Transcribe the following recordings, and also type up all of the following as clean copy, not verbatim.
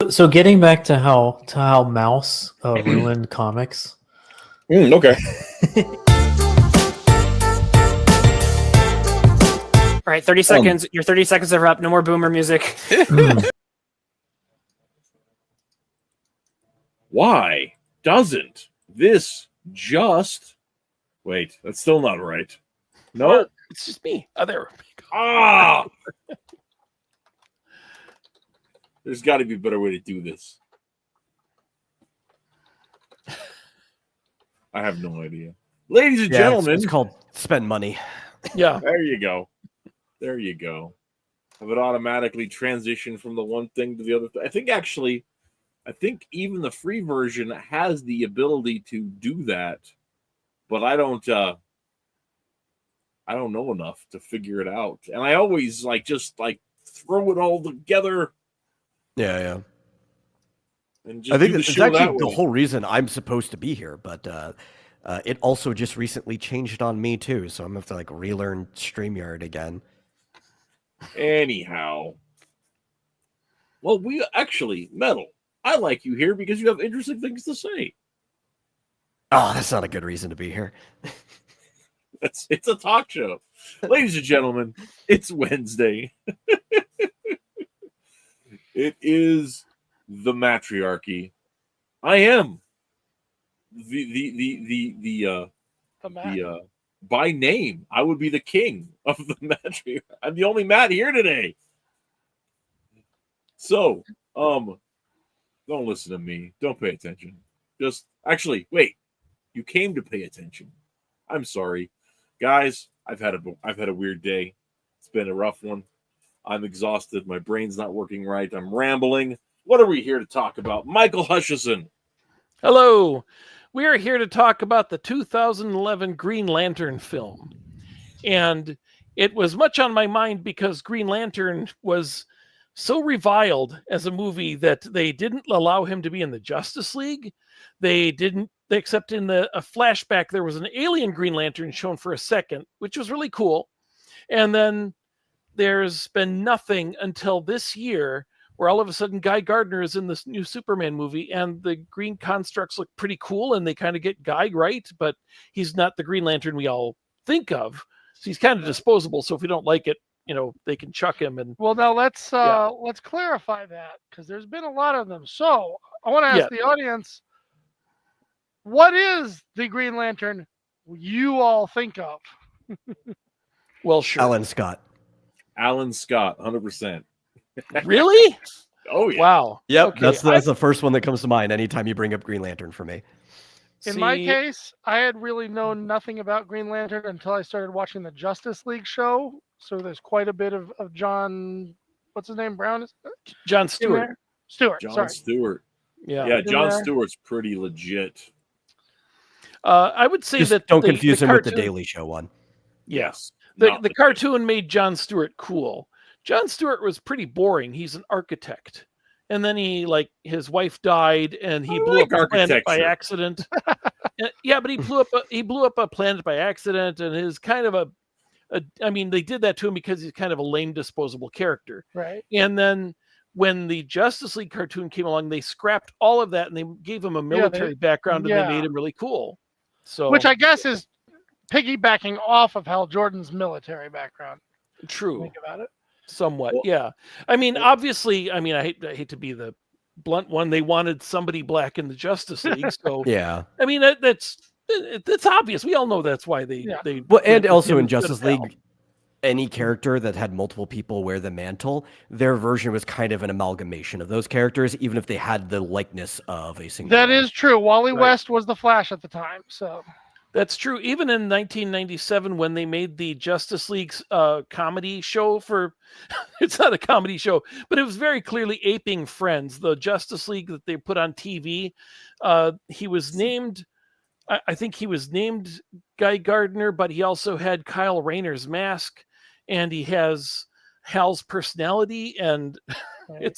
So getting back to how Mouse ruined comics. Okay. All right, 30 seconds. Your 30 seconds are up. No more boomer music. Why doesn't this just... Wait, that's still not right. No. It's just me. Oh, there. Ah! There's got to be a better way to do this. I have no idea. Ladies and gentlemen. It's called spend money. Yeah. There you go. There you go. Have it automatically transition from the one thing to the other. I think even the free version has the ability to do that, but I don't know enough to figure it out. And I always just throw it all together. Yeah. And just I think do the it's show actually that the way. whole reason I'm supposed to be here, but it also just recently changed on me too, so I'm gonna have to relearn StreamYard again. Anyhow, well, we actually, Metal, I like you here because you have interesting things to say. Oh, that's not a good reason to be here. It's a talk show. Ladies and gentlemen, it's Wednesday. It is the Mattriarchy. I am the by name, I would be the king of the Mattriarchy. I'm the only Matt here today. So, don't listen to me. Don't pay attention. Just actually wait. You came to pay attention. I'm sorry, guys. I've had a weird day. It's been a rough one. I'm exhausted. My brain's not working right. I'm rambling. What are we here to talk about? Michael Hutchison. Hello. We are here to talk about the 2011 Green Lantern film. And it was much on my mind because Green Lantern was so reviled as a movie that they didn't allow him to be in the Justice League. Except in a flashback, there was an alien Green Lantern shown for a second, which was really cool. And then there's been nothing until this year where all of a sudden Guy Gardner is in this new Superman movie and the green constructs look pretty cool and they kind of get Guy right, but he's not the Green Lantern we all think of. So he's kind of disposable. So if we don't like it, they can chuck him. And well, now let's clarify that because there's been a lot of them. So I want to ask the audience, what is the Green Lantern you all think of? Well, sure. Alan Scott, 100%. Really? Oh yeah. Wow. Yep. Okay. That's the first one that comes to mind anytime you bring up Green Lantern for me. In my case, I had really known nothing about Green Lantern until I started watching the Justice League show. So there's quite a bit of John, what's his name, Brown? John Stewart. John Stewart. Yeah, John Stewart's pretty legit. I would say that don't confuse him with the Daily Show one. Yes. The cartoon made John Stewart cool. John Stewart was pretty boring. He's an architect. And then his wife died and he blew up a planet by accident. Yeah, but he blew up a planet by accident and is kind of they did that to him because he's kind of a lame, disposable character. Right. And then when the Justice League cartoon came along, they scrapped all of that and they gave him a military background and they made him really cool. So, which I guess is piggybacking off of Hal Jordan's military background. True. Think about it. Somewhat, yeah. Obviously, I hate to be the blunt one. They wanted somebody black in the Justice League, so yeah. That's obvious. We all know that's why they. Well, and also in Justice League, any character that had multiple people wear the mantle, their version was kind of an amalgamation of those characters, even if they had the likeness of a single. That is true. Wally West was the Flash at the time, so. That's true. Even in 1997, when they made the Justice League's comedy show it's not a comedy show, but it was very clearly aping Friends, the Justice League that they put on TV. He was named, I think he was named Guy Gardner, but he also had Kyle Rayner's mask, and he has Hal's personality, and you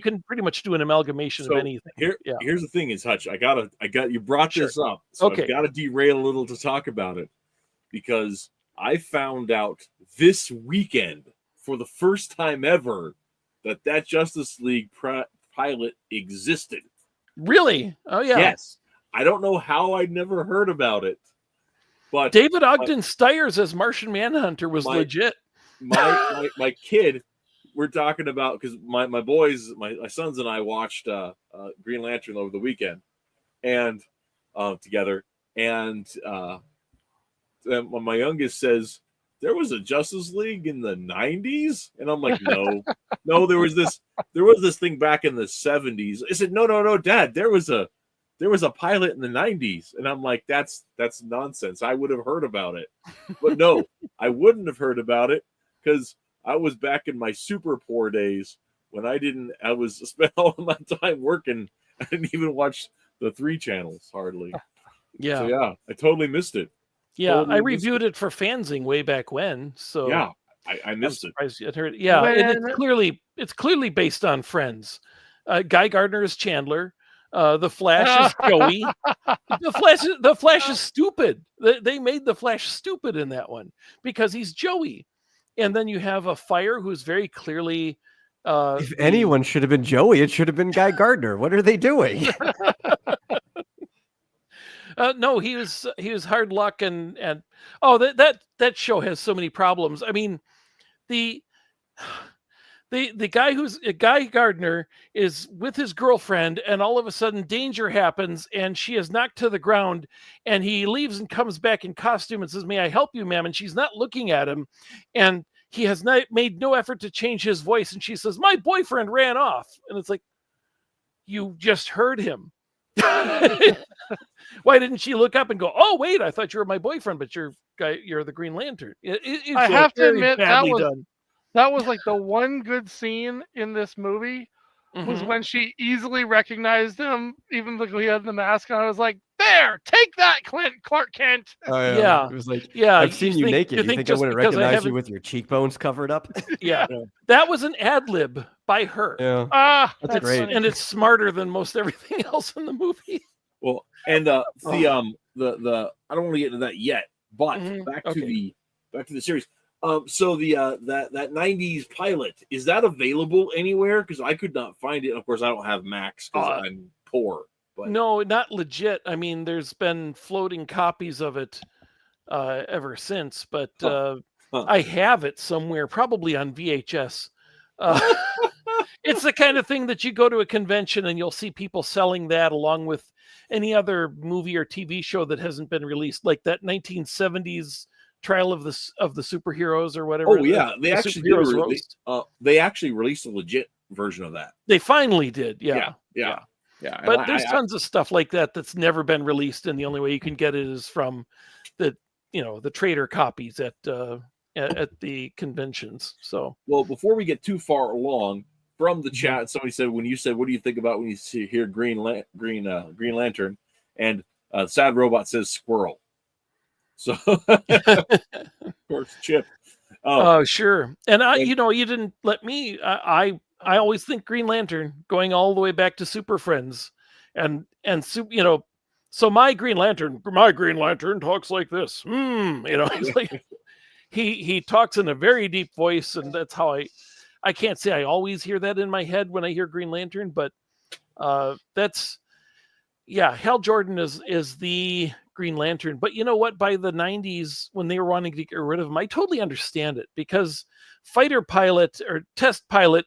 can pretty much do an amalgamation of anything. Here's the thing is, Hutch, you brought this up, so I've got to derail a little to talk about it because I found out this weekend for the first time ever that Justice League pilot existed. Really? Oh yeah. Yes. I don't know how I'd never heard about it, but David Ogden Stiers as Martian Manhunter was legit. My kid, we're talking about, because my boys, my sons and I watched Green Lantern over the weekend, and together, and my youngest says, there was a Justice League in the 90s, and I'm like, no, there was this thing back in the 70s. I said, no, Dad, there was a pilot in the 90s, and I'm like, that's nonsense. I would have heard about it, but no, I wouldn't have heard about it because I was back in my super poor days when I was spent all my time working. I didn't even watch the 3 channels hardly. Yeah. So yeah, I totally missed it. Yeah, Totally I reviewed it for Fanzine way back when. So yeah, I missed it. I'd heard, yeah, and it's clearly based on Friends. Guy Gardner is Chandler. The Flash is Joey. The Flash is stupid. They made the Flash stupid in that one because he's Joey. And then you have a Fire who's very clearly. If anyone should have been Joey, it should have been Guy Gardner. What are they doing? No, he was hard luck and that show has so many problems. I mean, the guy who's Guy Gardner is with his girlfriend, and all of a sudden danger happens, and she is knocked to the ground, and he leaves and comes back in costume and says, "May I help you, ma'am?" And she's not looking at him, and he has made no effort to change his voice, and she says, "My boyfriend ran off," and it's like, you just heard him. Why didn't she look up and go, "Oh wait, I thought you were my boyfriend, but you're the Green Lantern"? I have to admit that was like the one good scene in this movie was when she easily recognized him, even though he had the mask on. I was like, "There, take that, Clark Kent." Oh, yeah. It was like, yeah, I've seen you naked. You think I wouldn't recognize you with your cheekbones covered up? Yeah, that was an ad lib by her. Yeah, that's great, funny. And it's smarter than most everything else in the movie. Well, and the I don't want to get into that yet, but back to the series. So that 90s pilot, is that available anywhere? Because I could not find it. Of course, I don't have Max because I'm poor. But no, not legit. I mean, there's been floating copies of it ever since, but I have it somewhere, probably on VHS. It's the kind of thing that you go to a convention and you'll see people selling that along with any other movie or TV show that hasn't been released, like that 1970s Trial of the Superheroes or whatever. Oh yeah, they actually released a legit version of that. They finally did. Yeah. But there's tons of stuff like that that's never been released, and the only way you can get it is from the trader copies at the conventions. So, well, before we get too far along from the chat, somebody said, when you said, "What do you think about when you hear Green Lantern?" and Sad Robot says squirrel. So, of course, Chip. Oh, sure. And you didn't let me. I always think Green Lantern, going all the way back to Super Friends, so my Green Lantern talks like this. He's like, he talks in a very deep voice, and that's how I can't say I always hear that in my head when I hear Green Lantern, but Hal Jordan is the Green Lantern. But you know what? By the 90s, when they were wanting to get rid of him, I totally understand it, because fighter pilot or test pilot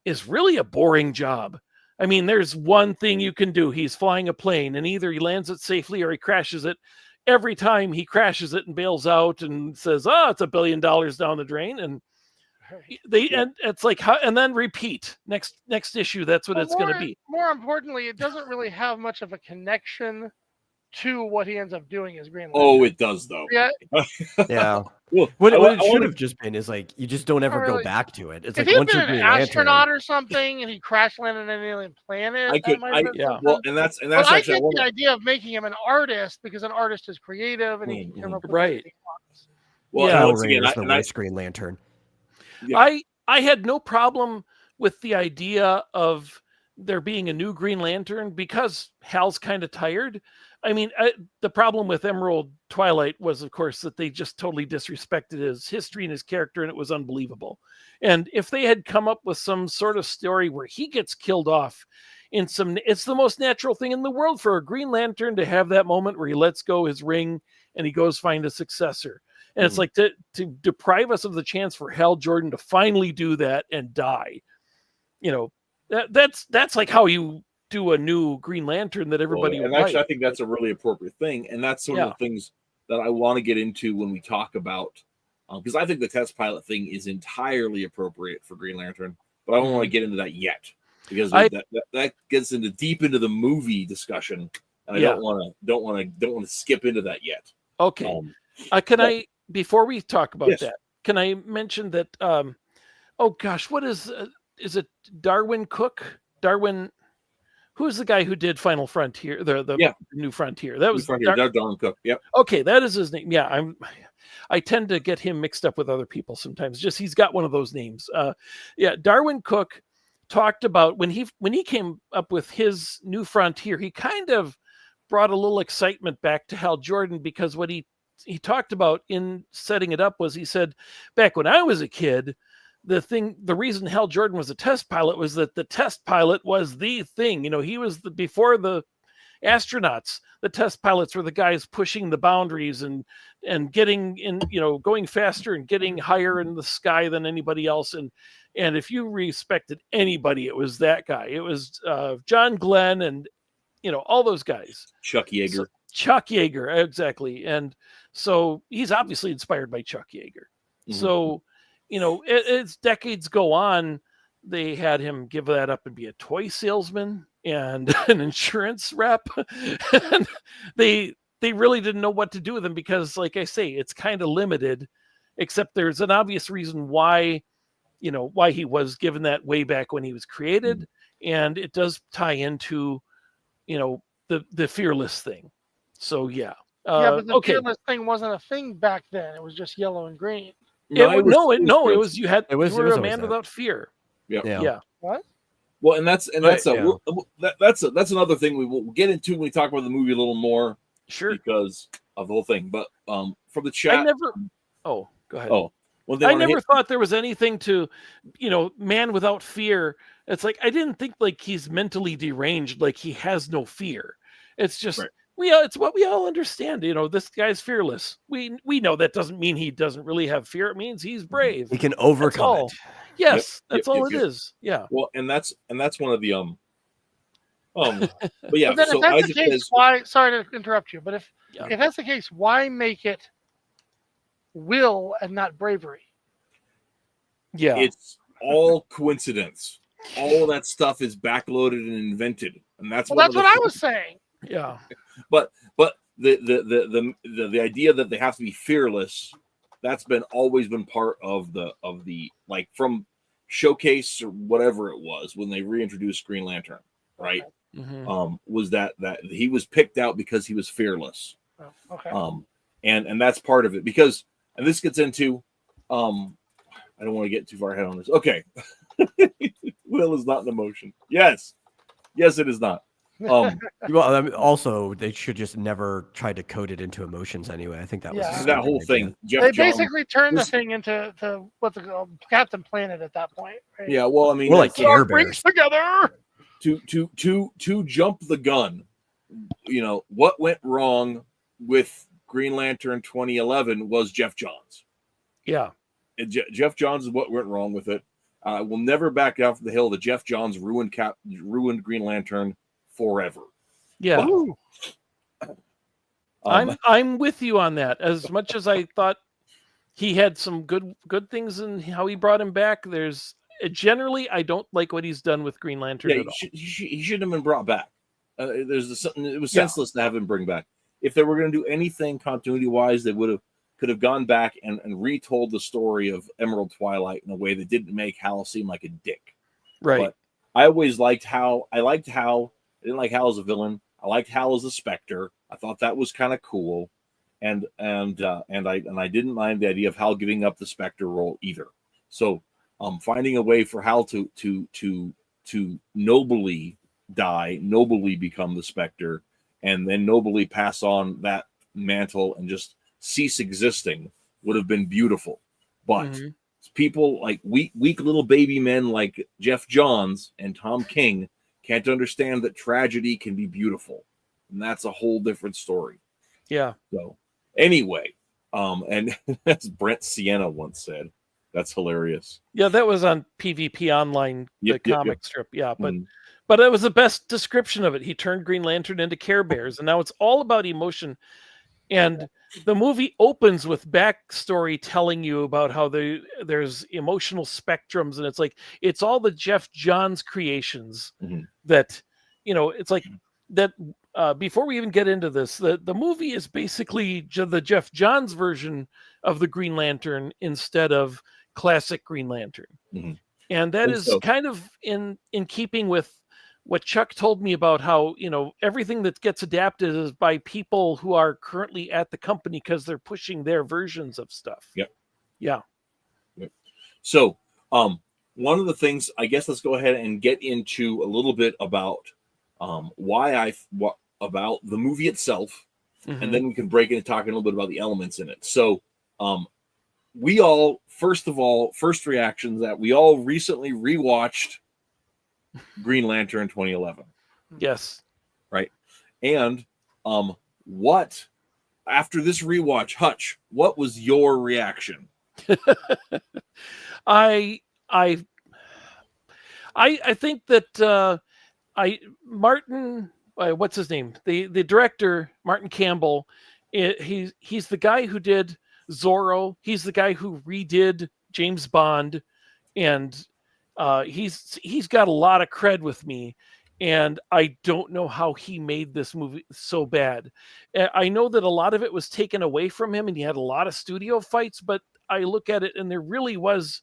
is really a boring job. I mean, there's one thing you can do. He's flying a plane, and either he lands it safely or he crashes it. Every time he crashes it and bails out and says, it's $1 billion down the drain. And and it's like, and then repeat next issue. That's what it's going to be. More importantly, it doesn't really have much of a connection to what he ends up doing as Green Lantern. Oh, it does though. Yeah. Yeah. Well, what it should have just been is like, you just don't ever go back to it. It's if like, once he'd you're been an Green astronaut Lantern, or something and he crash landed on an alien planet, well, and that's but I get the idea of making him an artist, because an artist is creative and he can come up with right. Well, once again, the worst Green Lantern. Yeah. I had no problem with the idea of there being a new Green Lantern because Hal's kind of tired. I mean, the problem with Emerald Twilight was, of course, that they just totally disrespected his history and his character, and it was unbelievable. And if they had come up with some sort of story where he gets killed off in some, it's the most natural thing in the world for a Green Lantern to have that moment where he lets go his ring and he goes find a successor. And it's like to deprive us of the chance for Hal Jordan to finally do that and die. You know, that's like how you do a new Green Lantern that everybody and would actually, like. I think that's a really appropriate thing, and that's one of the things that I want to get into when we talk about, because I think the test pilot thing is entirely appropriate for Green Lantern, but I don't want to get into that yet because that gets deep into the movie discussion, and I don't want to skip into that yet. Okay, can I, before we talk about that, can I mention that? Oh gosh, what is it? Darwin Cook? Darwin. Who's the guy who did Final Frontier? The New Frontier. That was Darwin Cook. Yep. Okay, that is his name. Yeah, I tend to get him mixed up with other people sometimes. Just he's got one of those names. Darwin Cook talked about when he came up with his New Frontier. He kind of brought a little excitement back to Hal Jordan because what he talked about in setting it up was he said, back when I was a kid, the reason Hal Jordan was a test pilot was that the test pilot was the thing. You know, he was before the astronauts, the test pilots were the guys pushing the boundaries and getting in, you know, going faster and getting higher in the sky than anybody else. And if you respected anybody, it was that guy. It was John Glenn and, you know, all those guys. Chuck Yeager. So, Chuck Yeager, exactly. And so he's obviously inspired by Chuck Yeager. Mm-hmm. So, you know, as decades go on, they had him give that up and be a toy salesman and an insurance rep. And they really didn't know what to do with him because, like I say, it's kind of limited, except there's an obvious reason why he was given that way back when he was created. And it does tie into, you know, the fearless thing. So, yeah. But the fearless thing wasn't a thing back then. It was just yellow and green. You were a man without fear. Yeah. What? Well, and that's another thing we will get into when we talk about the movie a little more. Sure. Because of the whole thing. But from the chat, go ahead. Oh, I never thought there was anything to, you know, man without fear. It's like I didn't think like he's mentally deranged, like he has no fear. It's just it's what we all understand. You know, this guy's fearless. We know that doesn't mean he doesn't really have fear. It means he's brave. He can overcome it. Yes, that's all it is. Yeah. Well, and that's one of the but yeah. But then so if that's Isaac the case, says, why? Sorry to interrupt you, but if that's the case, why make it will and not bravery? Yeah, it's all coincidence. All that stuff is backloaded and invented, and that's what I was saying. Yeah, but the idea that they have to be fearless, that's always been part of the like from Showcase or whatever it was when they reintroduced Green Lantern, right? Mm-hmm. Was that he was picked out because he was fearless. Oh, okay. And that's part of it because, and this gets into I don't want to get too far ahead on this. Okay. Will is not an emotion. Yes, it is not. Well, I mean, also, they should just never try to code it into emotions anyway. I think that was that whole thing. They basically turned the thing into what's it called, Captain Planet at that point. Right? Yeah, well, I mean, we're like Care Bears together. To jump the gun. You know what went wrong with Green Lantern 2011 was Jeff Johns. Yeah, and Jeff Johns is what went wrong with it. We'll never back off the hill that Jeff Johns ruined Green Lantern forever. Yeah. I'm with you on that. As much as I thought he had some good things in how he brought him back, there's generally I don't like what he's done with Green Lantern at all. He shouldn't have been brought back. It was senseless to have him bring back. If they were going to do anything continuity wise, they could have gone back and retold the story of Emerald Twilight in a way that didn't make Hal seem like a dick. Right. But I always liked Hal. I didn't like Hal as a villain. I liked Hal as a Spectre. I thought that was kind of cool, and I didn't mind the idea of Hal giving up the Spectre role either. So, finding a way for Hal to to nobly die, nobly become the Spectre, and then nobly pass on that mantle and just cease existing would have been beautiful. But people like weak little baby men like Jeff Johns and Tom King can't understand that tragedy can be beautiful, and that's a whole different story. Yeah. So anyway, and as Brent Sienna once said, that's hilarious. Yeah, that was on PvP Online, the comic strip. Yeah, but Mm. but it was the best description of it. He turned Green Lantern into Care Bears, and now it's all about emotion. And the movie opens with backstory telling you about how there's emotional spectrums, and it's all the Jeff Johns creations that, it's like that. Before we even get into this, the movie is basically the Jeff Johns version of the Green Lantern instead of classic Green Lantern. And that is kind of in keeping with what Chuck told me about how, everything that gets adapted is by people who are currently at the company because they're pushing their versions of stuff. Yep. Yeah. Yep. So, one of the things, I guess, let's go ahead and get into a little bit about about the movie itself, and then we can break into talking a little bit about the elements in it. So, we all, first reactions that we all recently rewatched Green Lantern 2011. Yes. Right. And what, after this rewatch, Hutch, what was your reaction? I think that Martin, what's his name? The director, Martin Campbell, he's the guy who did Zorro. He's the guy who redid James Bond, and he's got a lot of cred with me, and I don't know how he made this movie so bad. I know that a lot of it was taken away from him, and he had a lot of studio fights, but I look at it, and there really was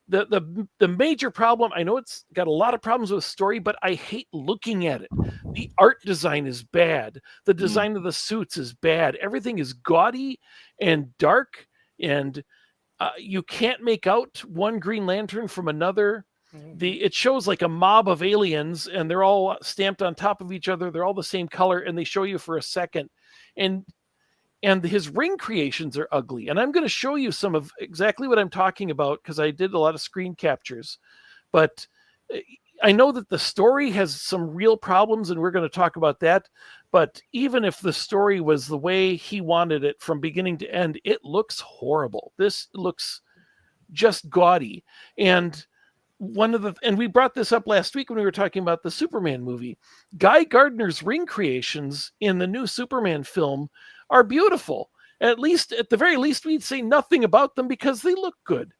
the major problem. I know it's got a lot of problems with story, but I hate looking at it. The art design is bad. The design of the suits is bad. Everything is gaudy and dark, and you can't make out one Green Lantern from another. It shows like a mob of aliens, and they're all stamped on top of each other. They're all the same color, and they show you for a second. And his ring creations are ugly. And I'm going to show you some of exactly what I'm talking about because I did a lot of screen captures. But I know that the story has some real problems, and we're going to talk about that. But even if the story was the way he wanted it from beginning to end, it looks horrible. This looks just gaudy. And we brought this up last week when we were talking about the Superman movie. Guy Gardner's ring creations in the new Superman film are beautiful. At the very least, we'd say nothing about them because they look good.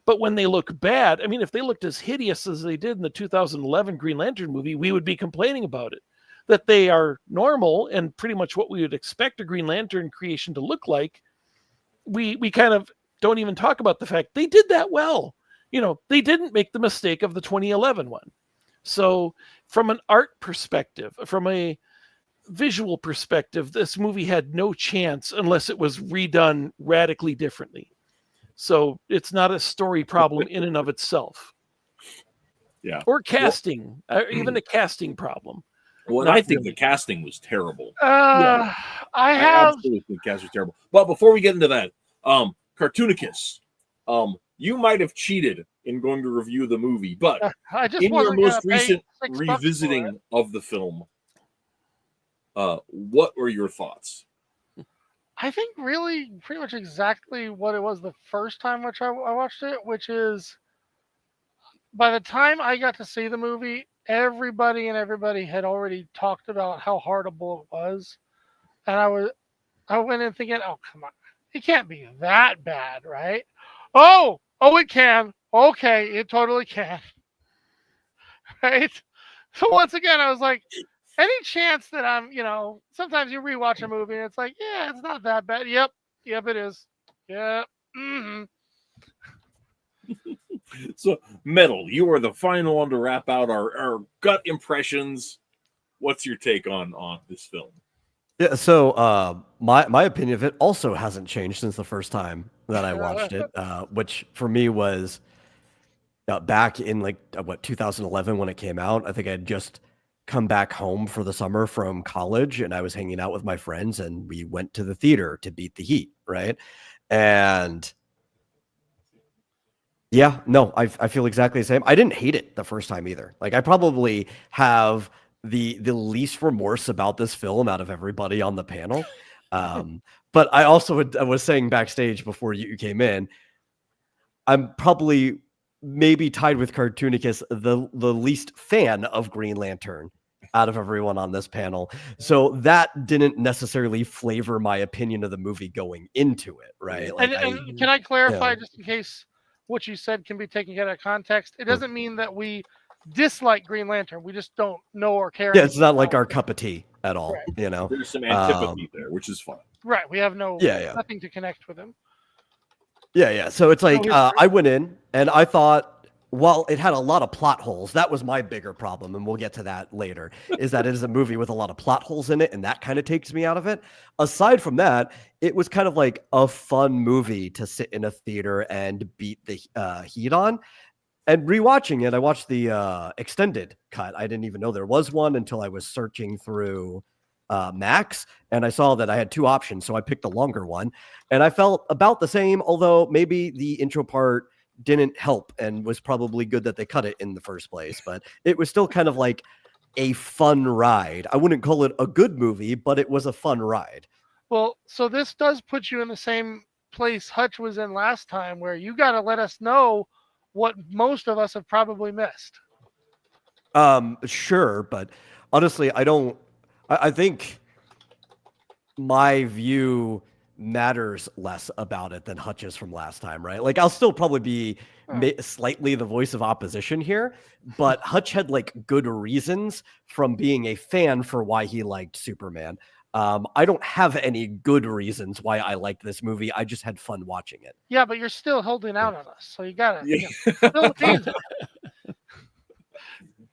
But when they look bad, I mean, if they looked as hideous as they did in the 2011 Green Lantern movie, we would be complaining about it. That they are normal and pretty much what we would expect a Green Lantern creation to look like. We kind of don't even talk about the fact they did that well. They didn't make the mistake of the 2011 one. So from an art perspective, from a visual perspective, this movie had no chance unless it was redone radically differently. So it's not a story problem in and of itself. Yeah. Or casting, even a casting problem. Well, I think the casting was terrible. I absolutely think the cast was terrible. But before we get into that, Cartoonicus, you might have cheated in going to review the movie, but in your most recent revisiting of the film, what were your thoughts? I think really pretty much exactly what it was the first time which I watched it, which is by the time I got to see the movie, everybody had already talked about how horrible it was. And I went in thinking, oh, come on. It can't be that bad, right? Oh, it can. Okay, it totally can. Right? So once again, I was like, any chance that I'm, sometimes you rewatch a movie and it's like, yeah, it's not that bad. Yep, it is. Yep. So, Metal, you are the final one to wrap out our gut impressions. What's your take on this film? Yeah, so my opinion of it also hasn't changed since the first time that I watched it, which for me was back in like 2011 when it came out. I think I had just come back home for the summer from college, and I was hanging out with my friends, and we went to the theater to beat the heat, right? And yeah, no, I feel exactly the same. I didn't hate it the first time either. Like I probably have the least remorse about this film out of everybody on the panel. But I also I was saying backstage before you came in, I'm probably maybe tied with Cartoonicus the least fan of Green Lantern out of everyone on this panel. So that didn't necessarily flavor my opinion of the movie going into it, right? Like and can I clarify, just in case what you said can be taken out of context? It doesn't mean that we dislike Green Lantern. We just don't know or care. Yeah, it's not like our cup of tea at all. Right. You know, There's some antipathy there, which is fun. Right. We have nothing to connect with him. Yeah. So it's like I went in and I thought, while it had a lot of plot holes, that was my bigger problem, and we'll get to that later, is that it is a movie with a lot of plot holes in it, and that kind of takes me out of it. Aside from that, it was kind of like a fun movie to sit in a theater and beat the heat on. And rewatching it, I watched the extended cut. I didn't even know there was one until I was searching through Max, and I saw that I had two options, so I picked the longer one, and I felt about the same, although maybe the intro part didn't help and was probably good that they cut it in the first place, but it was still kind of like a fun ride. I wouldn't call it a good movie, but it was a fun ride. Well, so this does put you in the same place Hutch was in last time, where you got to let us know what most of us have probably missed. Sure, but honestly, I think my view matters less about it than Hutch's from last time, right? Like I'll still probably be slightly the voice of opposition here, but Hutch had like good reasons from being a fan for why he liked Superman. I don't have any good reasons why I liked this movie. I just had fun watching it. Yeah, but you're still holding out on us, so you gotta spill the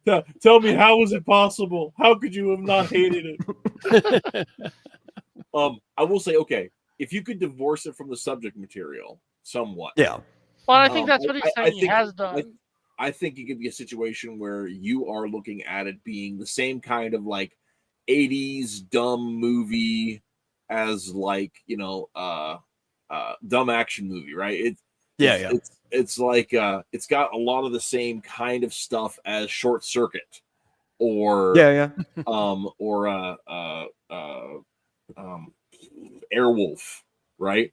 beans. Tell me, how was it possible? How could you have not hated it? I will say, okay, if you could divorce it from the subject material somewhat. Yeah. Well, I think that's what he's saying he has done. I think it could be a situation where you are looking at it being the same kind of like 80s dumb movie as like, dumb action movie, right? It's like it's got a lot of the same kind of stuff as Short Circuit or Airwolf, right?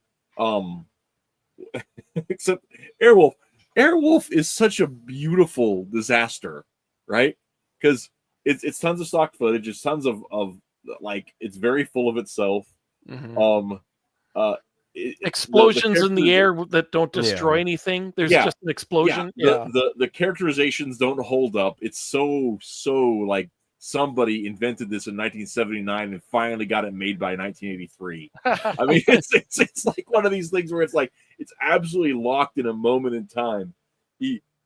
Except Airwolf is such a beautiful disaster, right? Because it's tons of stock footage, it's tons of like, it's very full of itself. Mm-hmm. Explosions in the air that don't destroy anything. There's just an explosion. The characterizations don't hold up. It's so like somebody invented this in 1979 and finally got it made by 1983. I mean, it's like one of these things where it's like it's absolutely locked in a moment in time.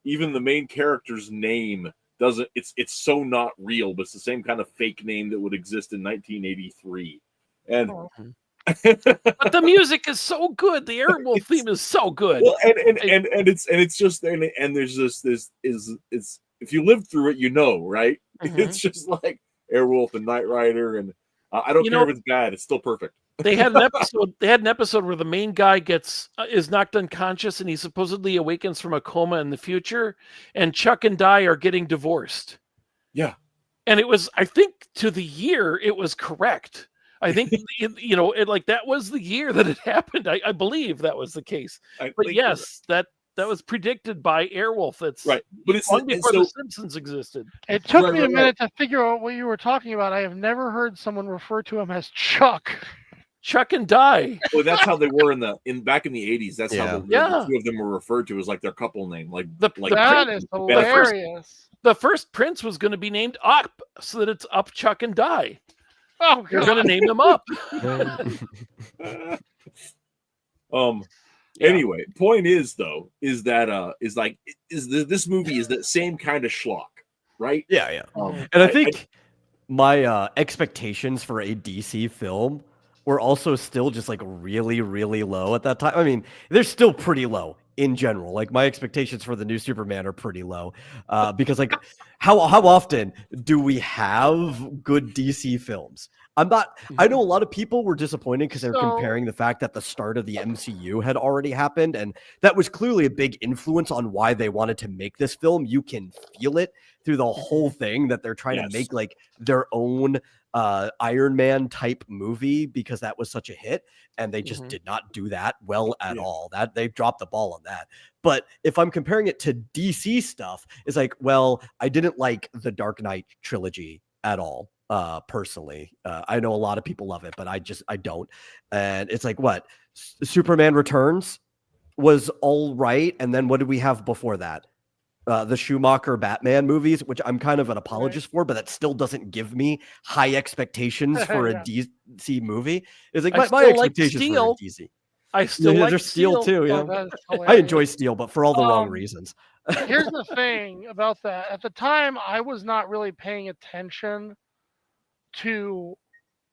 Even the main character's name doesn't. It's so not real, but it's the same kind of fake name that would exist in 1983. And but the music is so good. The Airwolf theme is so good. Well, and it's just and there's this it's if you live through it, right? Mm-hmm. It's just like Airwolf and Knight Rider, and I don't care if it's bad; it's still perfect. They had an episode where the main guy is knocked unconscious, and he supposedly awakens from a coma in the future, and Chuck and Di are getting divorced. Yeah, and it was, I think, to the year it was correct. I think that was the year that it happened. I believe that was the case. But yes, that was predicted by Airwolf. That's right. But it's long before The Simpsons existed. It took me a minute to figure out what you were talking about. I have never heard someone refer to him as Chuck. Chuck and Di. Well, that's how they were back in the 80s. That's how the two of them were referred to as like their couple name. That is hilarious. The first prince was going to be named Up, so that it's Up, Chuck, and Di. Oh, God. You're going to name them Up. Anyway, point is that this movie is that same kind of schlock, right? Yeah. And I think my expectations for a DC film were also still just like really, really low at that time. I mean, they're still pretty low in general. Like my expectations for the new Superman are pretty low, because like how often do we have good DC films? I'm not. I know a lot of people were disappointed because they're So- comparing the fact that the start of the MCU had already happened, and that was clearly a big influence on why they wanted to make this film. You can feel it through the whole thing that they're trying to make like their own Iron Man type movie because that was such a hit, and they just did not do that well at all. That they dropped the ball on that. But if I'm comparing it to DC stuff, it's like, well, I didn't like the Dark Knight trilogy at all. Personally, I know a lot of people love it, but I don't. And it's like, what, Superman Returns was all right, and then what did we have before that? The Schumacher Batman movies, which I'm kind of an apologist for, but that still doesn't give me high expectations for a DC movie. It's like my expectations for a DC. I still like there's Steel too. Oh, Yeah, that is I hilarious. enjoy Steel, but for all the wrong reasons. Here's the thing about that. At the time, I was not really paying attention to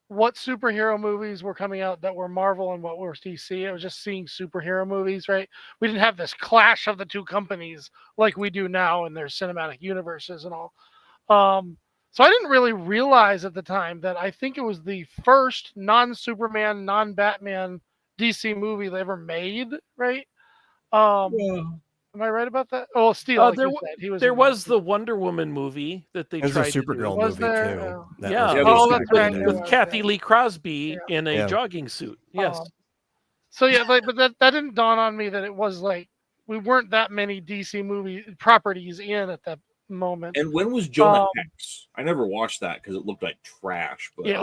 what superhero movies were coming out that were Marvel and what were DC. I was just seeing superhero movies, right? We didn't have this clash of the two companies like we do now in their cinematic universes and all. So I didn't really realize at the time that I think it was the first non-Superman, non-Batman DC movie they ever made, right? Am I right about that? Oh, Steel. Like you said. There was the Wonder Woman movie that they There's tried a Supergirl to do. Was movie there? too. Yeah. Oh, that's right. With Kathy Lee Crosby in a jogging suit. Yes. So yeah, but that didn't dawn on me that it was like we weren't that many DC movie properties in at that moment. And when was Jonah Hex? I never watched that because it looked like trash. But Yeah,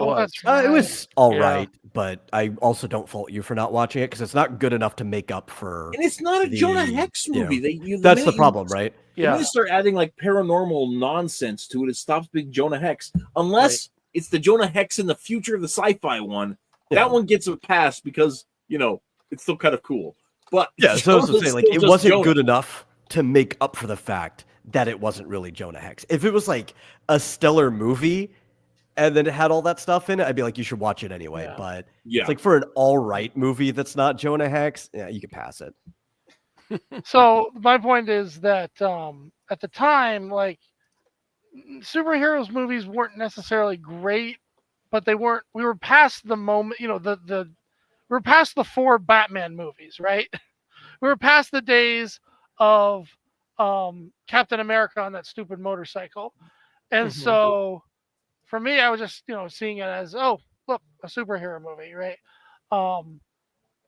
it was all right, but I also don't fault you for not watching it because it's not good enough to make up for. And it's not a Jonah Hex movie. That's the problem, right? Yeah. When you start adding like paranormal nonsense to it, it stops being Jonah Hex. Unless it's the Jonah Hex in the future of the sci-fi one. That one gets a pass because, it's still kind of cool. But so I was saying, like, it wasn't good enough to make up for the fact that it wasn't really Jonah Hex. If it was like a stellar movie and then it had all that stuff in it, I'd be like, you should watch it anyway. Yeah. But it's like for an all right movie that's not Jonah Hex, you can pass it. So my point is that at the time, like superheroes movies weren't necessarily great, but they weren't. We were past the moment, we were past the 4 Batman movies, right? We were past the days of Captain America on that stupid motorcycle, and so for me, I was just seeing it as, oh, look, a superhero movie, right?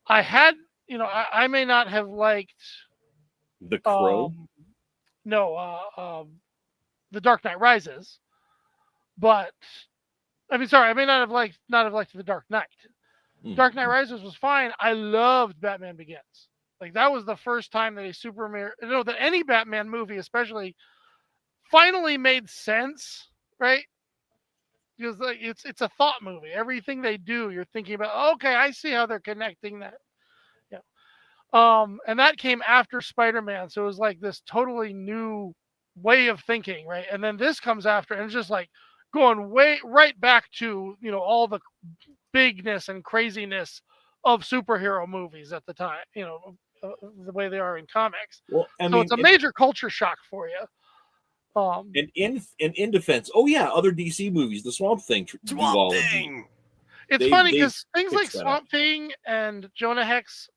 I had I may not have liked The Crow. The Dark Knight Rises, but I may not have liked The Dark Knight. Dark Knight Rises was fine. I loved Batman Begins. Like that was the first time that that any Batman movie, especially, finally made sense, right? Because like it's a thought movie. Everything they do, you're thinking about. Okay, I see how they're connecting that. And that came after Spider-Man, so it was like this totally new way of thinking, right? And then this comes after, and it's just like going right back to all the bigness and craziness of superhero movies at the time, the way they are in comics. Well, it's a major culture shock for you. And in defense, other DC movies, the Swamp Thing. It's funny because things like Swamp Thing and Jonah Hex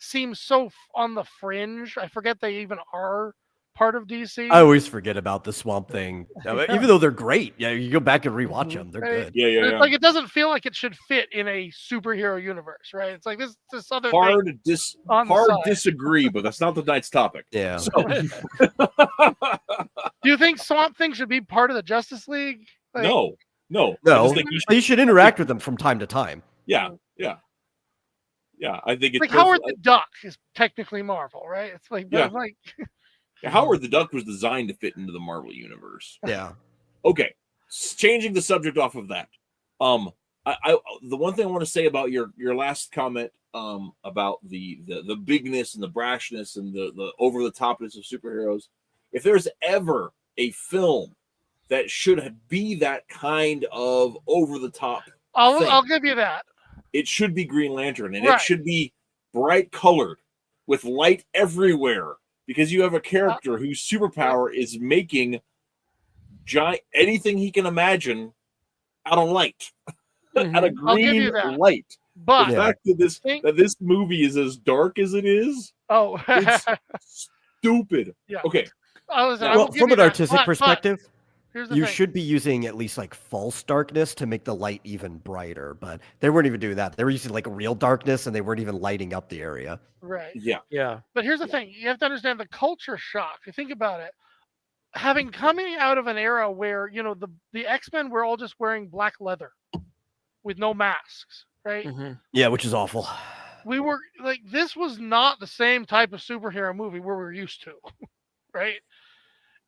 seem so on the fringe. I forget they even are part of DC. I always forget about the Swamp Thing, even though they're great. Yeah, you go back and rewatch them; they're good. Yeah. Like it doesn't feel like it should fit in a superhero universe, right? It's like this other hard thing disagree, but that's not tonight's topic. Yeah. So. Do you think Swamp Thing should be part of the Justice League? Like, no. You should interact with them from time to time. Yeah. I think it's like Howard the Duck is technically Marvel, right? It's like, Howard the Duck was designed to fit into the Marvel universe. Yeah. Okay. Changing the subject off of that. I the one thing I want to say about your last comment about the bigness and the brashness and the over the topness of superheroes. If there's ever a film that should be that kind of over the top, I'll give you that. It should be Green Lantern, and it should be bright colored with light everywhere because you have a character whose superpower is making giant anything he can imagine out of light, out of I'll give green you that. light. But The fact that this movie is as dark as it is, it's stupid. Yeah. Okay. Well, from an artistic perspective, here's the you thing. should be using at least like false darkness to make the light even brighter, but they weren't even doing that. They were using like real darkness and they weren't even lighting up the area. Right. Yeah. But here's the thing. You have to understand the culture shock. If you think about it, coming out of an era where, you know, the X-Men were all just wearing black leather with no masks, right? Yeah, which is awful. We were like, this was not the same type of superhero movie where we're used to, right?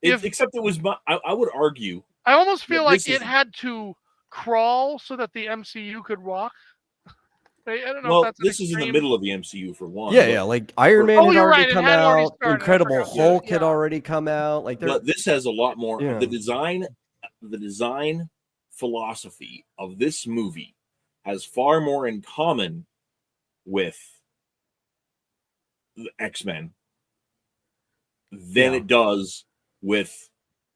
Except it was, I would argue. I almost feel like it had to crawl so that the MCU could walk. I don't know if that's this is in the middle of the MCU for one. Yeah, like Iron Man had already come out, Incredible Hulk had already come out. Like, but this has a lot more. The design philosophy of this movie has far more in common with the X-Men than it does with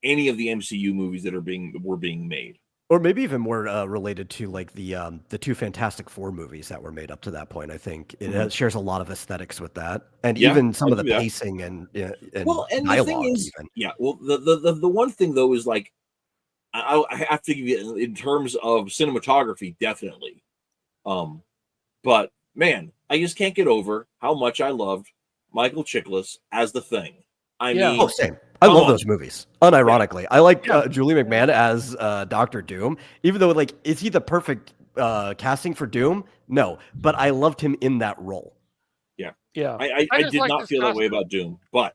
any of the MCU movies that were being made. Or maybe even more related to like the two Fantastic Four movies that were made up to that point. I think it shares a lot of aesthetics with that, and even some of the pacing and dialogue. The thing is, the one thing though is like I have to give you in terms of cinematography, definitely. But man, I just can't get over how much I loved Michael Chiklis as the Thing. I mean, same. I love those movies. Unironically, I like Julie McMahon as Doctor Doom. Even though, like, is he the perfect casting for Doom? No, but I loved him in that role. Yeah. I did not feel that way about Doom, but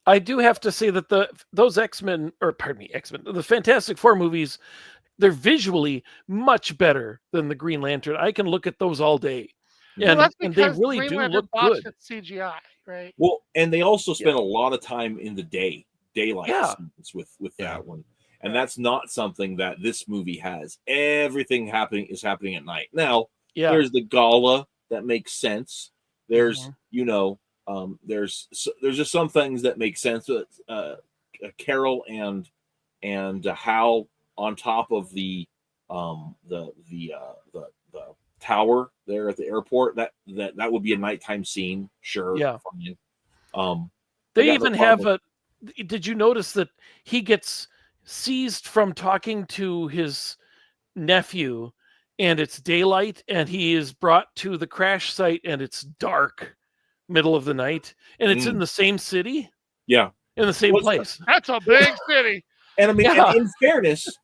I do have to say that those X-Men, the Fantastic Four movies, they're visually much better than the Green Lantern. I can look at those all day, and they really Green do Lantern look botched good. CGI, right? Well, and they also spent a lot of time in the daylight scenes with that one, and that's not something that this movie has. Everything is happening at night. Now, there's the gala that makes sense. There's there's just some things that make sense. Carol and Hal on top of the tower there at the airport, that would be a nighttime scene. Sure. Yeah. Fine. They even have did you notice that he gets seized from talking to his nephew and it's daylight and he is brought to the crash site and it's dark, middle of the night, and it's in the same city? Yeah. In the same place. That's a big city. And I mean, and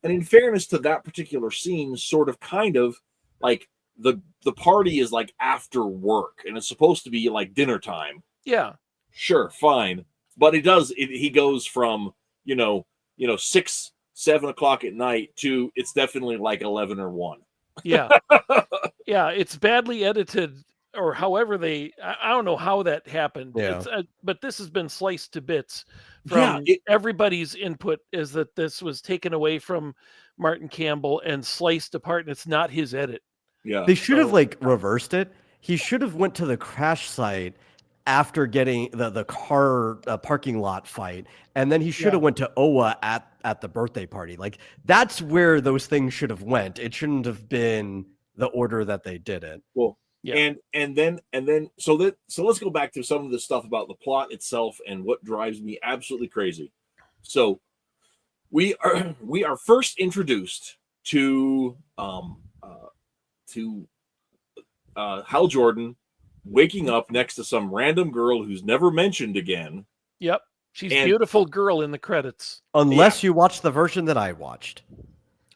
in fairness to that particular scene, sort of kind of like the party is like after work and it's supposed to be like dinner time. Yeah. Sure, fine. But he goes from, 6, 7 o'clock at night to it's definitely like 11 or 1. Yeah. Yeah. It's badly edited, or however I don't know how that happened. Yeah. But this has been sliced to bits from everybody's input, is that this was taken away from Martin Campbell and sliced apart, and it's not his edit. Yeah. They should have like reversed it. He should have went to the crash site after getting the car parking lot fight, and then he should have went to Oa at the birthday party. Like, that's where those things should have went. It shouldn't have been the order that they did it. Well, and then so let's go back to some of the stuff about the plot itself and what drives me absolutely crazy. So we are first introduced to Hal Jordan waking up next to some random girl who's never mentioned again. Yep. She's a beautiful girl in the credits. Unless you watch the version that I watched.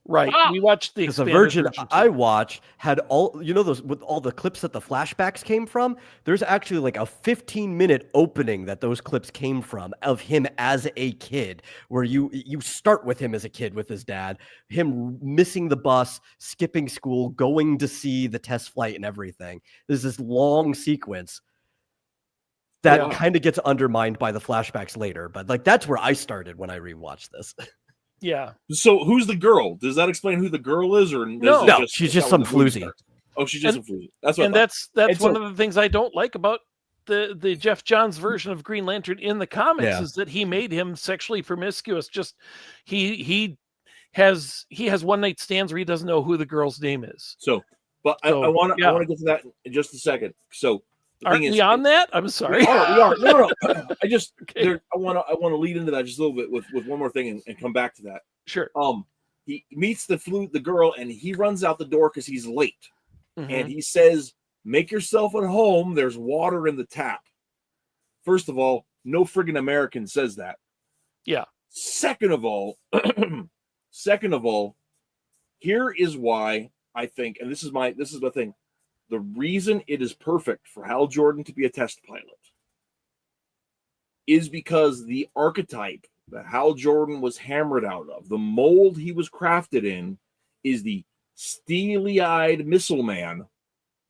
Right. We watched the version I watched had all, those with all the clips that the flashbacks came from. There's actually like a 15-minute opening that those clips came from of him as a kid, where you start with him as a kid with his dad, him missing the bus, skipping school, going to see the test flight and everything. There's this long sequence that kind of gets undermined by the flashbacks later, but like that's where I started when I rewatched this. Yeah. So who's the girl? Does that explain who the girl is, or no? She's just some floozy. Oh, she's just some floozy. That's what. And that's one of the things I don't like about the Jeff Johns version of Green Lantern in the comics Yeah. is that he made him sexually promiscuous. Just he has one night stands where he doesn't know who the girl's name is. So, but I So, want to yeah. get to that in just a second. So the Aren't thing we is, on that? I'm sorry. we are. No. I just Okay. I want to lead into that just a little bit with one more thing and come back to that. Sure. He meets the girl and he runs out the door because he's late, Mhm. and he says, "Make yourself at home. There's water in the tap." First of all, no friggin' American says that. Yeah. Second of all, here is why I think, and this is the thing, the reason it is perfect for Hal Jordan to be a test pilot is because the archetype that Hal Jordan was hammered out of, the mold he was crafted in, is the steely-eyed missile man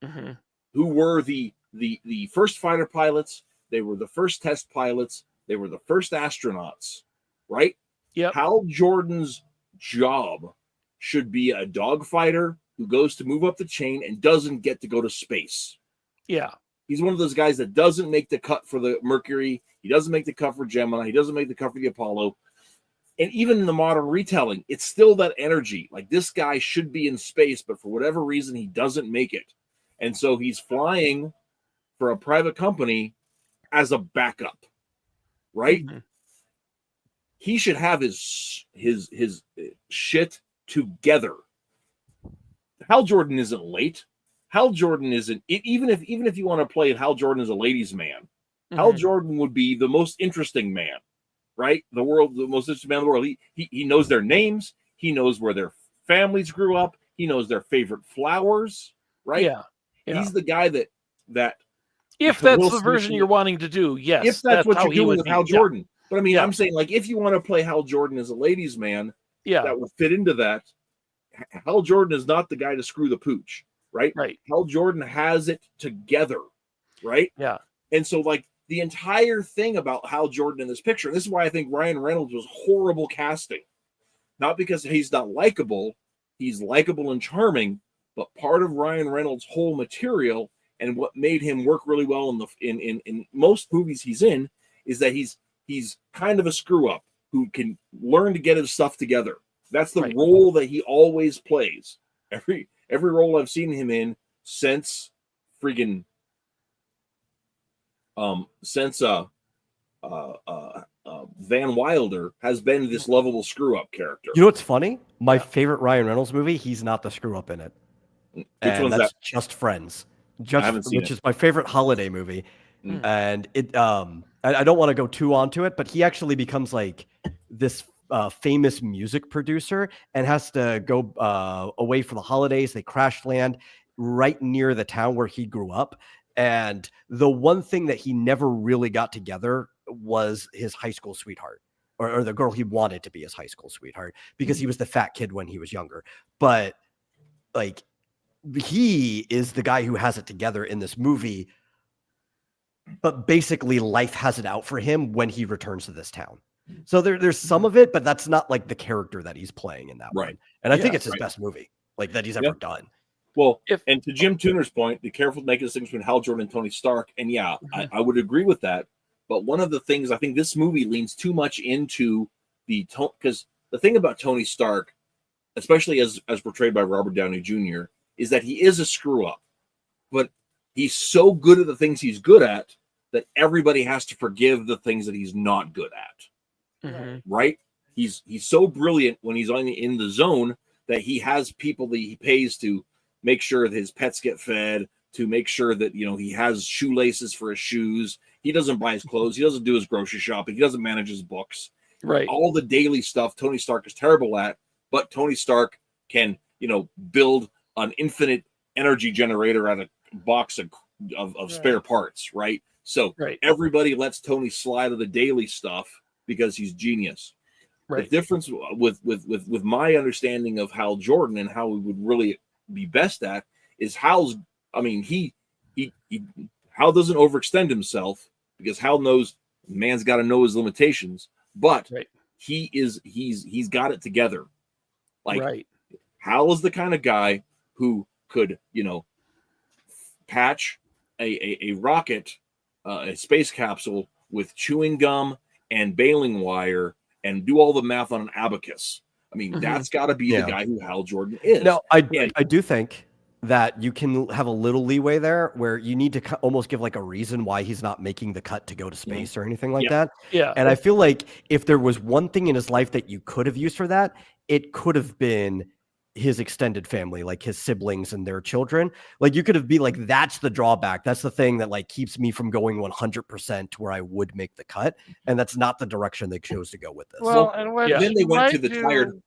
Mhm. who were the first fighter pilots. They were the first test pilots. They were the first astronauts, right? Yep. Hal Jordan's job should be a dogfighter who goes to move up the chain and doesn't get to go to space. Yeah. He's one of those guys that doesn't make the cut for the Mercury. He doesn't make the cut for Gemini. He doesn't make the cut for the Apollo. And even in the modern retelling, it's still that energy. Like, this guy should be in space, but for whatever reason, he doesn't make it. And so he's flying for a private company as a backup, right? Mhm. He should have his shit together. Hal Jordan isn't late. Hal Jordan isn't, even if you want to play Hal Jordan as a ladies' man, Hal Mhm. Jordan would be the most interesting man, right? The most interesting man in the world. He knows their names. He knows where their families grew up. He knows their favorite flowers, right? Yeah. Yeah. He's the guy that If Will that's the Smith version you're wanting to do, yes. if that's what how you're he doing would with be. Hal Yeah. Jordan. But I mean, Yeah. I'm saying, like, if you want to play Hal Jordan as a ladies' man, Yeah. that would fit into that. Hal Jordan is not the guy to screw the pooch, right? Right. Hal Jordan has it together, right? Yeah. And so, like, the entire thing about Hal Jordan in this picture, and this is why I think Ryan Reynolds was horrible casting. Not because he's not likable, he's likable and charming, but part of Ryan Reynolds' whole material and what made him work really well in most movies he's in is that he's kind of a screw up who can learn to get his stuff together. That's the Right. role that he always plays. Every role I've seen him in since freaking Van Wilder has been this lovable screw up character. You know what's funny? My Yeah. favorite Ryan Reynolds movie, he's not the screw up in it. Which And one's that's that? Just Friends. haven't seen Which it. is my favorite holiday movie. Mm. And it I don't want to go too onto it, but he actually becomes like this famous music producer and has to go away for the holidays. They crash land right near the town where he grew up. And the one thing that he never really got together was his high school sweetheart, or the girl he wanted to be his high school sweetheart, because he was the fat kid when he was younger. But like, he is the guy who has it together in this movie, but basically life has it out for him when he returns to this town. So there's some of it, but that's not like the character that he's playing in that Right. one. And I think Yeah, it's his right. best movie like that he's Yeah. ever done. Well, If- and to Jim Tuner's point, be careful making a distinction between Hal Jordan and Tony Stark. And yeah, I would agree with that. But one of the things I think this movie leans too much into the tone, because the thing about Tony Stark, especially as portrayed by Robert Downey Jr., is that he is a screw up, but he's so good at the things he's good at that everybody has to forgive the things that he's not good at. Mhm. Right? He's so brilliant when he's in the zone that he has people that he pays to make sure that his pets get fed, to make sure that, you know, he has shoelaces for his shoes. He doesn't buy his clothes. He doesn't do his grocery shopping. He doesn't manage his books. Right. All the daily stuff Tony Stark is terrible at, but Tony Stark can, you know, build an infinite energy generator out of a box of spare parts, right? So Right. everybody lets Tony slide of the daily stuff because he's genius. Right. The difference with my understanding of Hal Jordan and how he would really be best at is Hal doesn't overextend himself, because Hal knows man's got to know his limitations, but Right. he's got it together. Like, Right. Hal is the kind of guy who could, you know, patch a rocket a space capsule with chewing gum and baling wire and do all the math on an abacus. I mean, that's got to be the guy who Hal Jordan is. No, I do think that you can have a little leeway there where you need to almost give like a reason why he's not making the cut to go to space or anything like that. Yeah. And I feel like if there was one thing in his life that you could have used for that, it could have been his extended family, like his siblings and their children. Like you could have been like, that's the drawback. That's the thing that like keeps me from going 100% to where I would make the cut. And that's not the direction they chose to go with this. Well, and what then they you went to might the do tired.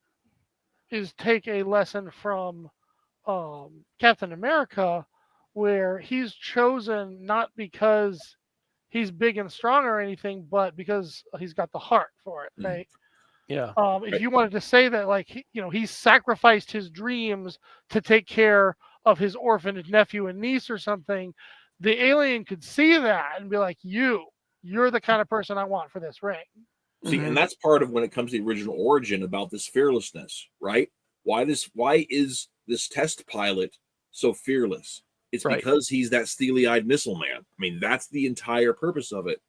is take a lesson from Captain America, where he's chosen not because he's big and strong or anything, but because he's got the heart for it, right? Yeah. If you wanted to say that, like, he sacrificed his dreams to take care of his orphaned nephew and niece or something, the alien could see that and be like, you're the kind of person I want for this ring. See, and that's part of when it comes to the original origin about this fearlessness, right? Why is this test pilot so fearless? It's because he's that steely-eyed missile man. I mean, that's the entire purpose of it.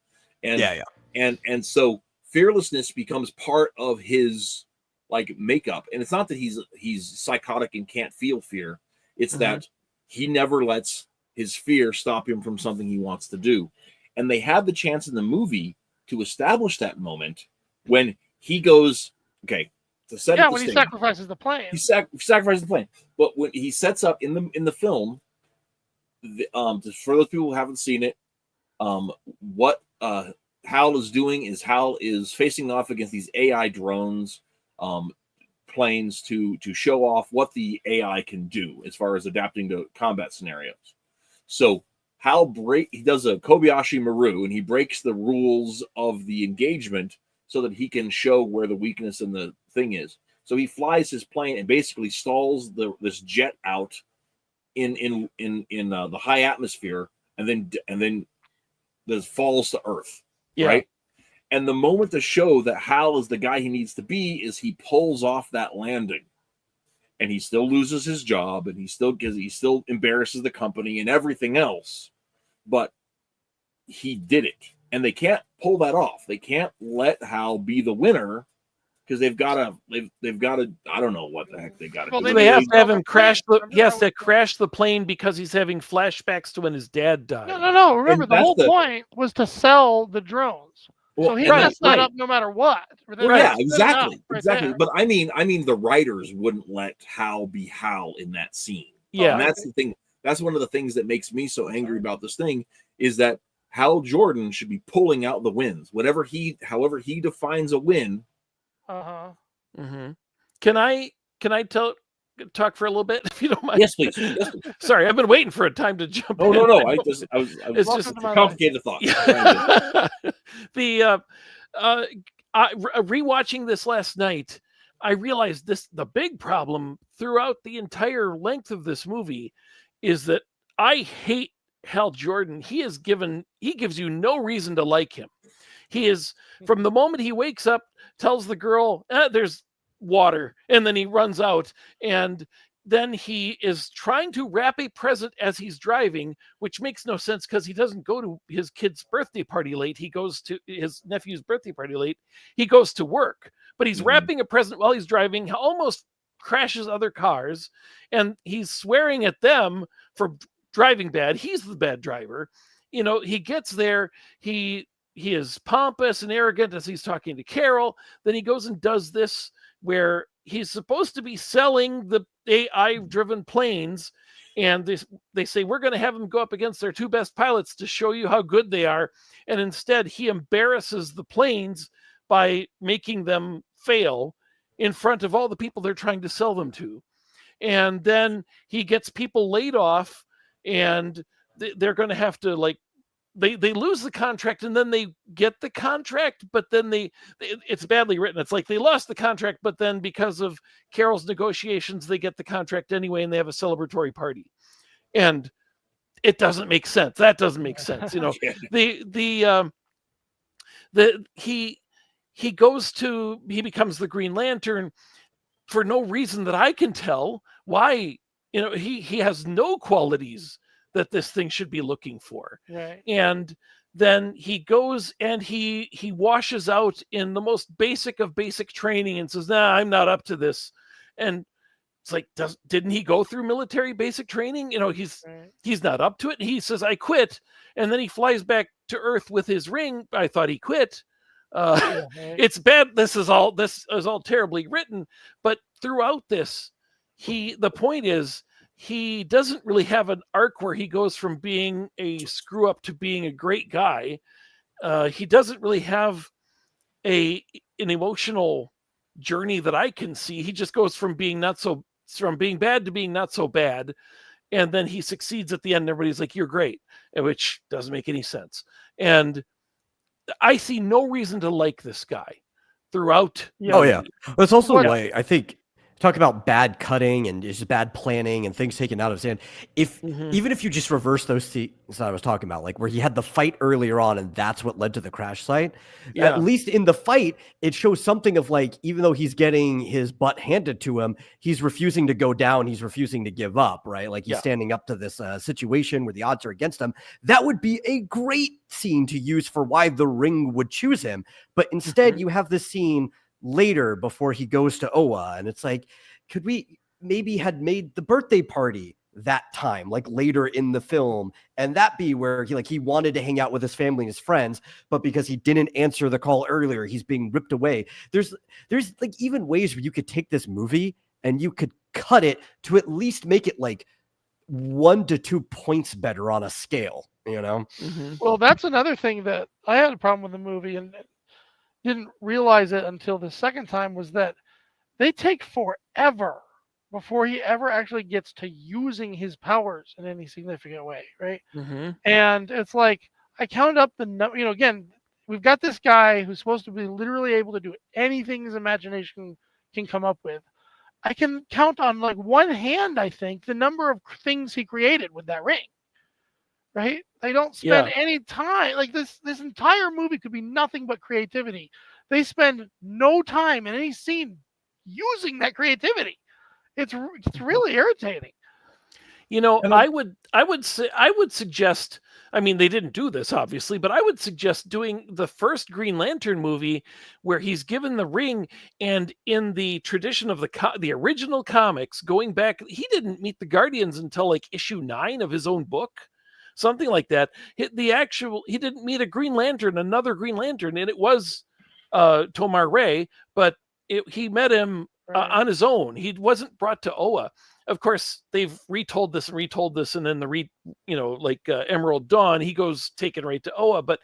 And and so fearlessness becomes part of his like makeup. And it's not that he's psychotic and can't feel fear. It's that he never lets his fear stop him from something he wants to do. And they had the chance in the movie to establish that moment when he goes, okay, to set up the when he stage, sacrifices the plane. he sacrifices the plane. But when he sets up in the film, for those people who haven't seen it, what Hal is doing is Hal is facing off against these AI drones, planes to show off what the AI can do as far as adapting to combat scenarios. So he does a Kobayashi Maru and he breaks the rules of the engagement so that he can show where the weakness in the thing is. So he flies his plane and basically stalls this jet out in the high atmosphere, and then falls to Earth. Right. And the moment to show that Hal is the guy he needs to be is he pulls off that landing, and he still loses his job, and he still embarrasses the company and everything else, but he did it. And they can't pull that off. They can't let Hal be the winner because they've got to. I don't know what the heck they got to do. They have to have him crash. He has to crash the plane because he's having flashbacks to when his dad died. No. Remember, the whole point was to sell the drones. Well, so he messed that up no matter what. Yeah, exactly. But I mean, the writers wouldn't let Hal be Hal in that scene. Yeah, and that's the thing. That's one of the things that makes me so angry about this thing is that Hal Jordan should be pulling out the wins. However he defines a win. Can I talk for a little bit if you don't mind? Yes, please. Sorry, I've been waiting for a time to jump in. No. I was just a complicated thought. Rewatching this last night, I realized the big problem throughout the entire length of this movie is that I hate Hal Jordan. He gives you no reason to like him. He is, from the moment he wakes up, tells the girl, there's water, and then he runs out, and then he is trying to wrap a present as he's driving, which makes no sense because he doesn't go to his kid's birthday party late. He goes to his nephew's birthday party late. He goes to work, but he's wrapping a present while he's driving, almost crashes other cars, and he's swearing at them for driving bad. He's the bad driver. He gets there, he is pompous and arrogant as he's talking to Carol. Then he goes and does this where he's supposed to be selling the AI-driven planes, and they say, we're going to have him go up against their two best pilots to show you how good they are. And instead, he embarrasses the planes by making them fail in front of all the people they're trying to sell them to. And then he gets people laid off, and they're going to have to they lose the contract, and then they get the contract, but then it's badly written. It's like they lost the contract, but then because of Carol's negotiations, they get the contract anyway, and they have a celebratory party. And it doesn't make sense. That doesn't make sense. He becomes the Green Lantern for no reason that I can tell. Why? He has no qualities that this thing should be looking for. Right. And then he goes and he washes out in the most basic of basic training and says, "Nah, I'm not up to this." And it's like, didn't he go through military basic training? He's not up to it. And he says, "I quit." And then he flies back to Earth with his ring. I thought he quit. It's bad. This is all terribly written. But throughout this, the point is, he doesn't really have an arc where he goes from being a screw up to being a great guy. He doesn't really have an emotional journey that I can see. He just goes from being bad to being not so bad, and then he succeeds at the end. And everybody's like, "You're great," which doesn't make any sense. And I see no reason to like this guy throughout. Oh yeah, it's also like, I think, talk about bad cutting and just bad planning and things taken out of his hand. Even if you just reverse those things that I was talking about, like where he had the fight earlier on and that's what led to the crash site, at least in the fight, it shows something of like, even though he's getting his butt handed to him, he's refusing to go down. He's refusing to give up, right? Like he's standing up to this situation where the odds are against him. That would be a great scene to use for why the Ring would choose him. But instead you have this scene later before he goes to Oa, and it's like, could we maybe had made the birthday party that time, like later in the film, and that be where he wanted to hang out with his family and his friends, but because he didn't answer the call earlier, he's being ripped away. There's like even ways where you could take this movie and you could cut it to at least make it like 1 to 2 points better on a scale, Well, that's another thing that I had a problem with the movie and didn't realize it until the second time, was that they take forever before he ever actually gets to using his powers in any significant way, right? And it's like, I counted up again, we've got this guy who's supposed to be literally able to do anything his imagination can come up with. I can count on like one hand, I think, the number of things he created with that ring. Right? They don't spend any time. Like this entire movie could be nothing but creativity. They spend no time in any scene using that creativity. It's really irritating. I would suggest, I mean, they didn't do this obviously, but I would suggest doing the first Green Lantern movie where he's given the ring, and in the tradition of the original comics, going back, he didn't meet the Guardians until like issue 9 of his own book. Something like that. He didn't meet another Green Lantern, and it was Tomar Ray, but he met him on his own. He wasn't brought to Oa. Of course, they've retold this, and then Emerald Dawn, he goes taken right to Oa. But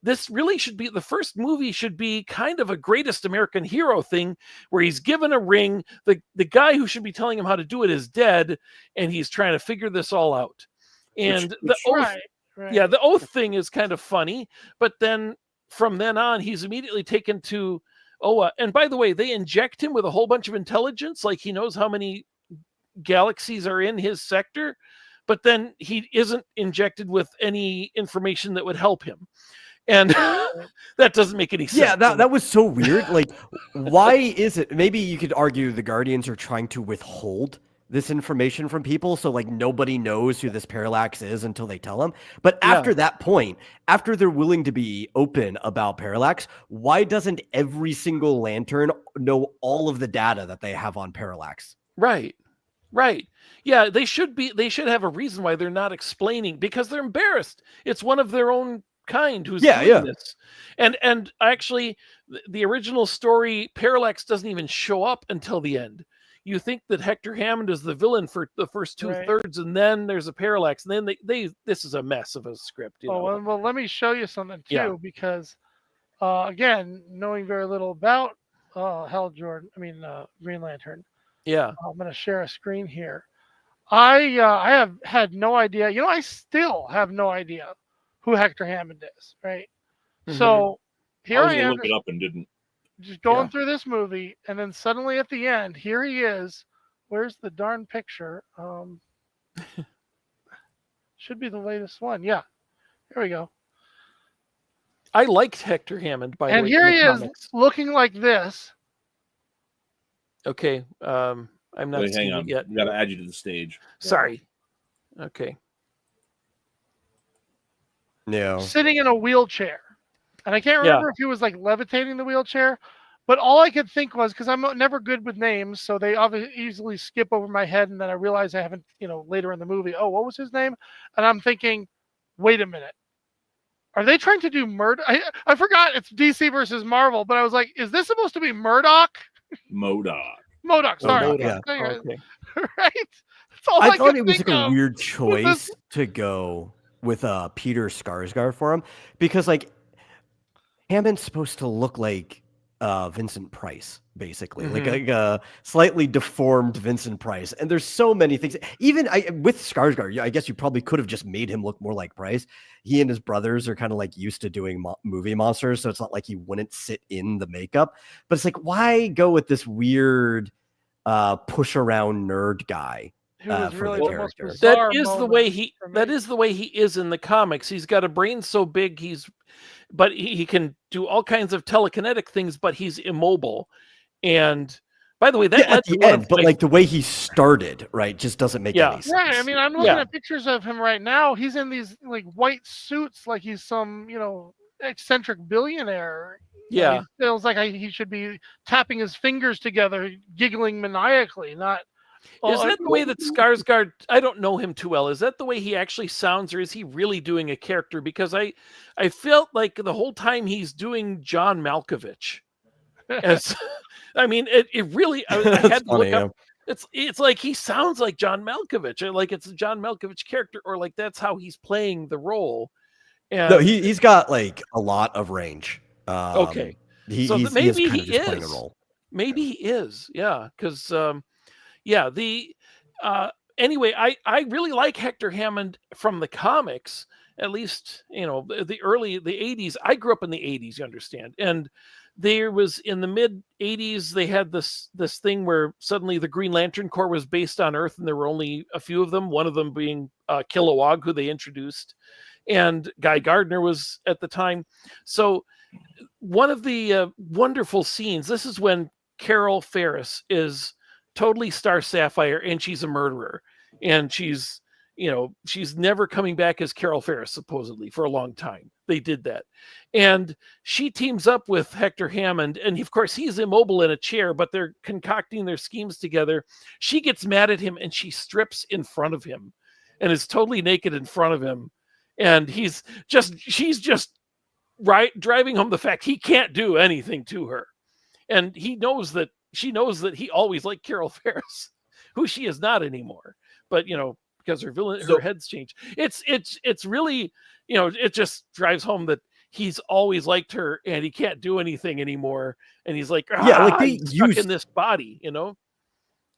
this really should be, the first movie should be kind of a greatest American hero thing, where he's given a ring. The guy who should be telling him how to do it is dead, and he's trying to figure this all out. And the oath thing is kind of funny, but then from then on, he's immediately taken to Oa. And by the way, they inject him with a whole bunch of intelligence, like he knows how many galaxies are in his sector, but then he isn't injected with any information that would help him. And that doesn't make any sense. Yeah, that was so weird. Like, why is it? Maybe you could argue the Guardians are trying to withhold this information from people, so like nobody knows who this Parallax is until they tell them. But after that point, after they're willing to be open about Parallax, why doesn't every single Lantern know all of the data that they have on Parallax? Right. Yeah, they should have a reason why they're not explaining, because they're embarrassed. It's one of their own kind who's doing this. And actually, the original story, Parallax doesn't even show up until the end. You think that Hector Hammond is the villain for the first 2/3, and then there's a Parallax, and then this is a mess of a script. Well, let me show you something too, because again, knowing very little about Green Lantern. Yeah, I'm going to share a screen here. I have had no idea. I still have no idea who Hector Hammond is. Right. So here I am. Look it up and didn't. Just going through this movie, and then suddenly at the end, here he is. Where's the darn picture? Should be the latest one. Yeah, here we go. I liked Hector Hammond, by the way. And here he is, looking like this. Okay, I'm not seeing it yet. We got to add you to the stage. Sorry. Okay. Yeah. sitting in a wheelchair. And I can't remember if he was like levitating the wheelchair, but all I could think was, because I'm never good with names, so they obviously easily skip over my head, and then I realize I haven't, later in the movie, oh, what was his name? And I'm thinking, wait a minute. Are they trying to do murder? I forgot it's DC versus Marvel, but I was like, is this supposed to be Murdoch? MODOK. Sorry. Yeah. Okay. Right? That's all I thought could it was think like a of. weird choice to go with Peter Skarsgård for him, because like Hammond's supposed to look like Vincent Price, basically, like a slightly deformed Vincent Price. And there's so many things. Even with Skarsgård, I guess you probably could have just made him look more like Price. He and his brothers are kind of like used to doing movie monsters, so it's not like he wouldn't sit in the makeup. But it's like, why go with this weird push around nerd guy? Who was for really the the most character. bizarre That is the way he. That is the way he is in the comics. He's got a brain so big, but he can do all kinds of telekinetic things, but he's immobile. And by the way, that led at the to end, but like the way he started, right, just doesn't make any sense. Right. I mean, I'm looking at pictures of him right now. He's in these like white suits, like he's some, eccentric billionaire. Yeah. He feels like he should be tapping his fingers together, giggling maniacally, not. Is that the way that Skarsgård? I don't know him too well. Is that the way he actually sounds, or is he really doing a character? Because I felt like the whole time he's doing John Malkovich. As I mean, it really. I had to look up. It's like he sounds like John Malkovich, like it's a John Malkovich character, or like that's how he's playing the role. And no, he's got like a lot of range. Okay, so maybe he is playing a role. Maybe he is. Yeah, because. Yeah, anyway, I really like Hector Hammond from the comics, at least, the 80s. I grew up in the 80s, you understand. And there was in the mid 80s, they had this thing where suddenly the Green Lantern Corps was based on Earth, and there were only a few of them, one of them being Kilowog, who they introduced, and Guy Gardner was at the time. So one of the wonderful scenes, this is when Carol Ferris is totally Star Sapphire, and she's a murderer, and she's never coming back as Carol Ferris, supposedly, for a long time. They did that, and she teams up with Hector Hammond, and of course he's immobile in a chair, but they're concocting their schemes together. She gets mad at him, and she strips in front of him and is totally naked in front of him, and she's just driving home the fact he can't do anything to her, and she knows that he always liked Carol Ferris, who she is not anymore. But because her head's changed. It's really, it just drives home that he's always liked her and he can't do anything anymore. And he's like, like they use in this body,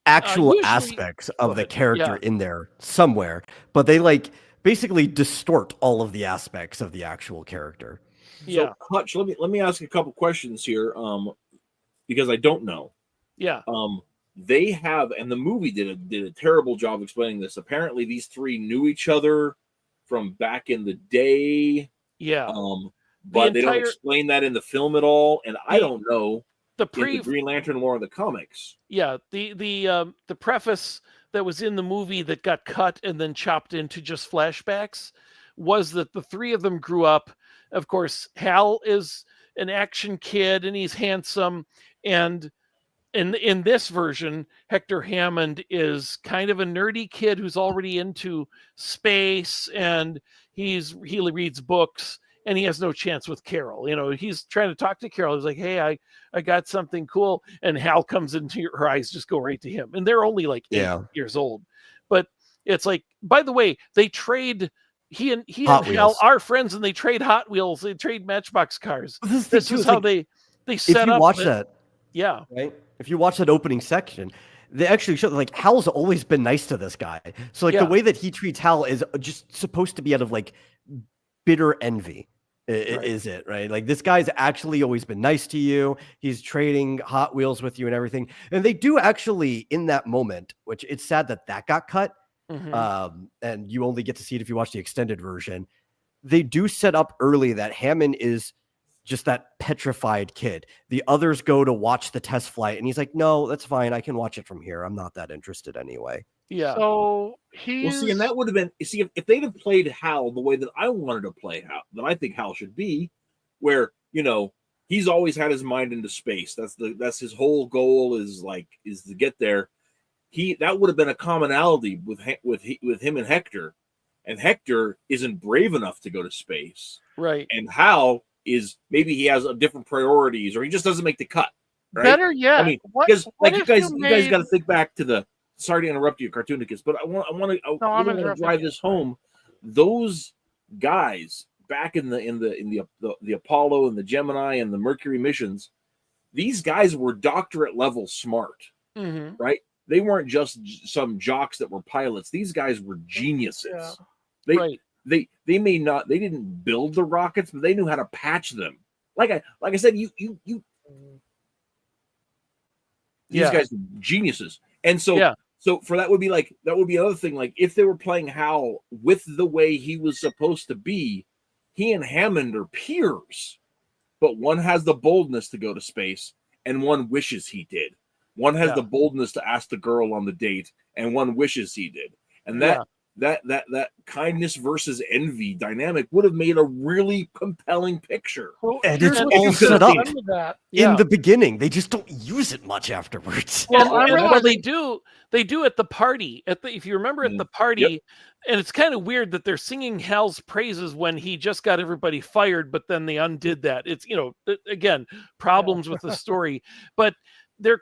actual aspects of the character in there somewhere, but they like basically distort all of the aspects of the actual character. So, Hutch, let me ask a couple questions here, because I don't know. Yeah. They have, and the movie did a terrible job explaining this. Apparently, these three knew each other from back in the day. Yeah. But they don't explain that in the film at all, and I don't know the Green Lantern lore of the comics. Yeah. The preface that was in the movie that got cut and then chopped into just flashbacks was that the three of them grew up. Of course, Hal is an action kid and he's handsome, and in this version, Hector Hammond is kind of a nerdy kid who's already into space, and he reads books, and he has no chance with Carol. He's trying to talk to Carol. He's like, "Hey, I got something cool," and Hal comes into her eyes, just go right to him, and they're only like 8 years old. But it's like, by the way, they trade. He and Hal are friends, and they trade Hot Wheels. They trade Matchbox cars. This is how they set up. If you watch that, yeah, right. If you watch that opening section, they actually show like Hal's always been nice to this guy. So like the way that he treats Hal is just supposed to be out of like bitter envy. Is it right? Like this guy's actually always been nice to you. He's trading Hot Wheels with you and everything. And they do actually in that moment, which it's sad that got cut. And you only get to see it if you watch the extended version. They do set up early that Hammond is just that petrified kid. The others go to watch the test flight, and he's like, "No, that's fine. I can watch it from here. I'm not that interested anyway." Yeah. So he's Well, see, and that would have been if they'd have played Hal the way that I wanted to play Hal, that I think Hal should be, where he's always had his mind into space. That's his whole goal is to get there. That would have been a commonality with him and Hector, and Hector isn't brave enough to go to space, Right. and Hal is maybe he has a different priorities, or he just doesn't make the cut. Right? better yet. I mean, what, because what you if guys made- got to think back to the. Sorry to interrupt you, Cartoonicus, but I I'm want to interrupting drive you. this home. Those guys back in the Apollo and the Gemini and the Mercury missions, these guys were doctorate level smart, Mm-hmm. right? They weren't just some jocks that were pilots. These guys were geniuses. Yeah. Right. They didn't build the rockets, but they knew how to patch them. Like I said, these Yeah. guys were geniuses. And so Yeah. so for that would be another thing. Like if they were playing Hal with the way he was supposed to be, he and Hammond are peers, but one has the boldness to go to space, and one wishes he did. One has Yeah. the boldness to ask the girl on the date, and one wishes he did. And that kindness versus envy dynamic would have made a really compelling picture. Well, And here's it's what all you set could've up. done with that. Yeah. In the beginning. They just don't use it much afterwards. Well, I Well, realize they do at the party. If you remember at the party, and it's kind of weird that they're singing Hal's praises when he just got everybody fired, but then they undid that. It's again problems with the story, but they're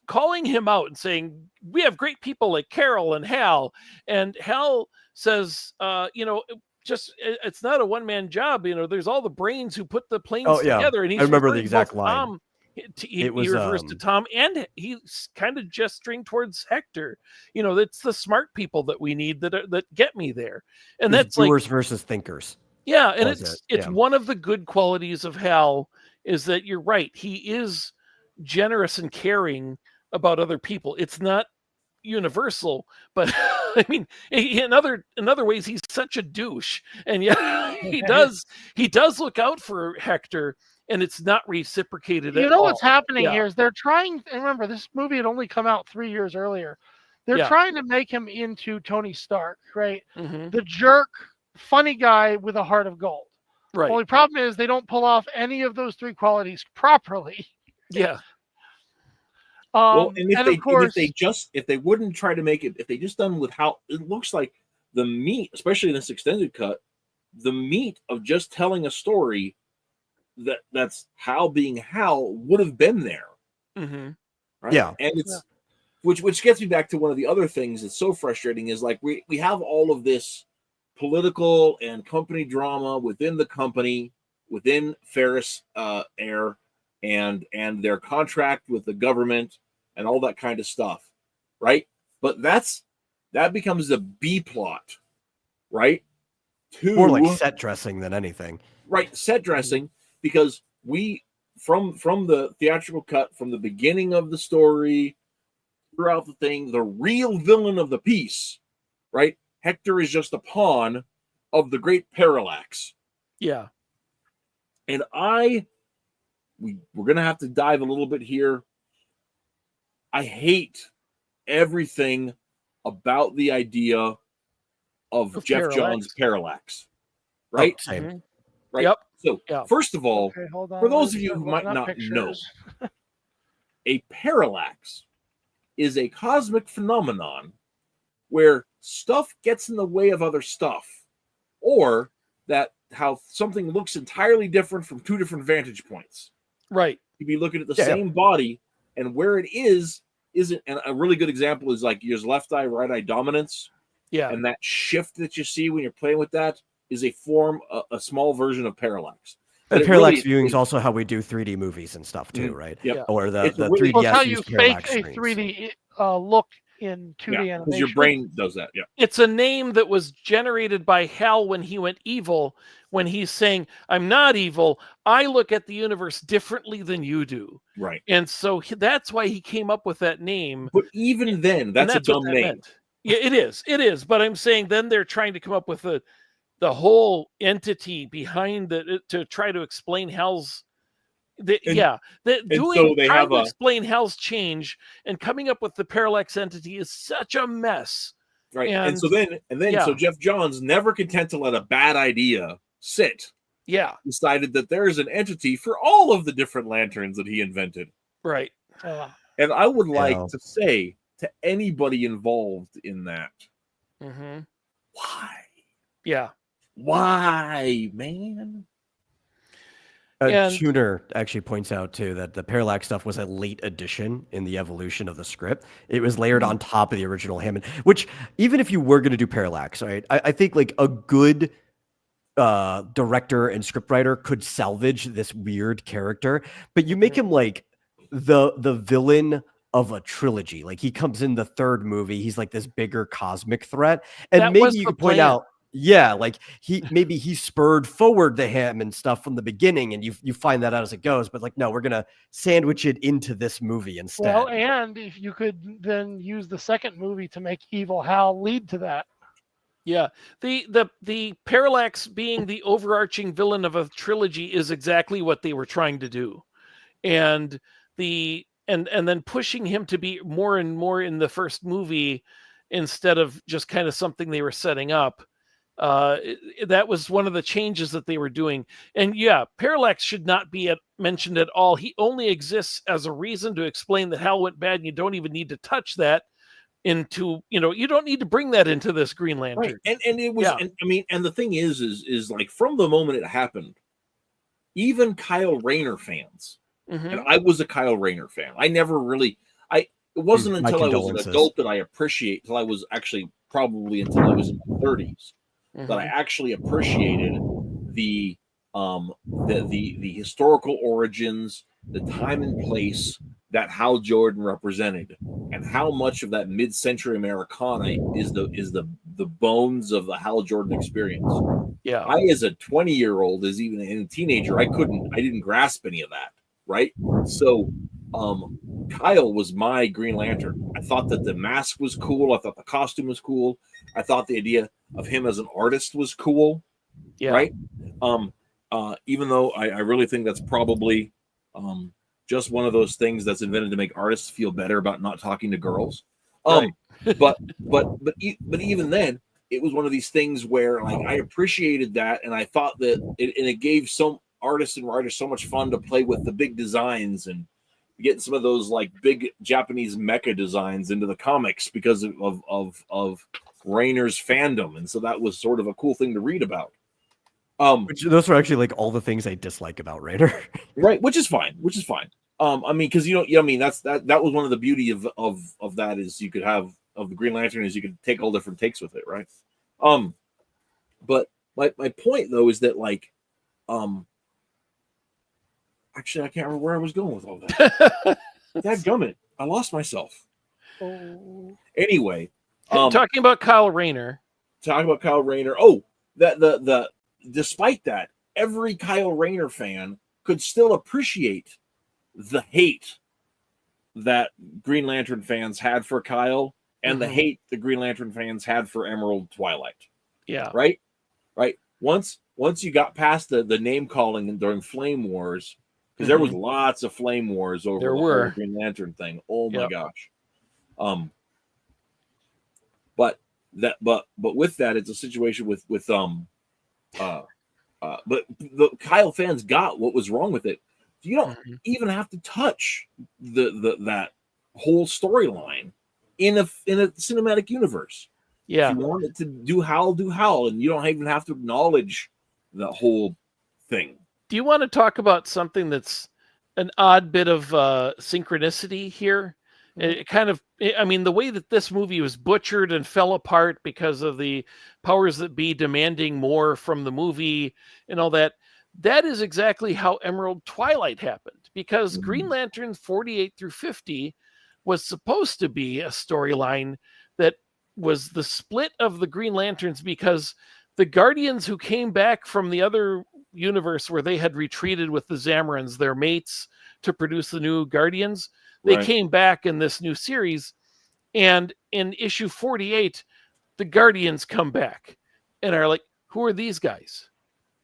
calling him out and saying we have great people like Carol and Hal says, it's not a one-man job. There's all the brains who put the planes together, and he's I remember the referring exact both line. Tom, he refers to Tom, and he's kind of gesturing towards Hector. It's the smart people that we need that get me there, and that's like doers versus thinkers. yeah, and Was it's yeah. one of the good qualities of Hal is that you're right. He is generous and caring about other people. It's not universal, but I mean, in other ways, he's such a douche, and yet he does look out for Hector, and it's not reciprocated. You know what's happening Yeah. here is they're trying. And remember, this movie had only come out 3 years earlier. They're trying to make him into Tony Stark, right? Mhm. The jerk, funny guy with a heart of gold. Right? Only problem is they don't pull off any of those three qualities properly. Yeah. Well, and if they wouldn't try to make it, if they just done with how it looks like the meat, especially in this extended cut, the meat of just telling a story that's Hal being Hal would have been there. Mm-hmm. Right? Yeah. And it's which gets me back to one of the other things that's so frustrating is like we have all of this political and company drama within the company, within Ferris Air and their contract with the government and all that kind of stuff, right? But that becomes the B plot, right? More like set dressing than anything. Right, set dressing, because we from the theatrical cut, from the beginning of the story throughout the thing, the real villain of the piece, right? Hector is just a pawn of the great parallax. Yeah. And we're gonna have to dive a little bit here. I hate everything about the idea of Jeff parallax. Johns' parallax. Right? Oh, same. Mhm. Right. Yep. So first of all, Okay, hold on. for those Let's of you look who might at not pictures. know, a parallax is a cosmic phenomenon where stuff gets in the way of other stuff, or that how something looks entirely different from two different vantage points. Right. You'd be looking at the Yeah. same body, and where it isn't. And a really good example is like your left eye, right eye dominance, Yeah. and that shift that you see when you're playing with that is a small version of parallax. But And it parallax really- viewing is also how we do 3D movies and stuff too, Mhm. right? Yep. Yeah. Or the It's a really- 3DS Well, it's how you use fake parallax a screens. 3D look in 2D Yeah, animation. because your brain does that. Yeah. It's a name that was generated by Hal when he went evil, when he's saying, I'm not evil. I look at the universe differently than you do. Right. And so that's why he came up with that name. But even then, And that's a what dumb that name. meant. Yeah, it is. It is. But I'm saying then they're trying to come up with the whole entity behind to try to explain Hal's. Trying to explain Hal's change and coming up with the parallax entity is such a mess. Right. And so Jeff Johns, never content to let a bad idea sit, decided that there's an entity for all of the different lanterns that he invented. Right. And I would like to say to anybody involved in that, why? Yeah. Why, man? Tuner actually points out too that the parallax stuff was a late addition in the evolution of the script. It was layered on top of the original Hammond, which even if you were going to do parallax, right, I think like a good director and scriptwriter could salvage this weird character, but you make him like the villain of a trilogy. Like he comes in the third movie, he's like this bigger cosmic threat, and maybe you could point out. Yeah, like he spurred forward the Hammond stuff from the beginning, and you find that out as it goes. But like, no, we're gonna sandwich it into this movie instead. Well, and if you could then use the second movie to make Evil Hal lead to that. Yeah, the parallax being the overarching villain of a trilogy is exactly what they were trying to do, and then pushing him to be more and more in the first movie instead of just kind of something they were setting up. That was one of the changes that they were doing. And parallax should not be mentioned at all. He only exists as a reason to explain that Hal went bad, and you don't even need to touch that into, you don't need to bring that into this Green Lantern. Right. And it was, and the thing is like from the moment it happened, even Kyle Rayner fans, and I was a Kyle Rayner fan. I never really, it wasn't until I was an adult that I until I was actually probably until I was in my 30s. That I actually appreciated the historical origins, the time and place that Hal Jordan represented, and how much of that mid-century Americana is the bones of the Hal Jordan experience. Yeah, I, as a 20-year-old, as even a teenager, I didn't grasp any of that. Right, so Kyle was my Green Lantern. I thought that the mask was cool. I thought the costume was cool. I thought the idea of him as an artist was cool. Yeah. Right. Even though I really think that's probably just one of those things that's invented to make artists feel better about not talking to girls. Right. but even then, it was one of these things where like I appreciated that, and I thought that it gave some artists and writers so much fun to play with the big designs and getting some of those like big Japanese mecha designs into the comics because of Rayner's fandom, and so that was sort of a cool thing to read about. Those are actually like all the things I dislike about Rayner, right? Which is fine. I mean, because that was one of the beauty of that is you could have of the Green Lantern is you could take all different takes with it, right? But my point though is that like actually I can't remember where I was going with all that. Dadgummit, I lost myself. Anyway. Talking about Kyle Rayner. Oh, that despite that, every Kyle Rayner fan could still appreciate the hate that Green Lantern fans had for Kyle and the hate the Green Lantern fans had for Emerald Twilight. Yeah. Right? Once you got past the name calling during Flame Wars, because there was lots of Flame Wars over the whole Green Lantern thing. Oh my gosh. But with that, it's a situation with but the Kyle fans got what was wrong with it. You don't even have to touch that whole storyline in a cinematic universe. Yeah, if you want it to do Hal, and you don't even have to acknowledge the whole thing. Do you want to talk about something that's an odd bit of synchronicity here? It kind of, I mean, the way that this movie was butchered and fell apart because of the powers that be demanding more from the movie and all that, that is exactly how Emerald Twilight happened. Because Green Lantern 48 through 50 was supposed to be a storyline that was the split of the Green Lanterns, because the Guardians who came back from the other universe where they had retreated with the Zamarans, their mates, to produce the new Guardians, they came back in this new series, and in issue 48, the Guardians come back and are like, who are these guys?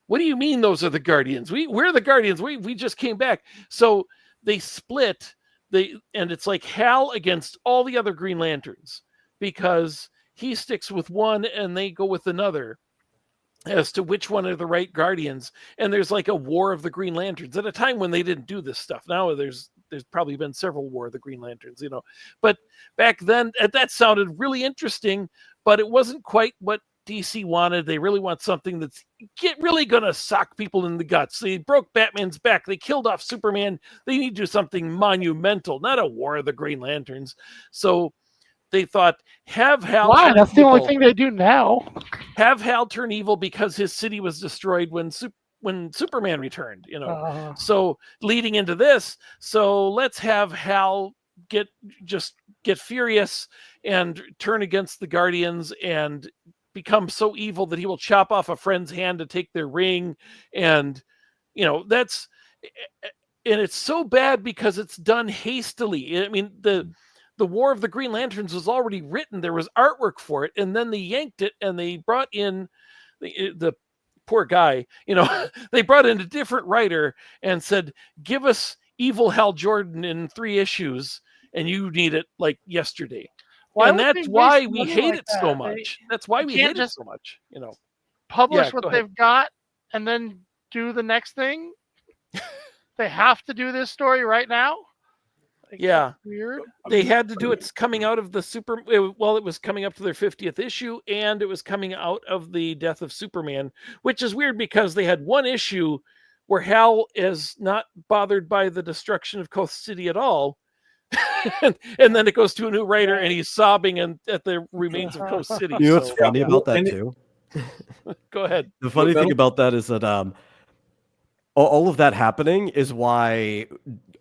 What do you mean those are the Guardians? We're the Guardians. We just came back. So they split. And it's like Hal against all the other Green Lanterns because he sticks with one and they go with another as to which one are the right Guardians. And there's like a war of the Green Lanterns at a time when they didn't do this stuff. Now there's probably been several war of the Green Lanterns, you know. But back then, that sounded really interesting, but it wasn't quite what DC wanted. They really want something that's really gonna sock people in the guts. They broke Batman's back. They killed off Superman. They need to do something monumental, not a war of the Green Lanterns. So they thought, have Hal. Why? That's the only thing they do now. Have Hal turn evil because his city was destroyed when Superman returned. You know, so leading into this, so let's have Hal get furious and turn against the Guardians and become so evil that he will chop off a friend's hand to take their ring. And, you know, and it's so bad because it's done hastily. I mean, the War of the Green Lanterns was already written. There was artwork for it. And then they yanked it and they brought in the poor guy, you know, they brought in a different writer and said, give us evil Hal Jordan in 3 issues. And you need it like yesterday. And that's why we hate it so much. That's why we hate it so much. You know, publish what they've got and then do the next thing. They have to do this story right now. Like, yeah, weird. They had to do it coming out of it was coming up to their 50th issue, and it was coming out of the death of Superman, which is weird because they had one issue where Hal is not bothered by the destruction of Coast City at all. and then it goes to a new writer and he's sobbing at the remains of Coast City. You know what's funny about that too? Go ahead. The funny thing about that is that all of that happening is why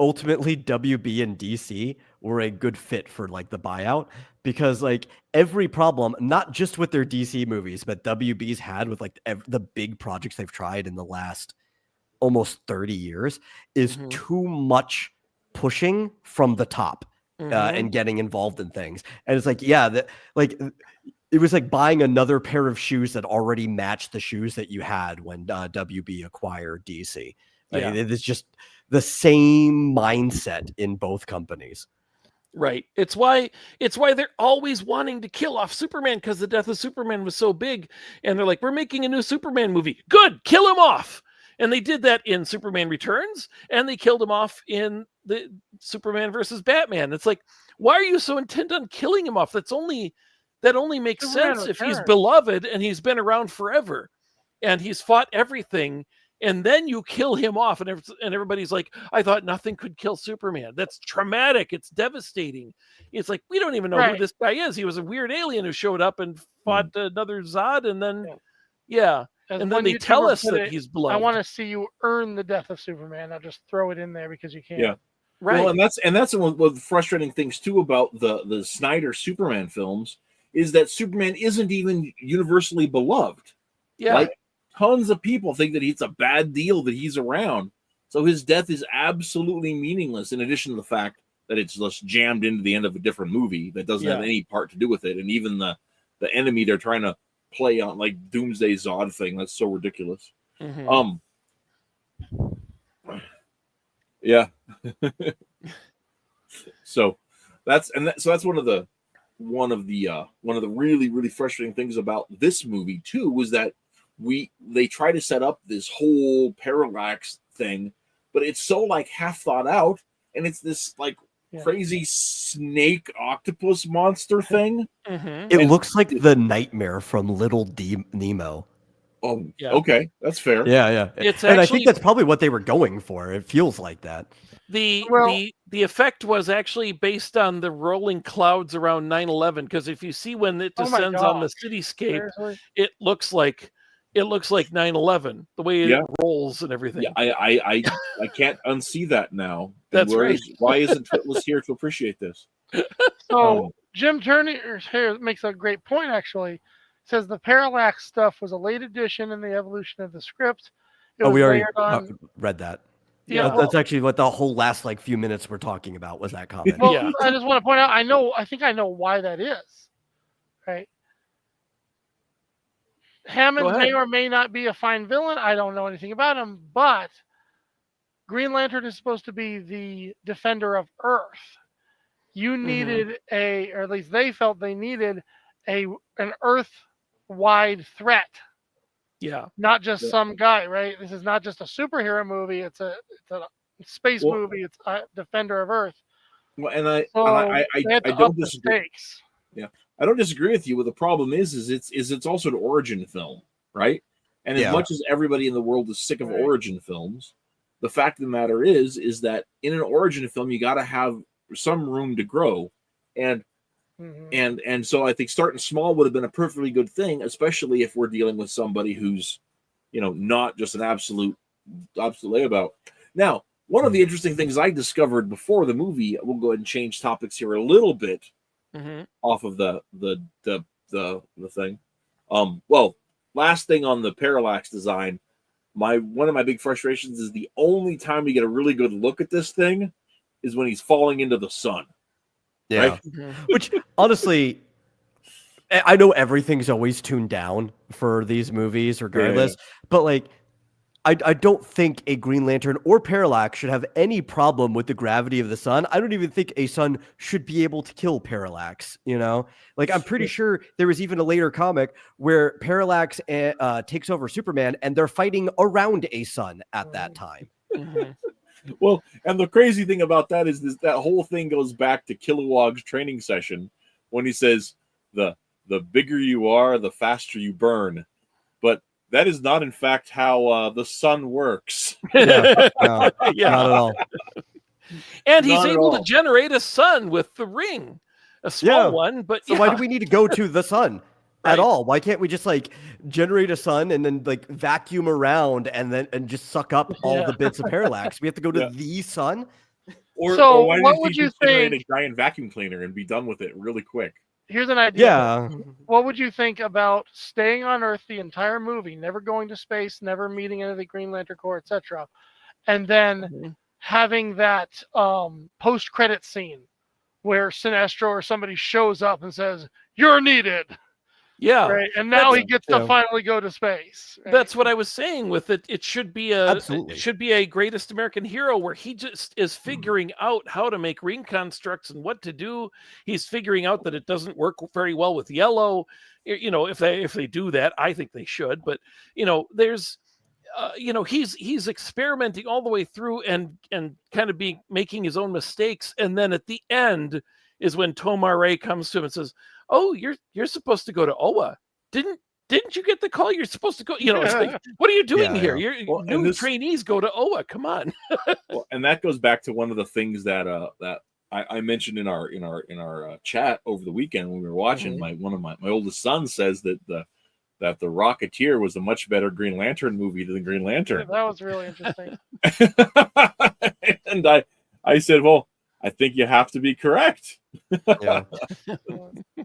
ultimately WB and DC were a good fit for like the buyout, because like every problem, not just with their DC movies, but WB's had with like the big projects they've tried in the last almost 30 years is too much pushing from the top and getting involved in things. And it's like, yeah, it was like buying another pair of shoes that already matched the shoes that you had when WB acquired DC. Like, it's just the same mindset in both companies. Right. It's why they're always wanting to kill off Superman, because the death of Superman was so big. And they're like, we're making a new Superman movie. Good. Kill him off. And they did that in Superman Returns, and they killed him off in the Superman versus Batman. It's like, why are you so intent on killing him off? That only makes Superman sense if he's Returns. beloved and he's been around forever and he's fought everything, and then you kill him off, and everybody's like, I thought nothing could kill Superman. That's traumatic. It's devastating. It's like, we don't even know who this guy is. He was a weird alien who showed up and fought another Zod, and then and then they tell us that he's beloved. I want to see you earn the death of Superman. I'll just throw it in there because you can. Yeah. Right. Well, and that's one of the frustrating things too about the Snyder Superman films is that Superman isn't even universally beloved. Yeah. Like, tons of people think that it's a bad deal that he's around. So his death is absolutely meaningless, in addition to the fact that it's just jammed into the end of a different movie that doesn't have any part to do with it. And even the enemy they're trying to play on, like Doomsday Zod thing, that's so ridiculous. Yeah. So that's one of the really, really frustrating things about this movie too, was that they try to set up this whole parallax thing, but it's so like half thought out, and it's this like crazy snake octopus monster thing. It looks like the nightmare from Little Nemo. Oh, okay, that's fair. Yeah. And I think that's probably what they were going for. It feels like that. The effect was actually based on the rolling clouds around 9/11, because if you see when it descends on the cityscape, it looks like 9/11, the way it rolls and everything. Yeah, I can't unsee that now. That's right. Why isn't Twitless here to appreciate this? So Jim Turner here makes a great point, actually. Says the parallax stuff was a late addition in the evolution of the script. We already read that. Yeah, that's actually what the whole last like few minutes we're talking about was, that comment. Well, I just want to point out, I think I know why that is. Right? Hammond ahead. may or may not be a fine villain. I don't know anything about him, but Green Lantern is supposed to be the defender of Earth. You needed or at least they felt they needed an Earth-wide threat, Yeah. not just some guy, right? This is not just a superhero movie. It's a space movie. It's a defender of Earth. Well, and I they had to don't up the disagree. stakes. Yeah, I don't disagree with you. But the problem is it's also an origin film, right? And as much as everybody in the world is sick of origin films, the fact of the matter is that in an origin film you got to have some room to grow, and so I think starting small would have been a perfectly good thing, especially if we're dealing with somebody who's, not just an absolute layabout. Now, one of the interesting things I discovered before the movie, we'll go ahead and change topics here a little bit off of the thing. Well, last thing on the parallax design, one of my big frustrations is the only time we get a really good look at this thing is when he's falling into the sun. Yeah. Right? Which honestly, I know everything's always tuned down for these movies regardless, but like I don't think a Green Lantern or Parallax should have any problem with the gravity of the sun. I don't even think a sun should be able to kill Parallax, Like, I'm pretty sure there was even a later comic where Parallax takes over Superman, and they're fighting around a sun at that time. Well, and the crazy thing about that is that whole thing goes back to Kilowog's training session when he says, the bigger you are, the faster you burn. But that is not, in fact, how the sun works. Not at all. And he's able to generate a sun with the ring, a small one. But so why do we need to go to the sun at all? Why can't we just generate a sun and then vacuum around and just suck up all the bits of Parallax? We have to go to the sun. Or why didn't you just generate a giant vacuum cleaner and be done with it really quick? Here's an idea. Yeah. What would you think about staying on Earth the entire movie, never going to space, never meeting any of the Green Lantern Corps, etc., and then having that post-credit scene where Sinestro or somebody shows up and says, "You're needed." Yeah. Right. And now he gets to finally go to space. Right? That's what I was saying with it. It should be a Greatest American Hero where he just is figuring out how to make ring constructs and what to do. He's figuring out that it doesn't work very well with yellow. If they do that, I think they should. But there's he's experimenting all the way through and kind of making his own mistakes. And then at the end is when Tomar Ray comes to him and says, "Oh, you're supposed to go to Oa. Didn't you get the call? You're supposed to go." It's like, what are you doing here? New trainees go to Oa. Come on. Well, and that goes back to one of the things that I mentioned in our chat over the weekend when we were watching. One of my oldest sons says that the Rocketeer was a much better Green Lantern movie than Green Lantern. Yeah, that was really interesting. And I said, well, I think you have to be correct. Yeah.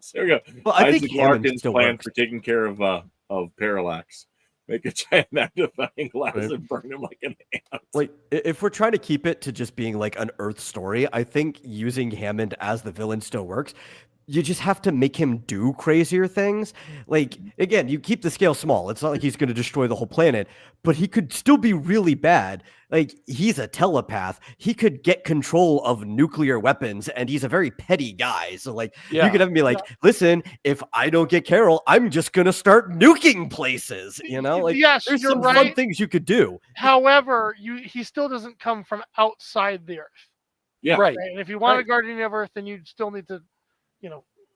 So we go. Well, I Isaac think Larkin's plan works for taking care of Parallax. Make a giant magnifying glass and burn him like an ant. Like, if we're trying to keep it to just being like an Earth story, I think using Hammond as the villain still works. You just have to make him do crazier things. Like, again, you keep the scale small. It's not like he's going to destroy the whole planet, but he could still be really bad. Like, he's a telepath. He could get control of nuclear weapons, and he's a very petty guy. So, you could have him be like, listen, if I don't get Carol, I'm just going to start nuking places. Yes, there's you're some fun things you could do. However, he still doesn't come from outside the Earth. Yeah. Right. And if you want a guardian of Earth, then you still need to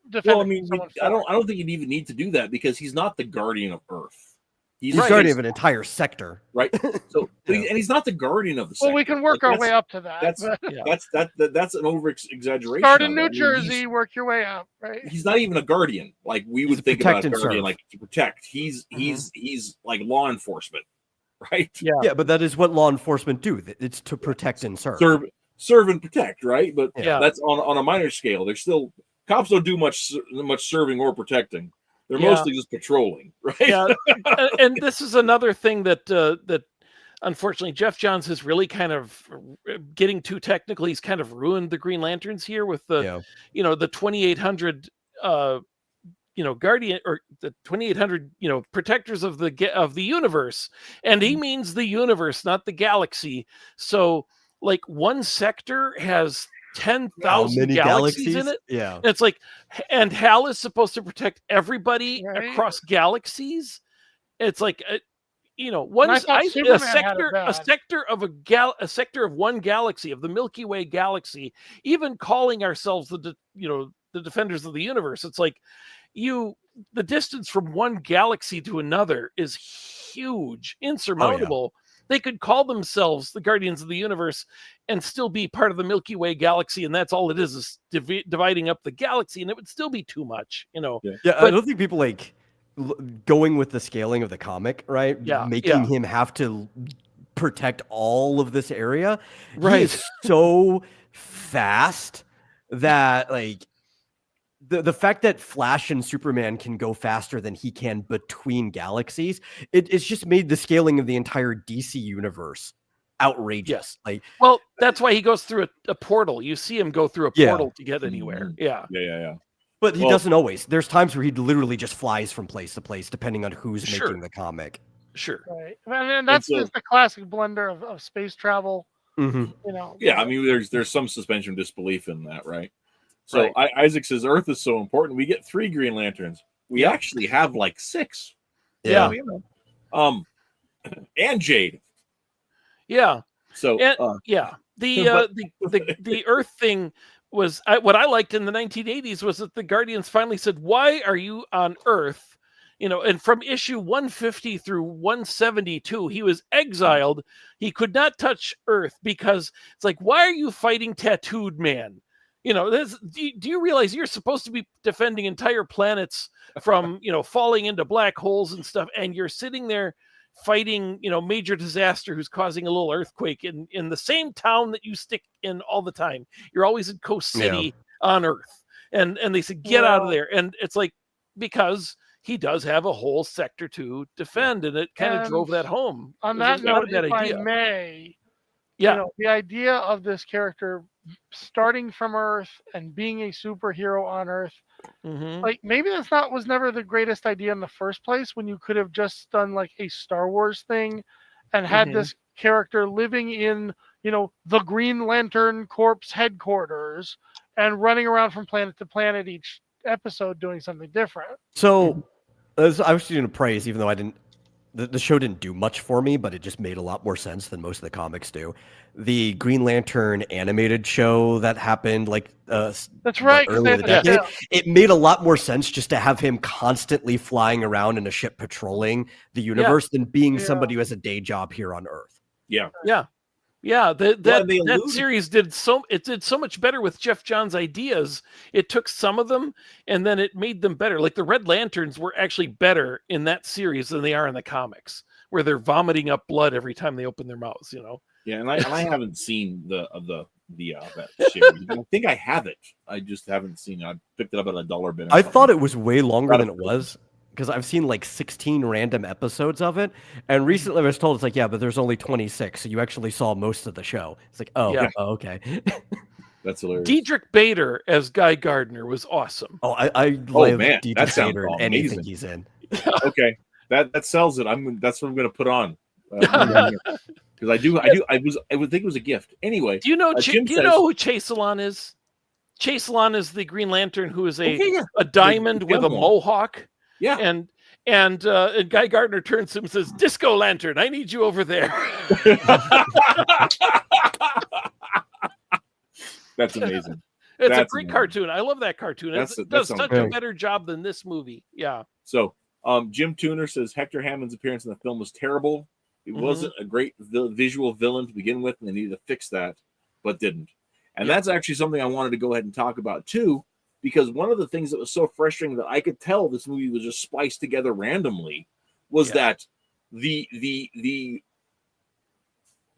defend. Well, I mean, I don't think you'd even need to do that because he's not the guardian of Earth. He's guardian of an entire sector, right? So, and he's not the guardian of the sector. Well, we can work our way up to that. That's an over exaggeration. Start in New Jersey, work your way up, right? He's not even a guardian. Like we would think about a guardian, like to protect. He's like law enforcement, right? Yeah, but that is what law enforcement do. It's to protect and serve. Serve and protect, right? But that's on a minor scale. They're still cops don't do much serving or protecting. They're mostly just patrolling, right? Yeah, and this is another thing that unfortunately Jeff Johns has really kind of getting too technical. He's kind of ruined the Green Lanterns here with the the 2800 guardian or the 2800 protectors of the universe, and he means the universe, not the galaxy. So like one sector has How 10,000 many galaxies in it. Yeah. And it's like, and Hal is supposed to protect everybody Right. across galaxies. It's like And I one's thought a Superman had it sector bad. a sector of one galaxy, of the Milky Way galaxy, even calling ourselves the defenders of the universe. It's like the distance from one galaxy to another is huge, insurmountable. They could call themselves the Guardians of the Universe and still be part of the Milky Way galaxy, and that's all it is dividing up the galaxy, and it would still be too much, Yeah, But I don't think people like going with the scaling of the comic, right? Yeah, Making yeah. him have to protect all of this area. Right. He is so fast that like the fact that Flash and Superman can go faster than he can between galaxies, it's just made the scaling of the entire DC universe outrageous. Like, well, that's why he goes through a portal. You see him go through a Yeah. portal to get anywhere. Yeah. Yeah. but he Well- doesn't always. There's times where he literally just flies from place to place, depending on who's Sure. making the comic. Sure. Right. And that's so- just the classic blender of space travel. Mhm. Yeah, I mean, there's some suspension of disbelief in that, right? So Right. Isaac says Earth is so important. We get 3 Green Lanterns. We Yeah. actually have like 6. Yeah. And Jade. Yeah. So And yeah, the Earth thing was what I liked in the 1980s was that the Guardians finally said, "Why are you on Earth?" And from issue 150 through 172, he was exiled. He could not touch Earth because it's like, why are you fighting Tattooed Man? Do you realize you're supposed to be defending entire planets from falling into black holes and stuff, and you're sitting there fighting major disaster who's causing a little earthquake in the same town that you stick in all the time. You're always in Coast City on Earth, and they said get out of there, and it's like because he does have a whole sector to defend, and it kind of drove that home. On It was that not a note, bad if idea. I may, Yeah. the idea of this character starting from Earth and being a superhero on Earth, Mhm. like maybe was never the greatest idea in the first place when you could have just done like a Star Wars thing and had Mhm. this character living in, the Green Lantern Corps headquarters and running around from planet to planet each episode doing something different. So, I was just going to praise, even though I didn't. The show didn't do much for me, but it just made a lot more sense than most of the comics do. The Green Lantern animated show that happened That's right. 'cause early they in the had the- decade, it made a lot more sense just to have him constantly flying around in a ship patrolling the universe than being Yeah. somebody who has a day job here on Earth. yeah. Yeah, Well, that they alluded- series did so much better with Jeff Johns' ideas. It took some of them and then it made them better. Like the Red Lanterns were actually better in that series than they are in the comics, where they're vomiting up blood every time they open their mouths. Yeah, and I haven't seen that series. I think I have it. I just haven't seen it. I picked it up at a dollar bin. or I something. thought it was way longer Not than a- it was because I've seen like 16 random episodes of it. And recently I was told it's like, yeah, but there's only 26. So you actually saw most of the show. It's like, oh, Yeah. oh, okay. That's hilarious. Diedrich Bader as Guy Gardner was awesome. Oh, I love man, Diedrich that sounds Bader in anything amazing. he's in. Okay, that sells it. That's what I'm going to put on. Because I would think it was a gift. Anyway, Do you know Jim do you says- know who Chase Salon is? Chase Salon is the Green Lantern who is Okay, yeah. a diamond The with a young one. mohawk. Yeah. And Guy Gardner turns to him and says, "Disco Lantern, I need you over there." That's amazing. It's a That's great amazing. cartoon. I love that cartoon. That's- It that does sounds such great. a better job than this movie. Yeah. So, Jim Tooner says Hector Hammond's appearance in the film was terrible. He Mhm. wasn't a great visual villain to begin with, and they needed to fix that, but didn't. And Yeah. that's actually something I wanted to go ahead and talk about too, because one of the things that was so frustrating that I could tell this movie was just spliced together randomly was Yeah. that the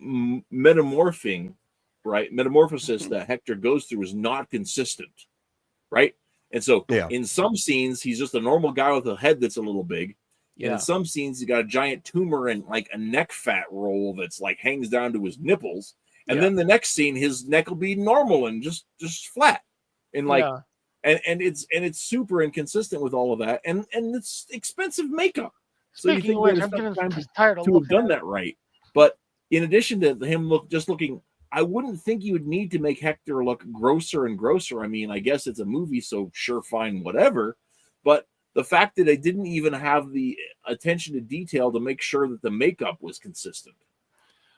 metamorphosis that Hector goes through is not consistent, right? And so Yeah. in some scenes he's just a normal guy with a head that's a little big. And Yeah. in some scenes he got a giant tumor and like a neck fat roll that's like hangs down to his nipples. And Yeah. then the next scene his neck will be normal and just flat. And like Yeah. and it's super inconsistent with all of that, and it's expensive makeup. So you Speaking think of which, they'd I'm have getting spent time tired of to have looking done at that right. But in addition to him looking, I wouldn't think you would need to make Hector look grosser and grosser. I mean, I guess it's a movie, so sure, fine, whatever. But the fact that they didn't even have the attention to detail to make sure that the makeup was consistent.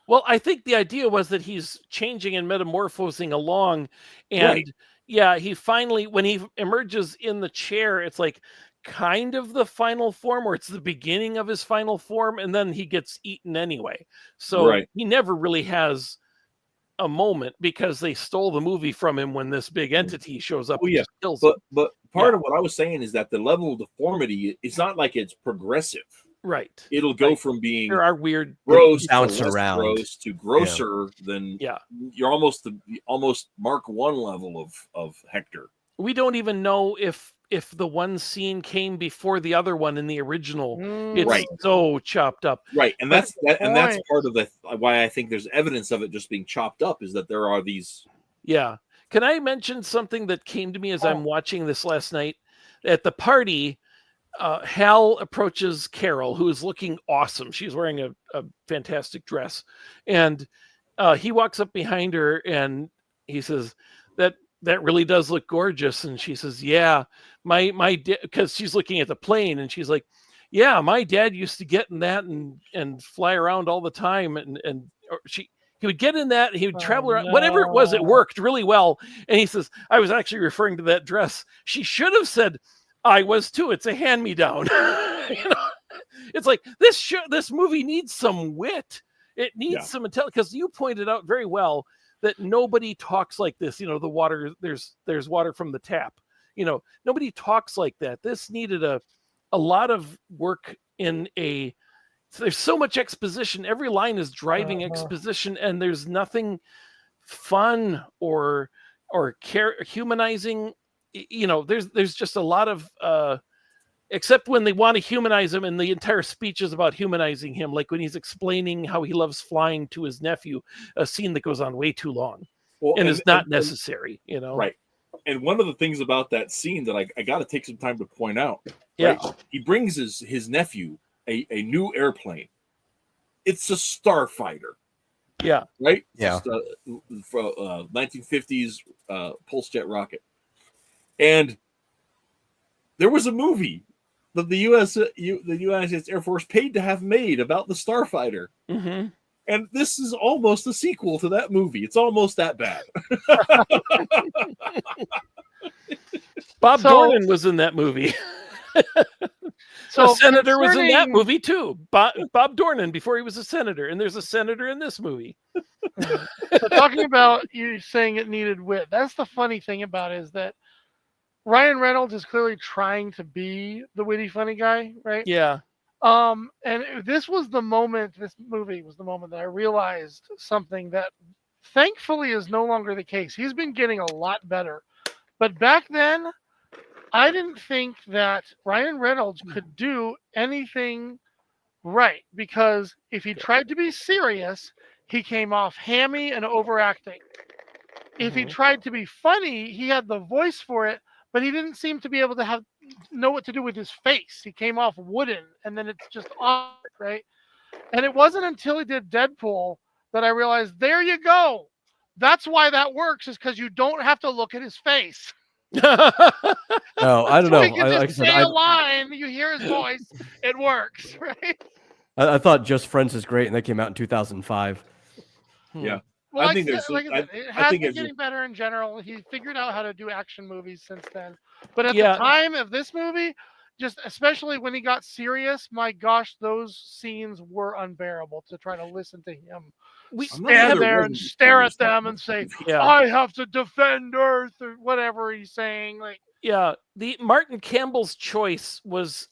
Well, I think the idea was that he's changing and metamorphosing along, and Right. yeah, he finally, when he emerges in the chair, it's like kind of the final form, or it's the beginning of his final form, and then he gets eaten anyway. So Right. he never really has a moment because they stole the movie from him when this big entity shows up Oh, and yeah. just kills him. But part Yeah. of what I was saying is that the level of deformity, it's not like it's progressive. Right. It'll go Right. from being There are weird. gross to bounce less around. gross to grosser than Yeah. you're almost Mark 1 level of Hector. We don't even know if the one scene came before the other one in the original. It's Right. so chopped up. Right, and But- that's part of why I think there's evidence of it just being chopped up is that there are these. Yeah. Can I mention something that came to me as I'm watching this last night? At the party, Hal approaches Carol, who is looking awesome. She's wearing a fantastic dress. And he walks up behind her and he says, that really does look gorgeous. And she says, yeah, my because she's looking at the plane and she's like, yeah, my dad used to get in that and fly around all the time. He would get in that, he would travel around, whatever it was, it worked really well. And he says, I was actually referring to that dress. She should have said, I was too. It's a hand-me-down. It's like this movie needs some wit. It needs some intelligence, because you pointed out very well that nobody talks like this. The water, there's water from the tap. Nobody talks like that. This needed a lot of work there's so much exposition. Every line is driving exposition, and there's nothing fun or humanizing. There's just a lot of except when they want to humanize him, and the entire speech is about humanizing him, like when he's explaining how he loves flying to his nephew, a scene that goes on way too long and is not necessary. Right. And one of the things about that scene that I got to take some time to point out, yeah, right? He brings his nephew a new airplane. It's a starfighter. Yeah. Right? Yeah. Just, 1950s pulse jet rocket. And there was a movie that the United States Air Force paid to have made about the starfighter. Mm-hmm. And this is almost a sequel to that movie. It's almost that bad. Bob Dornan was in that movie. So a senator was in that concerning- movie too. Bob Dornan, before he was a senator, and there's a senator in this movie. So talking about you saying it needed wit, that's the funny thing about it, is that Ryan Reynolds is clearly trying to be the witty, funny guy, right? Yeah. And this movie was the moment that I realized something that thankfully is no longer the case. He's been getting a lot better. But back then, I didn't think that Ryan Reynolds could do anything right, because if he tried to be serious, he came off hammy and overacting. If he tried to be funny, he had the voice for it, but he didn't seem to be able to know what to do with his face. He came off wooden, and then it's just awkward, right? And it wasn't until he did Deadpool that I realized, there you go. That's why that works, is because you don't have to look at his face. No, I don't So know. he can Like I just said, say a line, you hear his voice, it works, right? I thought Just Friends is great, and that came out in 2005. Yeah. Well, I think like I said, it has been there's getting better in general. He figured out how to do action movies since then. But at Yeah. the time of this movie, just especially when he got serious, my gosh, those scenes were unbearable to try to listen to him stand there and stare at them and say, Yeah. I have to defend Earth, or whatever he's saying. Like, Yeah, the Martin Campbell's choice was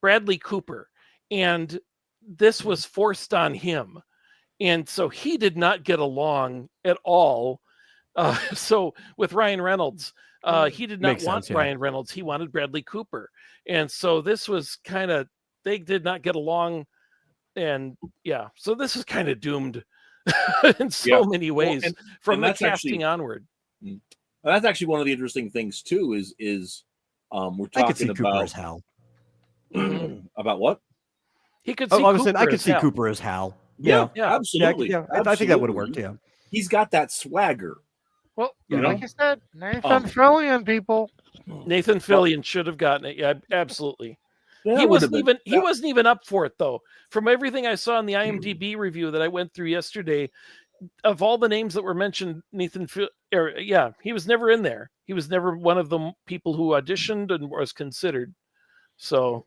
Bradley Cooper, and this was forced on him, and so he did not get along at all. So with Ryan Reynolds, he did not Makes want sense, yeah. Ryan Reynolds. He wanted Bradley Cooper, and so this was kind of, they did not get along, and yeah, so this is kind of doomed in so many ways and from the that's casting actually- onward. And that's actually one of the interesting things too. Is we're I could see talking Cooper as about Hal. about what? He could Oh, see I was saying Cooper I could as see Hal. Cooper as Hal. Yeah, Yeah. absolutely. I think that would have worked. Absolutely. Yeah. He's got that swagger. Well, You like know? you said, Nathan Um, Fillion, people. Nathan Fillion should have gotten it. Yeah, absolutely. Yeah, He it would have wasn't been- even wasn't even up for it though. From everything I saw in the IMDb review that I went through yesterday, of all the names that were mentioned, he was never in there. He was never one of the people who auditioned and was considered. So,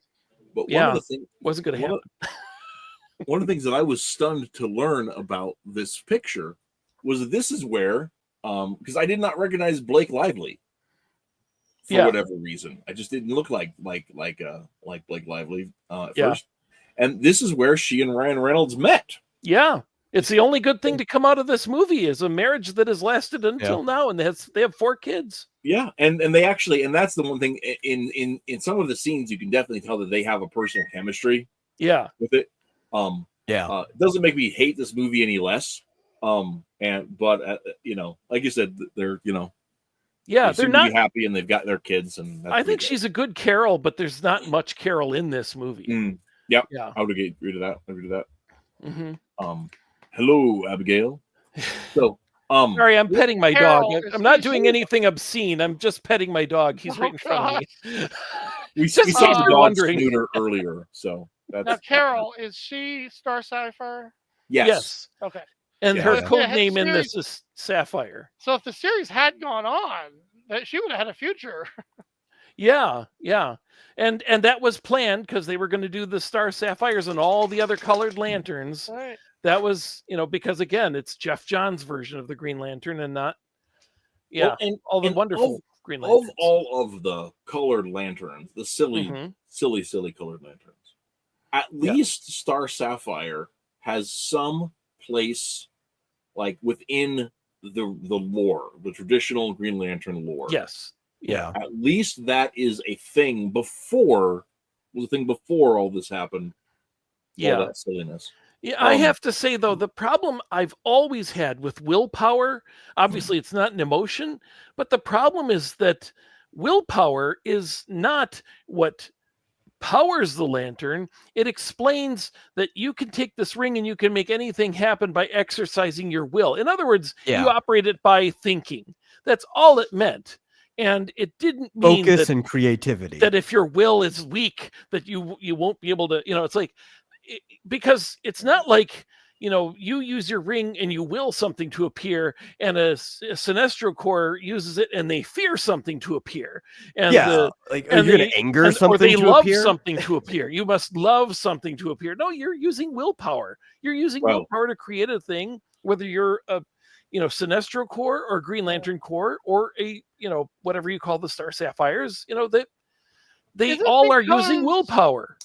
But one yeah, of the things wasn't going to happen. One of the things that I was stunned to learn about this picture was that this is where, because I did not recognize Blake Lively for Yeah. whatever reason. I just didn't look like Blake Lively at Yeah. first. And this is where she and Ryan Reynolds met. Yeah, it's the only good thing to come out of this movie is a marriage that has lasted until now, and they have 4 kids. Yeah, and they actually, and that's the one thing in some of the scenes you can definitely tell that they have a personal chemistry Yeah, with it. It doesn't make me hate this movie any less. But like you said, they're yeah, they they're seem not to be happy and they've got their kids, and that's I think pretty she's a good Carol, but there's not much Carol in this movie. good. Yep. Yeah. I would agree to that. Mm-hmm. Hello, Abigail. So, Sorry, I'm petting my Carol, dog. is I'm not she- doing anything obscene. I'm just petting my dog. He's Oh, right in front of me. we Just in saw case the you're dog wondering. scooter earlier, so that's Now, Carol, is she Star Sapphire? yes. Okay. And Yeah. her Yeah, code the name in series- this is Sapphire. So if the series had gone on, that she would have had a future. Yeah. And that was planned because they were going to do the Star Sapphires and all the other colored lanterns. Right. That was, because again, it's Jeff Johns' version of the Green Lantern and not Well, and all the and wonderful Green of Lanterns. all of the colored lanterns, the silly Mhm. colored lanterns, at least Star Sapphire has some place like within the lore, the traditional Green Lantern lore. Yes. Yeah. At least that is a thing before all this happened. Yeah. All that silliness. Yeah, I have to say though, the problem I've always had with willpower, obviously it's not an emotion, but the problem is that willpower is not what powers the lantern. It explains that you can take this ring and you can make anything happen by exercising your will. In other words, you operate it by thinking. That's all it meant. And it didn't mean Focus and creativity. that if your will is weak, that you won't be able to, it's like, because it's not like, you use your ring and you will something to appear, and a Sinestro Corps uses it and they fear something to appear. And you're going to anger something or they to love appear? something to appear. You must love something to appear. No, you're using willpower. You're using willpower to create a thing, whether you're a Sinestro Corps or Green Lantern Corps or a whatever you call the Star Sapphires, that they Is it all are using because- willpower.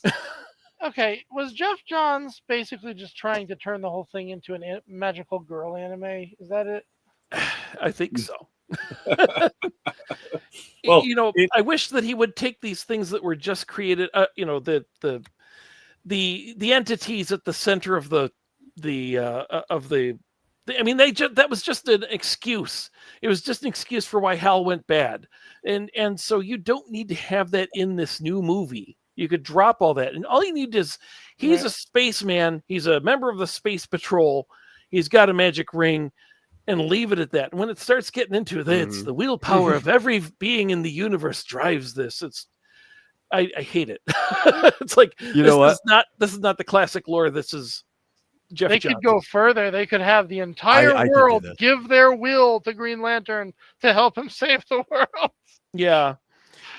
Okay, was Jeff Johns basically just trying to turn the whole thing into a magical girl anime? Is that it? I think so. Well, I wish that he would take these things that were just created, the entities at the center of that was just an excuse. It was just an excuse for why Hal went bad. And so you don't need to have that in this new movie. You could drop all that. And all you need is he's a spaceman. He's a member of the Space Patrol. He's got a magic ring, and leave it at that. And when it starts getting into that, it's the willpower of every being in the universe drives this. I hate it. It's like, this is not the classic lore. This is Jeff They Johns. could go further. They could have the entire I could do world this. give their will to Green Lantern to help him save the world. Yeah.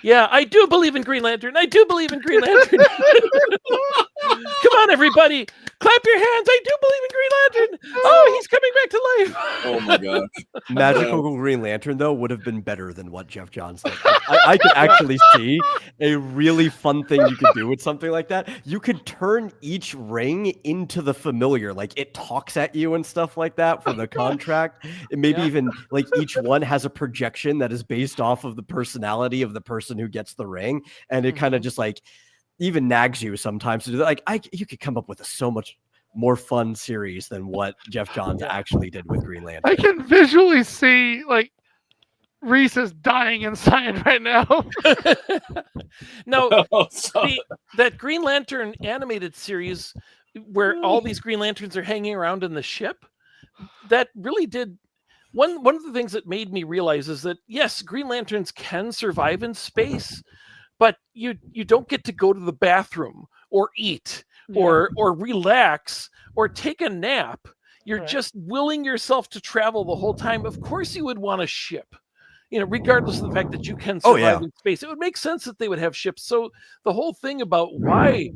Yeah, I do believe in Green Lantern. I do believe in Green Lantern. Come on, everybody. Clap your hands. I do believe in Green Lantern. Oh, he's coming back to life. Oh my gosh. Magical Green Lantern, though, would have been better than what Jeff Johns did. I could actually see a really fun thing you could do with something like that. You could turn each ring into the familiar. Like, it talks at you and stuff like that from the contract. And maybe even, like, each one has a projection that is based off of the personality of the person who gets the ring. And it kind of just, like, even nags you sometimes to do that. Like, you could come up with a so much more fun series than what Jeff Johns actually did with Green Lantern. I can visually see, like, Reese is dying inside right now. No, Oh, so- that Green Lantern animated series where all these Green Lanterns are hanging around in the ship, that really did one of the things that made me realize is that yes, Green Lanterns can survive in space, but you don't get to go to the bathroom or eat or relax or take a nap. You're Right. just willing yourself to travel the whole time. Of course you would want a ship. Regardless of the fact that you can Oh, survive yeah. in space, it would make sense that they would have ships. So the whole thing about why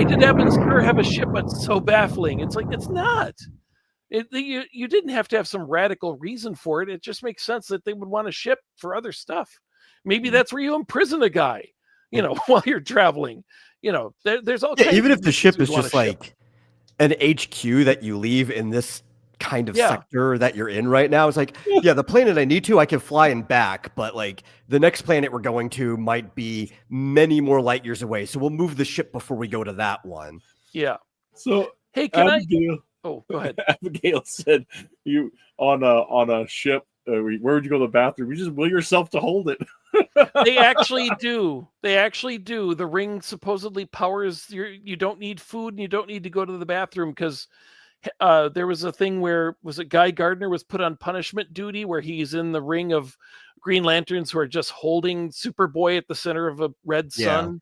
did Evan Spur have a ship? It's so baffling. It's like it's not. You didn't have to have some radical reason for it. It just makes sense that they would want a ship for other stuff. Maybe that's where you imprison a guy, while you're traveling. There's all kinds Even of if the reasons ship you'd is want just a ship. like an HQ that you leave in this kind of Yeah. sector that you're in right now, it's like, yeah, the planet I need to, I can fly and back, but like the next planet we're going to might be many more light years away, so we'll move the ship before we go to that one. Yeah. So Hey, can Abigail, Oh, go ahead. Abigail said you on a ship. Where would you go to the bathroom? You just will yourself to hold it. They actually do. The ring supposedly powers you don't need food and you don't need to go to the bathroom because there was a thing where was it Guy Gardner was put on punishment duty where he's in the ring of Green Lanterns who are just holding Superboy at the center of a red sun.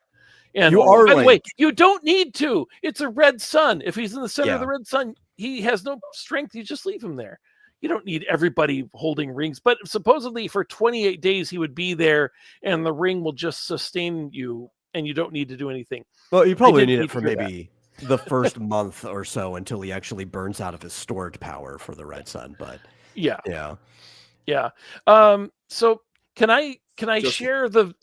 And You are by the way, like- you don't need to. It's a red sun. If he's in the center of the Yeah. red sun, he has no strength. You just leave him there. You don't need everybody holding rings. But supposedly for 28 days, he would be there and the ring will just sustain you and you don't need to do anything. Well, you probably did need need it for to hear that. maybe the first month or so until he actually burns out of his stored power for the red sun, but Yeah. yeah. So can I Just- share the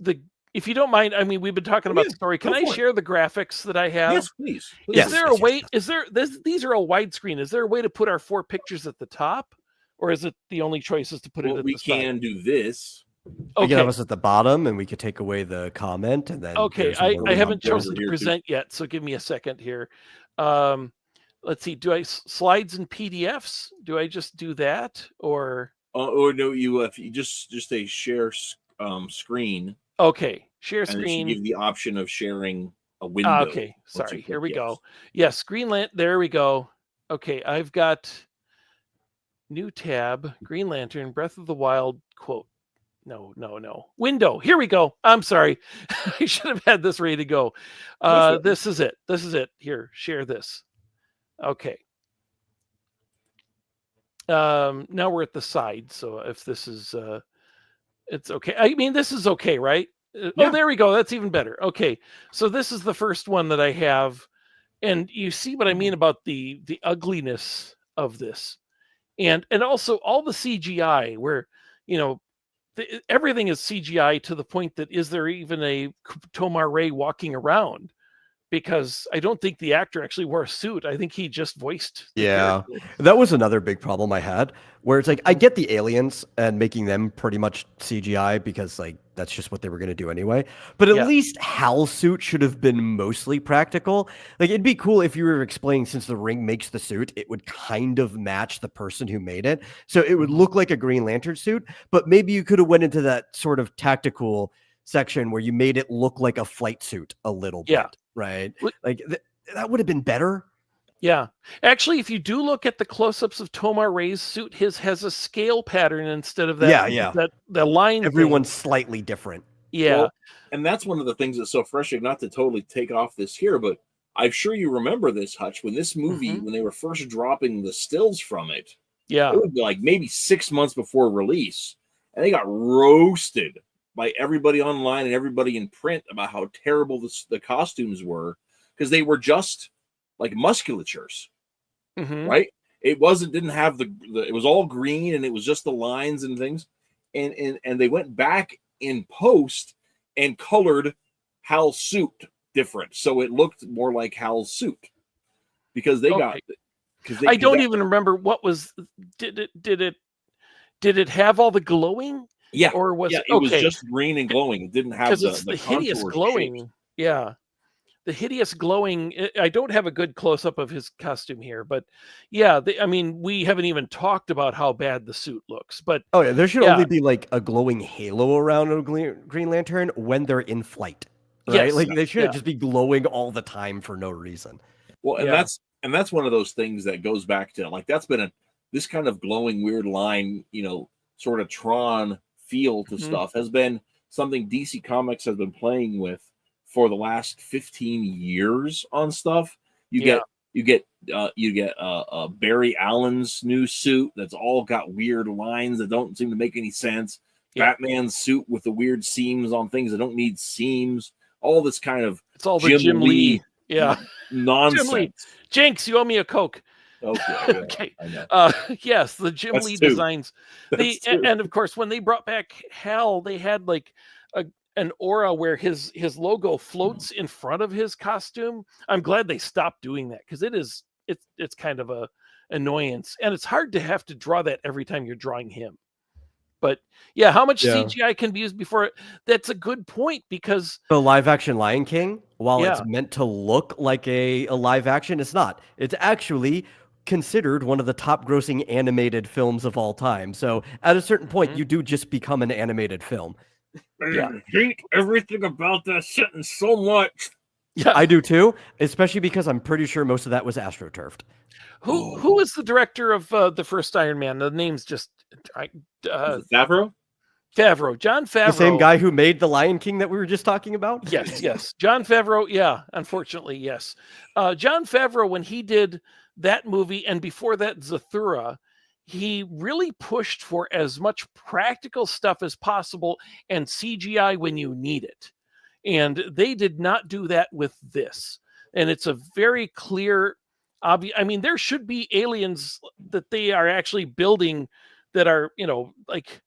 if you don't mind, I mean, we've been talking about Yeah, the story. Can go I for it. share the graphics that I have? Yes, please. Is Yes, there yes, a way? yes. Is there these are all widescreen? Is there a way to put our 4 pictures at the top, or is it the only choice is to put it Well, at we the side? can do this. You can Okay, have us at the bottom and we could take away the comment and then okay. there's I more haven't over chosen to here, too. present yet, so give me a second here. Let's see. Do I slides and PDFs? Do I just do that, or Or no, if you just a share screen, okay? Share and it should screen. give the option of sharing a window. Okay, once sorry. you Here click we yes. go. Yes, Green Lantern. There we go. Okay, I've got new tab, Green Lantern, Breath of the Wild quote. No. Window. Here we go. I'm sorry. I should have had this ready to go. That's right. This is it. This is it. Here, share this. Okay. Now we're at the side. So if this is it's okay. I mean, this is okay, right? Yeah. Oh, there we go. That's even better. Okay. So this is the first one that I have. And you see what I mean about the ugliness of this. And also all the CGI where, everything is CGI to the point that is there even a Tomar Ray walking around? Because I don't think the actor actually wore a suit. I think he just voiced. the Yeah. character. That was another big problem I had, where it's like I get the aliens and making them pretty much CGI because like that's just what they were going to do anyway. But at Yeah. least Hal's suit should have been mostly practical. Like it'd be cool if you were explaining since the ring makes the suit, it would kind of match the person who made it. So it would look like a Green Lantern suit, but maybe you could have went into that sort of tactical section where you made it look like a flight suit a little Yeah. bit, right? Wh- Like that would have been better. Yeah. Actually, if you do look at the close-ups of Tomar Ray's suit, his has a scale pattern instead of that. Yeah. That the line. Everyone's thing. slightly different. Yeah. Well, and that's one of the things that's so frustrating. Not to totally take off this here, but I'm sure you remember this, Hutch, when this movie, when they were first dropping the stills from it, Yeah. it would be like maybe 6 months before release, and they got roasted by everybody online and everybody in print about how terrible the costumes were because they were just like musculatures, Mhm. right? It didn't have the it was all green and it was just the lines and things, and they went back in post and colored Hal's suit different, so it looked more like Hal's suit because they got. Okay. Because I don't even remember what was. Did it have all the glowing? Yeah, Or was yeah, it it was okay? just green and glowing. It didn't have Because it's the hideous contour glowing. shapes. Yeah. hideous glowing. I don't have a good close up of his costume here, but yeah, I mean, we haven't even talked about how bad the suit looks. But Oh yeah, there should yeah. only be like a glowing halo around a Green Lantern when they're in flight, right? Yes, Like they shouldn't yeah. just be glowing all the time for no reason. Well, and Yeah. that's one of those things that goes back to like that's been this kind of glowing weird line, sort of Tron feel to Mhm. stuff has been something DC Comics has been playing with for the last 15 years on stuff. You get Barry Allen's new suit that's all got weird lines that don't seem to make any sense. Yeah. Batman's suit with the weird seams on things that don't need seams. All this kind of It's all the Jim Lee. Yeah. nonsense. Jim Lee. Jinx, you owe me a Coke. Okay. Okay. I know. Yes, the Jim That's Lee two. designs. And of course, when they brought back Hal, they had like an aura where his logo floats in front of his costume. I'm glad they stopped doing that because it's kind of a annoyance, and it's hard to have to draw that every time you're drawing him. But yeah, how much Yeah. CGI can be used before it? That's a good point because The live action Lion King, while it's Yeah. meant to look like a live action, it's not. It's actually considered one of the top grossing animated films of all time. So at a certain point, Mhm. you do just become an animated film. Yeah. I hate everything about that sentence so much. yeah, I do too, especially because I'm pretty sure most of that was astroturfed. who was the director of the first Iron Man? The name's just Is it Favreau? Favreau, John Favreau. The same guy who made The Lion King that we were just talking about? Yes. John Favreau. Yeah, unfortunately, yes. John Favreau, when he did that movie and before that Zathura, he really pushed for as much practical stuff as possible and CGI when you need it. And they did not do that with this. And it's a very clear, obvious. I mean, there should be aliens that they are actually building that are, like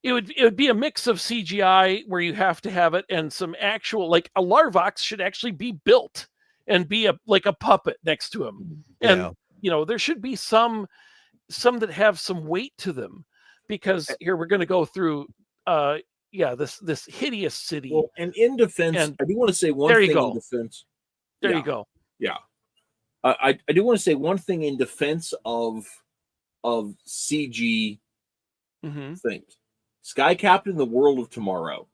it would be a mix of CGI where you have to have it and some actual, like a Larvox should actually be built and be like a puppet next to him. And there should be some that have some weight to them because here we're going to go through this hideous city. Well, and in defense, And I do want to say one there you thing go. in defense. There Yeah. you go. Yeah. I do want to say one thing in defense of CG Hmm. things. Sky Captain, the World of Tomorrow,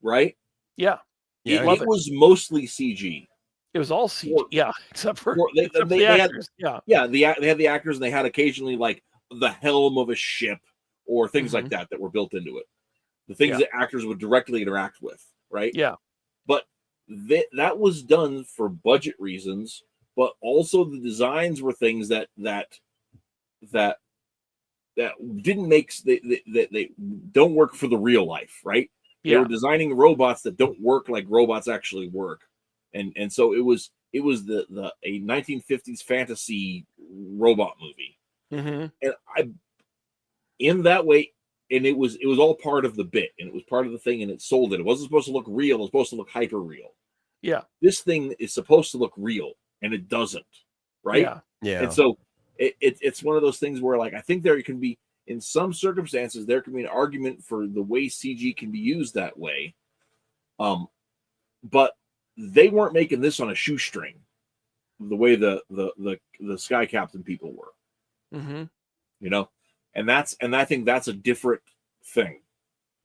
right? Yeah, It love it. was mostly CG. It was all CG. Or- Yeah, except for They the had actors. Yeah. they had the actors, and they had occasionally like the helm of a ship or things like that were built into it. The things Yeah. that actors would directly interact with, right? Yeah. But that was done for budget reasons, but also the designs were things that didn't make they don't work for the real life, right? They Yeah. were designing robots that don't work like robots actually work, and so it was a 1950s fantasy robot movie, Hmm. and in that way, and it was all part of the bit, and it was part of the thing, and it sold it. It wasn't supposed to look real; it was supposed to look hyper real. Yeah. This thing is supposed to look real, and it doesn't, right? Yeah. Yeah. And so it's one of those things where, like, I think there can be, in some circumstances, there can be an argument for the way CG can be used that way. But they weren't making this on a shoestring, the way the Sky Captain people were, Hmm. and I think that's a different thing.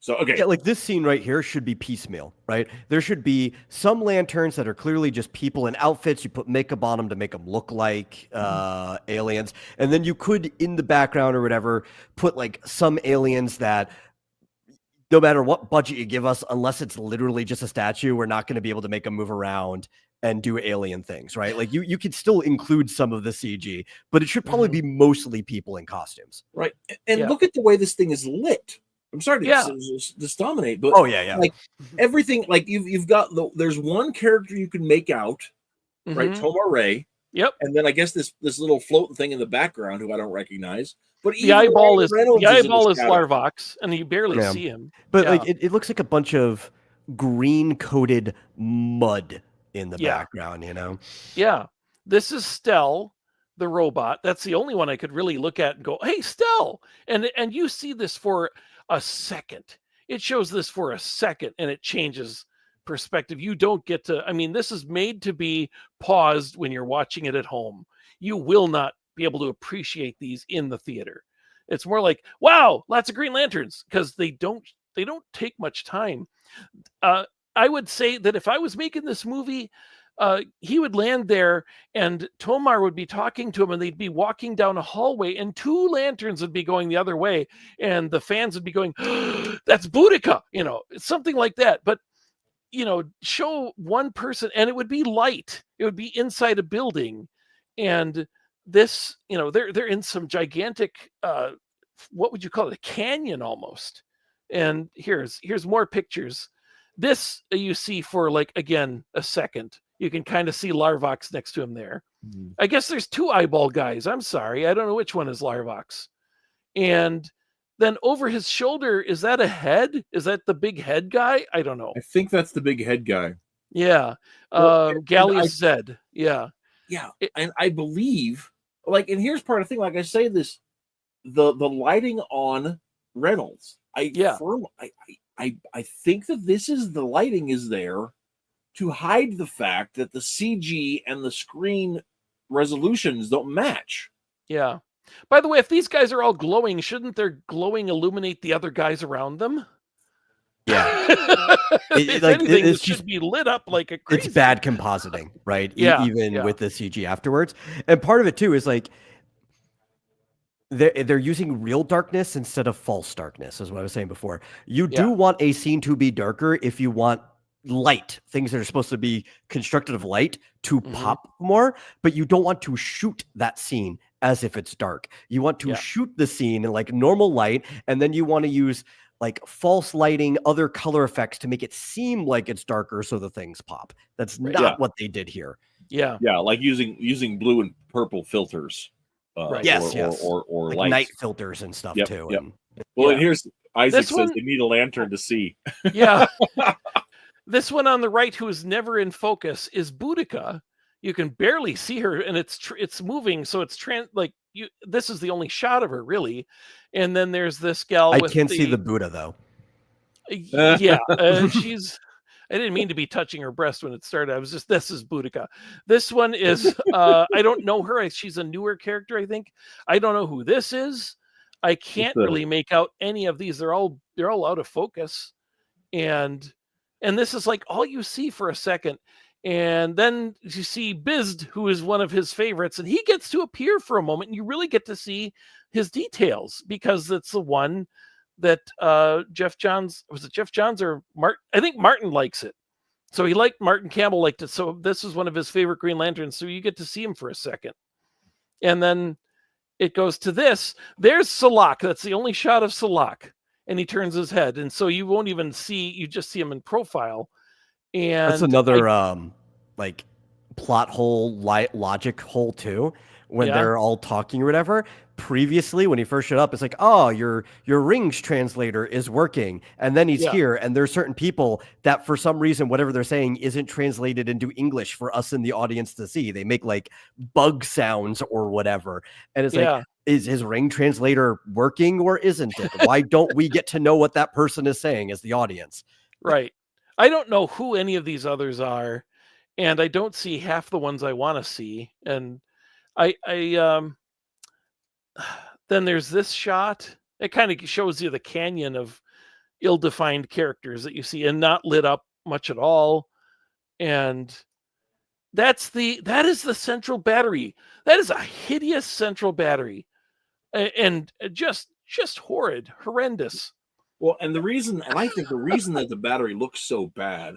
So okay, Yeah, like this scene right here should be piecemeal, right? There should be some lanterns that are clearly just people in outfits. You put makeup on them to make them look like aliens. And then you could, in the background or whatever, put like some aliens that no matter what budget you give us, unless it's literally just a statue, we're not going to be able to make them move around and do alien things, right? Like you could still include some of the CG, but it should probably be mostly people in costumes. right, and Yeah. look at the way this thing is lit. I'm sorry to Yeah. just dominate, but Oh yeah. like everything, like you've got there's one character you can make out, right? Mhm. Toma Ray, Yep. and then I guess this little floating thing in the background who I don't recognize. But The eyeball Ryan is Reynolds the in eyeball is shadow. Larvox, and you barely Yeah. see him. But Yeah. like it looks like a bunch of green coated mud in the Yeah. background, you know? Yeah. This is Stell, the robot. That's the only one I could really look at and go, "Hey, Stell." And you see this for a second. It shows this for a second and it changes perspective, you don't get to. I mean, this is made to be paused when you're watching it at home. You will not be able to appreciate these in the theater. It's more like, wow, lots of Green Lanterns, because they don't take much time. I would say that if I was making this movie, he would land there and Tomar would be talking to him and they'd be walking down a hallway and 2 lanterns would be going the other way and the fans would be going, that's Boudica, something like that. But, show one person and it would be light. It would be inside a building. And this, they're in some gigantic, what would you call it? A canyon almost. And here's more pictures. This you see for again, a second. You can kind of see Larvox next to him there. Mm-hmm. I guess there's 2 eyeball guys. I'm sorry. I don't know which one is Larvox. And then over his shoulder, is that a head? Is that the big head guy? I don't know. I think that's the big head guy. Yeah. Gallius Zed. Yeah. Yeah. And I believe, and here's part of the thing, I say this, the lighting on Reynolds. I think that this is the lighting is there to hide the fact that the CG and the screen resolutions don't match. Yeah. By the way, if these guys are all glowing, shouldn't their glowing illuminate the other guys around them? Yeah. If anything, it should be lit up like a crazy. It's bad compositing, right? Yeah. Even with the CG afterwards. And part of it too is they're using real darkness instead of false darkness, is what I was saying before. You do want a scene to be darker if you want light, things that are supposed to be constructed of light to pop more, but you don't want to shoot that scene as if it's dark. You want to shoot the scene in normal light, and then you want to use false lighting, other color effects to make it seem like it's darker so the things pop. That's not what they did here. Yeah. Yeah, like using blue and purple filters. Right. Yes, or like night filters and stuff too. Yep. And here's Isaac says they need a lantern to see. Yeah. This one on the right, who is never in focus, is Boudica. You can barely see her, and it's moving, so it's this is the only shot of her, really. And then there's this gal. I can't see the Buddha though. Yeah, she's. I didn't mean to be touching her breast when it started. This is Boudica. This one is, I don't know her. She's a newer character, I think. I don't know who this is. I can't really make out any of these. They're all out of focus. And this is all you see for a second. And then you see Bizd, who is one of his favorites, and he gets to appear for a moment, and you really get to see his details because it's the one that Jeff Johns, was it Jeff Johns or Martin? I think Martin likes it. So Martin Campbell liked it. So this is one of his favorite Green Lanterns. So you get to see him for a second. And then it goes to this. There's Salak. That's the only shot of Salak. And he turns his head. And so you won't even see, you just see him in profile. And that's another plot hole, logic hole too. When they're all talking or whatever. Previously, when he first showed up, it's oh, your rings translator is working, and then he's here, and there's certain people that for some reason whatever they're saying isn't translated into English for us in the audience to see. They make bug sounds or whatever, and it's is his ring translator working or isn't it? Why don't we get to know what that person is saying as the audience? Right. I don't know who any of these others are, and I don't see half the ones I want to see, and then there's this shot. It kind of shows you the canyon of ill-defined characters that you see and not lit up much at all. And that is the central battery. That is a hideous central battery. And just horrendous. Well, and I think the reason that the battery looks so bad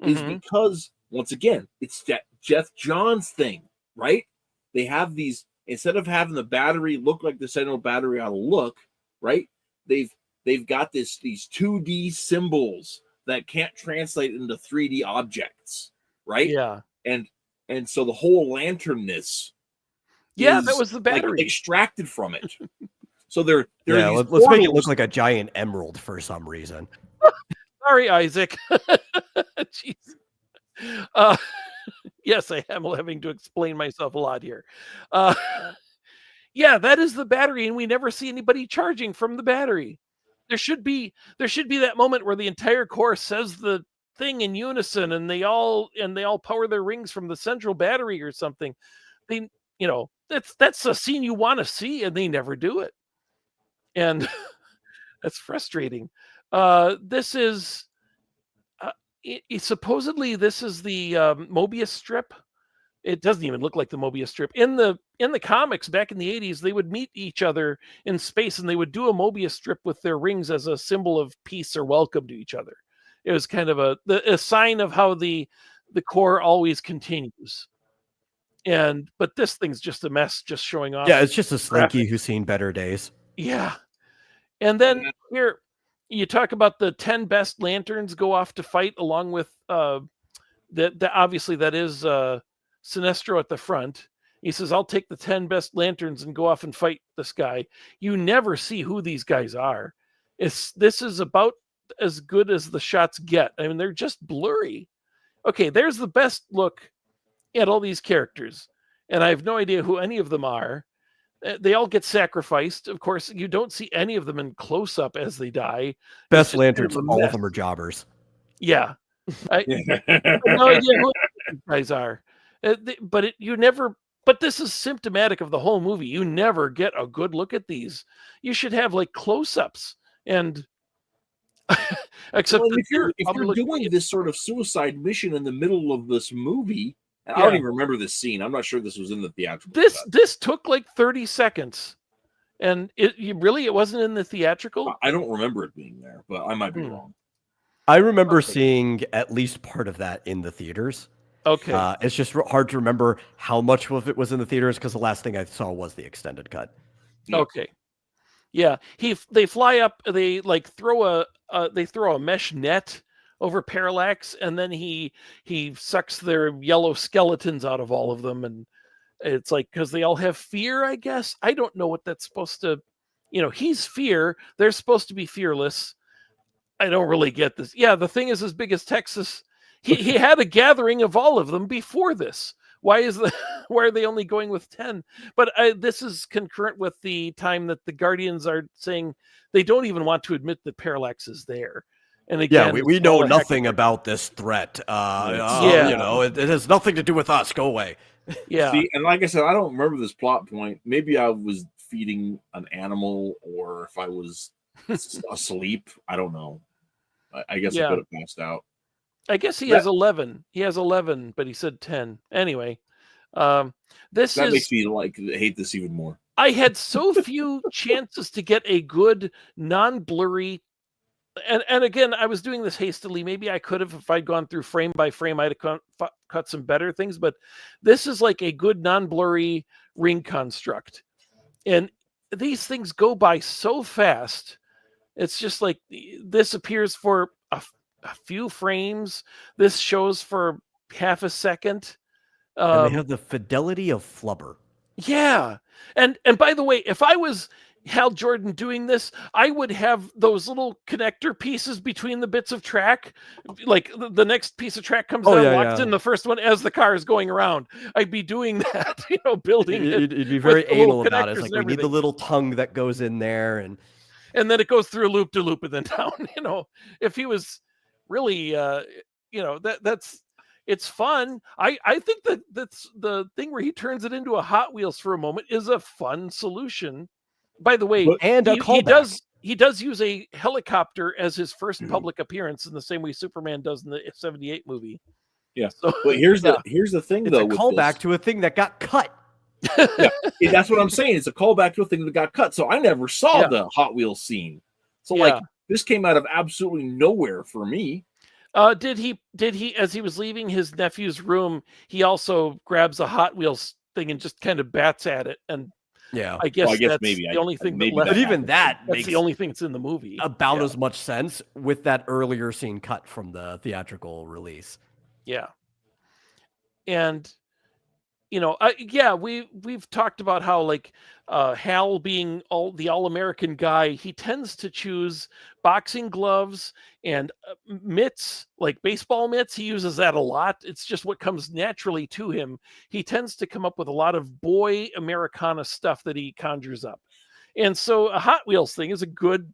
is because, once again, it's that Jeff Johns thing, right? They have these, instead of having the battery look like the central battery ought to look, right? They've got these 2D symbols that can't translate into 3D objects, right? Yeah. And so the whole lanternness, that was the battery extracted from it. So they're let's make it look like a giant emerald for some reason. Sorry, Isaac. Jeez. Yes, I am having to explain myself a lot here. That is the battery, and we never see anybody charging from the battery. There should be that moment where the entire course says the thing in unison, and they all power their rings from the central battery or something. They, that's a scene you want to see, and they never do it, and that's frustrating. This is supposedly this is the Mobius strip. It doesn't even look like the Mobius strip. In the comics back in the 80s, they would meet each other in space and they would do a Mobius strip with their rings as a symbol of peace or welcome to each other. It was kind of a sign of how the core always continues. But this thing's just a mess, just showing off. Yeah, it's just a slinky who's seen better days. Yeah. And then here you talk about the 10 best lanterns go off to fight along with that obviously that is Sinestro at the front. He says, I'll take the 10 best lanterns and go off and fight this guy. You never see who these guys are. This is about as good as the shots get. I mean, they're just blurry. Okay, there's the best look at all these characters. And I have no idea who any of them are. They all get sacrificed. Of course, you don't see any of them in close-up as they die. Best lanterns, all of them are jobbers. Yeah. I have no idea who these guys are. But this is symptomatic of the whole movie. You never get a good look at these. You should have like close-ups and except if you're doing this sort of suicide mission in the middle of this movie, I don't even remember this scene. I'm not sure this was in the theatrical. This took like 30 seconds, and it wasn't in the theatrical. I don't remember it being there, but I might be wrong. I remember seeing at least part of that in the theaters. Okay. It's just hard to remember how much of it was in the theaters because the last thing I saw was the extended cut. Yeah. Okay. Yeah. They fly up. They like throw a mesh net over Parallax, and then he sucks their yellow skeletons out of all of them, and it's like because they all have fear. I guess I don't know what that's supposed to. He's fear. They're supposed to be fearless. I don't really get this. Yeah, the thing is as big as Texas. He had a gathering of all of them before this. Why are they only going with 10? But this is concurrent with the time that the Guardians are saying they don't even want to admit that Parallax is there. And again, we know nothing about this threat. It has nothing to do with us. Go away. Yeah. See, and like I said, I don't remember this plot point. Maybe I was feeding an animal, or if I was asleep. I don't know. I guess I could have passed out. I guess he has 11. He has 11, but he said 10. Anyway, makes me hate this even more. I had so few chances to get a good non-blurry, and again, I was doing this hastily. Maybe I could have, if I'd gone through frame by frame, I'd have cut some better things. But this is like a good non-blurry ring construct, and these things go by so fast. It's just like this appears for a few frames. This shows for half a second. And they have the fidelity of flubber. Yeah. And by the way, if I was Hal Jordan doing this, I would have those little connector pieces between the bits of track. Like the next piece of track comes down, locks in the first one as the car is going around. I'd be doing that, building it. You'd be very anal about it. It's like we need the little tongue that goes in there. And then it goes through a loop to loop and then down. If he was really that's it's fun. I think that's the thing where he turns it into a Hot Wheels for a moment is a fun solution. By the way, he does use a helicopter as his first public appearance in the same way Superman does in the 78 movie. Yeah. So, but here's the thing, it's though. It's a callback to a thing that got cut. Yeah, that's what I'm saying. It's a callback to a thing that got cut. So I never saw the Hot Wheels scene. So this came out of absolutely nowhere for me. Did he as he was leaving his nephew's room, he also grabs a Hot Wheels thing and just kind of bats at it, and I guess that's maybe the only thing. But even that makes the only thing that's in the movie about as much sense with that earlier scene cut from the theatrical release. Yeah, and we've talked about how Hal being the all-American guy, he tends to choose boxing gloves and mitts, like baseball mitts. He uses that a lot. It's just what comes naturally to him. He tends to come up with a lot of boy Americana stuff that he conjures up. And so a Hot Wheels thing is a good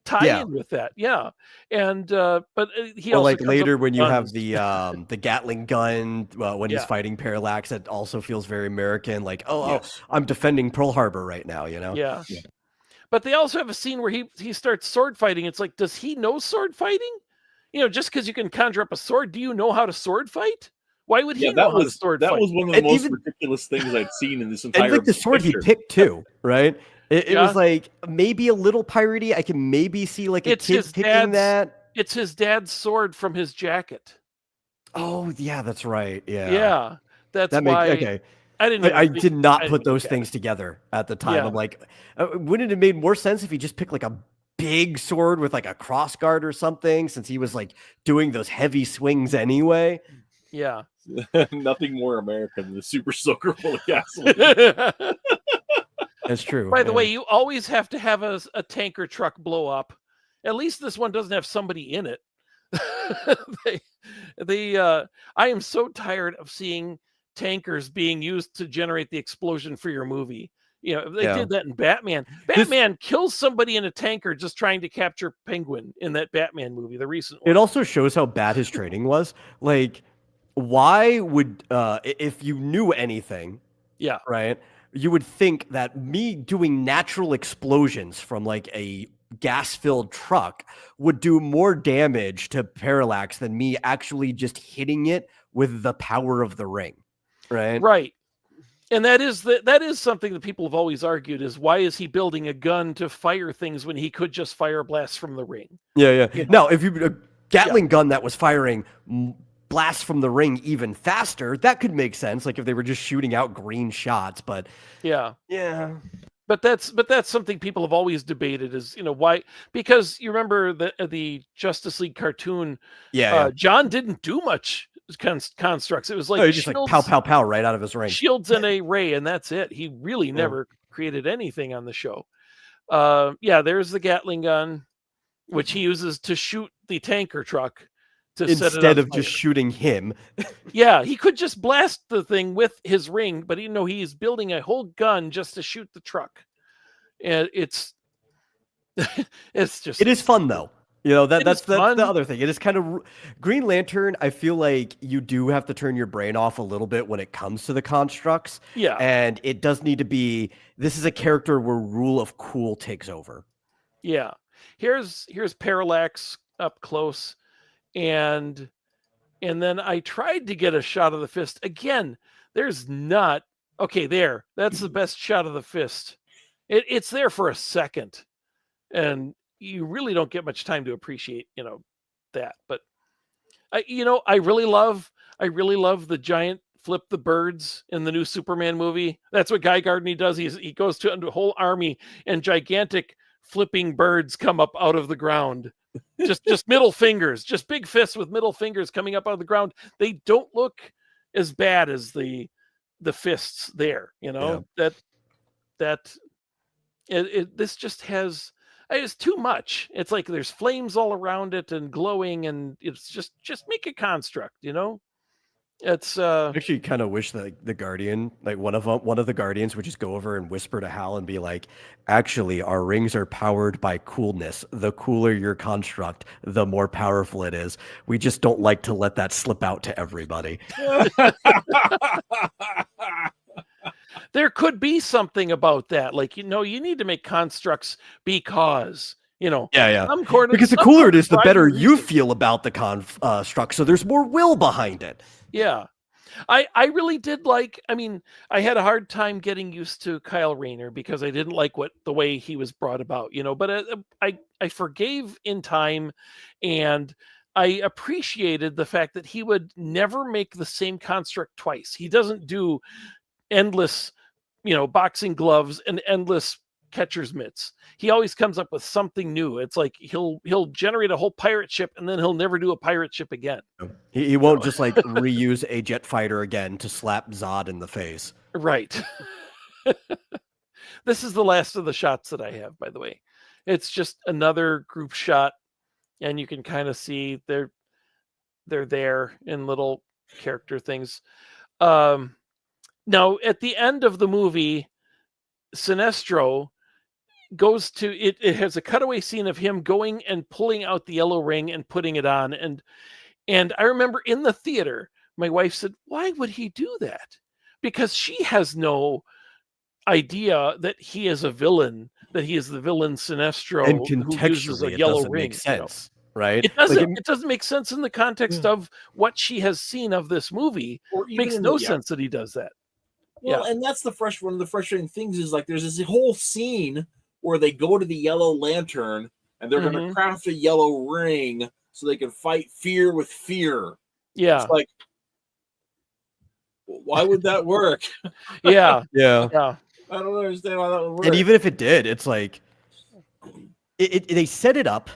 tie-in with that. Yeah, and but he Or also like comes up later with when you have guns. the Gatling gun when he's Yeah. fighting Parallax, that also feels very American. Like, Yes. I'm defending Pearl Harbor right now, you know? Yeah. Yeah. But they also have a scene where he starts sword fighting. It's like, does he know sword fighting? Just because you can conjure up a sword, do you know how to sword fight? Why would he Yeah, know how to sword that fight? was one of the And most even- ridiculous things I'd seen in this And entire like the sword he picture. picked too, right? It Yeah. was like maybe a little piratey. I can maybe see like a It's kid his picking that. It's his dad's sword from his jacket. Oh yeah, that's right. Yeah, that's That makes why okay. I didn't even I think, did not I didn't put even those look at things it. together at the time. Yeah. I'm like, wouldn't it have made more sense if he just picked like a big sword with like a cross guard or something, since he was like doing those heavy swings anyway? Yeah. Nothing more American than the super soaker full of gasoline. That's true. By the yeah. way, you always have to have a tanker truck blow up. At least this one doesn't have somebody in it. I am so tired of seeing tankers being used to generate the explosion for your movie. They Yeah. did that in Batman. Batman kills somebody in a tanker just trying to capture Penguin in that Batman movie, the recent one. It also shows how bad his training was. Like, why would if you knew anything, Yeah. right? You would think that me doing natural explosions from like a gas-filled truck would do more damage to Parallax than me actually just hitting it with the power of the ring, right? Right. And that is something that people have always argued is, why is he building a gun to fire things when he could just fire blasts from the ring? Yeah. You know? Now, if you a Gatling gun that was firing blasts from the ring even faster, that could make sense. Like if they were just shooting out green shots, but Yeah. But that's something people have always debated is, why? Because you remember the Justice League cartoon, John didn't do much constructs. It was like he just like pow pow pow right out of his ring. Shields and a ray, and that's it. He really never created anything on the show. There's the Gatling gun, which he uses to shoot the tanker truck to set it Instead on of just fire. shooting him. Yeah, he could just blast the thing with his ring, but he's building a whole gun just to shoot the truck. And it's just, It is fun though. That's the fun. other thing. It is kind of Green Lantern. I feel like you do have to turn your brain off a little bit when it comes to the constructs. Yeah. And it does need to be, this is a character where rule of cool takes over. Yeah. Here's Parallax up close. And then I tried to get a shot of the fist. Again, there's not. Okay, there. That's the best shot of the fist. It's there for a second. And you really don't get much time to appreciate, that. But I really love the giant flip the birds in the new Superman movie. That's what Guy Gardner does. He goes to a whole army and gigantic flipping birds come up out of the ground. Just middle fingers, just big fists with middle fingers coming up out of the ground. They don't look as bad as the fists there, this just has, it's too much. It's like there's flames all around it and glowing, and it's just make a construct, It's I actually kind of wish that the Guardian, like one of the Guardians, would just go over and whisper to Hal and be like, "Actually, our rings are powered by coolness. The cooler your construct, the more powerful it is. We just don't like to let that slip out to everybody." There could be something about that, like you need to make constructs because Because the cooler it is, the better you feel about the construct. So there's more will behind it. Yeah. I really did like, I had a hard time getting used to Kyle Rayner because I didn't like the way he was brought about, but I forgave in time, and I appreciated the fact that he would never make the same construct twice. He doesn't do endless, boxing gloves and endless catcher's mitts. He always comes up with something new. It's like he'll generate a whole pirate ship and then he'll never do a pirate ship again. He won't just like reuse a jet fighter again to slap Zod in the face. Right. This is the last of the shots that I have, by the way. It's just another group shot, and you can kind of see they're there in little character things. Now, at the end of the movie, Sinestro goes to it. It has a cutaway scene of him going and pulling out the yellow ring and putting it on. And I remember in the theater, my wife said, "Why would he do that?" Because she has no idea that he is a villain, that he is the villain Sinestro And who uses a contextually, it yellow doesn't ring. make sense, right? It doesn't. It doesn't make sense in the context of what she has seen of this movie. Or even Makes in no the, sense that he does that. Well, and that's one of the frustrating things is like there's this whole scene where they go to the Yellow Lantern and they're going to craft a yellow ring so they can fight fear with fear. Yeah. It's like, why would that work? Yeah. Yeah. I don't understand why that would work. And even if it did, it's like they set it up,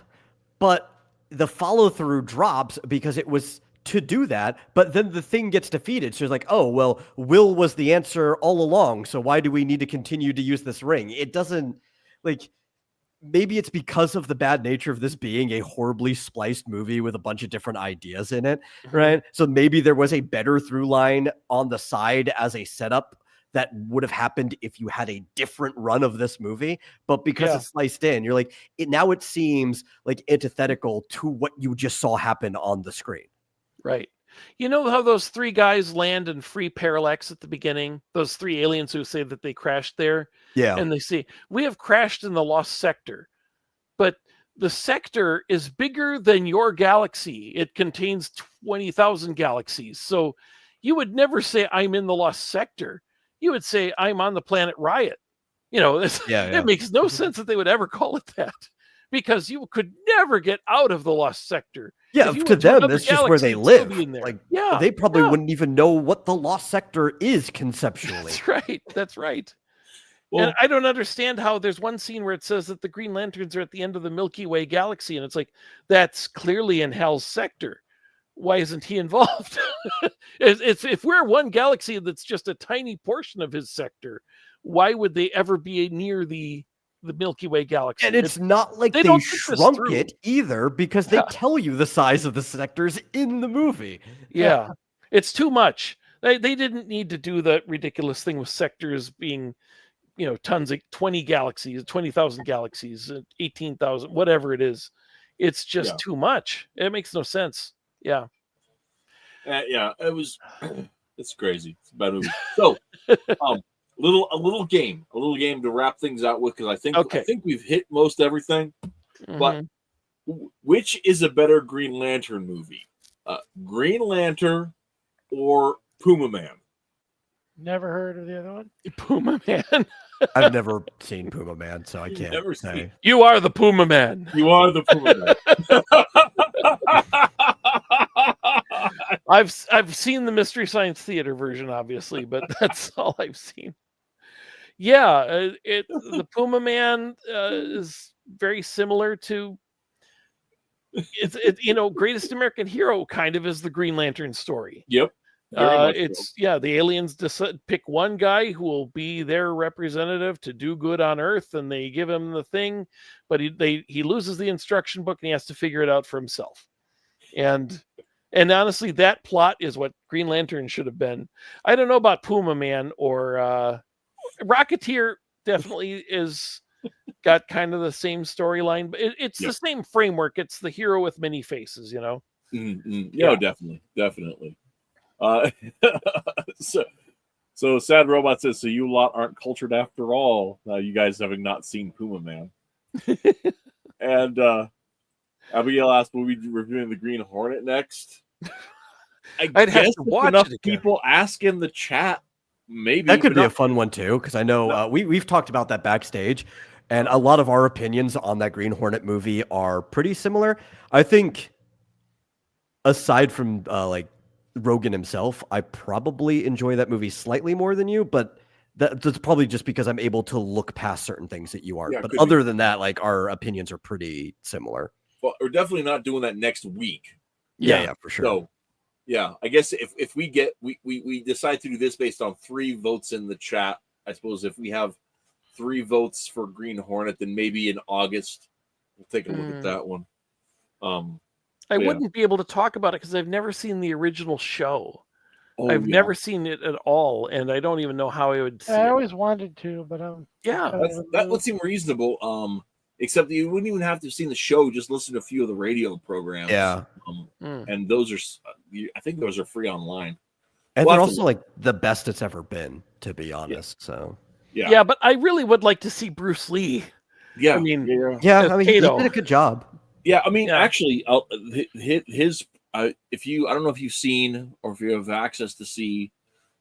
but the follow through drops because it was to do that. But then the thing gets defeated. So it's like, oh, well, Will was the answer all along. So why do we need to continue to use this ring? It doesn't like. Maybe it's because of the bad nature of this being a horribly spliced movie with a bunch of different ideas in it, right? So maybe there was a better through line on the side as a setup that would have happened if you had a different run of this movie. But because it's sliced in, you're like, now it seems like antithetical to what you just saw happen on the screen. Right. You know how those three guys land in Free Parallax at the beginning? Those three aliens who say that they crashed there? Yeah. And they say, we have crashed in the Lost Sector. But the sector is bigger than your galaxy. It contains 20,000 galaxies. So you would never say, I'm in the Lost Sector. You would say, I'm on the planet Riot. You know, it makes no sense that they would ever call it that. Because you could never get out of the Lost Sector. Yeah, to them, that's just where they live. Like, they probably wouldn't even know what the Lost Sector is conceptually. That's right. That's right. Well, and I don't understand how there's one scene where it says that the Green Lanterns are at the end of the Milky Way galaxy, and it's like, that's clearly in Hal's sector. Why isn't he involved? If we're one galaxy that's just a tiny portion of his sector, why would they ever be near the Milky Way galaxy? And it's not like they shrunk it either, because they tell you the size of the sectors in the movie. Yeah. It's too much. They didn't need to do that ridiculous thing with sectors being, tons of 20 galaxies, 20,000 galaxies, 18,000, whatever it is. It's just too much. It makes no sense. Yeah. It was, it's crazy. It's a bad movie. So, a little game to wrap things out with, because I think we've hit most everything. But which is a better Green Lantern movie? Green Lantern or Puma Man? Never heard of the other one. Puma Man. I've never seen Puma Man, so I can't say. You are the Puma Man. You are the Puma Man. I've seen the Mystery Science Theater version, obviously, but that's all I've seen. Yeah, the Puma Man is very similar to Greatest American Hero kind of is the Green Lantern story. Yep. The aliens pick one guy who will be their representative to do good on Earth, and they give him the thing, but he loses the instruction book and he has to figure it out for himself. And honestly, that plot is what Green Lantern should have been. I don't know about Puma Man or Rocketeer. Definitely is got kind of the same storyline, but it's the same framework. It's the hero with many faces, Yeah, definitely. So Sad Robot says, so you lot aren't cultured after all, you guys having not seen Puma Man. And Abigail asked, will we be reviewing the Green Hornet next? I'd have to watch enough it again. People ask in the chat, maybe that could be a fun one too, because I know we've talked about that backstage, and a lot of our opinions on that Green Hornet movie are pretty similar. I think aside from like Rogan himself, I probably enjoy that movie slightly more than you, but that's probably just because I'm able to look past certain things that you aren't. Yeah, but other than that, like our opinions are pretty similar. Well, we're definitely not doing that next week. Yeah, for sure. So, yeah, I guess if we get we decide to do this based on 3 votes in the chat, I suppose if we have 3 votes for Green Hornet, then maybe in August we'll take a look at that one. I wouldn't be able to talk about it because I've never seen the original show. Oh, I've yeah. never seen it at all, and I don't even know how I would see I it. always wanted to, but Yeah. That would seem reasonable. Except that you wouldn't even have to have seen the show; just listen to a few of the radio programs. Yeah. And those are, I think those are free online. And We'll they're have to also like the best it's ever been, to be honest. So Yeah, but I really would like to see Bruce Lee. Yeah, I mean, yeah, as I mean, he Kato. did a good job. Yeah, I mean, Yeah. actually, his if you, I don't know if you've seen or if you have access to see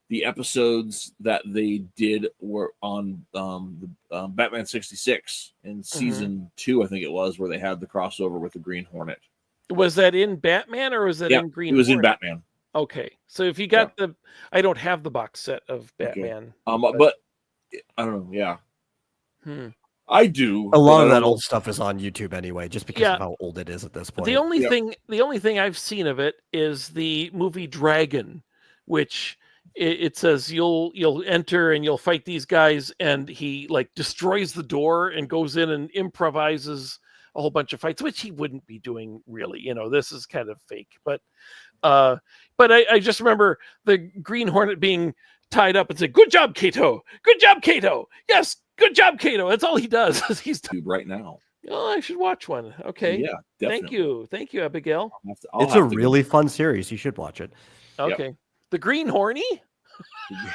the episodes that they did were on Batman 66 in season 2, I think it was, where they had the crossover with the Green Hornet. Was that in Batman or was that in Green It was Hornet? in Batman. Okay, so if you got I don't have the box set of Batman. But I don't know. Yeah, Hmm. I do. A lot of but I that don't know. old stuff is on YouTube anyway, just because of how old it is at this point. The only thing I've seen of it is the movie Dragon, which it says you'll enter and you'll fight these guys, and he like destroys the door and goes in and improvises a whole bunch of fights, which he wouldn't be doing really. You know, this is kind of fake. But I just remember the Green Hornet being tied up and said, "Good job, Kato. Good job, Kato. Yes, good job, Kato." That's all he does. He's right now. Oh, I should watch one. Okay. Yeah, definitely. Thank you, Abigail. It's a really fun series. You should watch it. Okay. The Green Horny?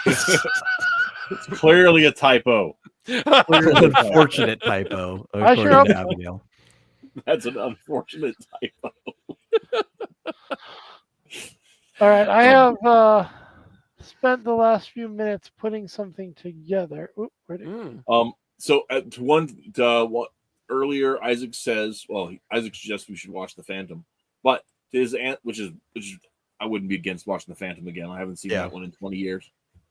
It's clearly a typo. Unfortunate typo. I sure hope so. Abigail. That's an unfortunate typo. All right, I have spent the last few minutes putting something together. Oop, where'd it go? So to one what earlier Isaac says, Isaac suggests we should watch The Phantom, but to his aunt, which is I wouldn't be against watching The Phantom again. I haven't seen that one in 20 years.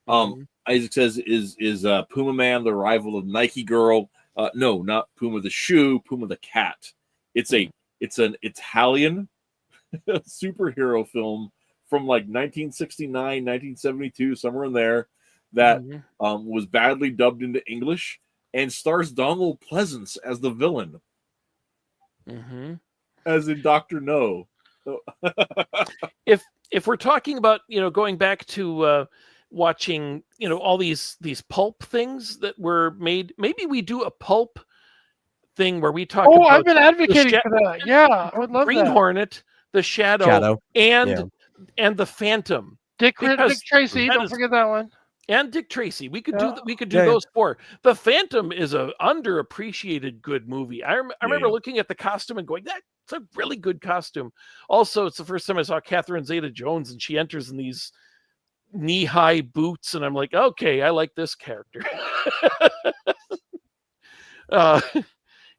Isaac says is Puma Man the rival of Nike Girl? No, not Puma the shoe, Puma the cat. It's an Italian superhero film from like 1969, 1972, somewhere in there, that was badly dubbed into English and stars Donald Pleasance as the villain, as in Dr. No. If we're talking about going back to watching all these pulp things that were made, maybe we do a pulp thing where we talk. Oh, about I've been advocating for that. Yeah, I would love Green that. Hornet, the Shadow. And the Phantom. Dick Tracy, don't forget that one. And Dick Tracy. We could do those four. The Phantom is a underappreciated good movie. I remember looking at the costume and going, that's a really good costume. Also, it's the first time I saw Catherine Zeta-Jones, and she enters in these knee-high boots, and I'm like, okay, I like this character.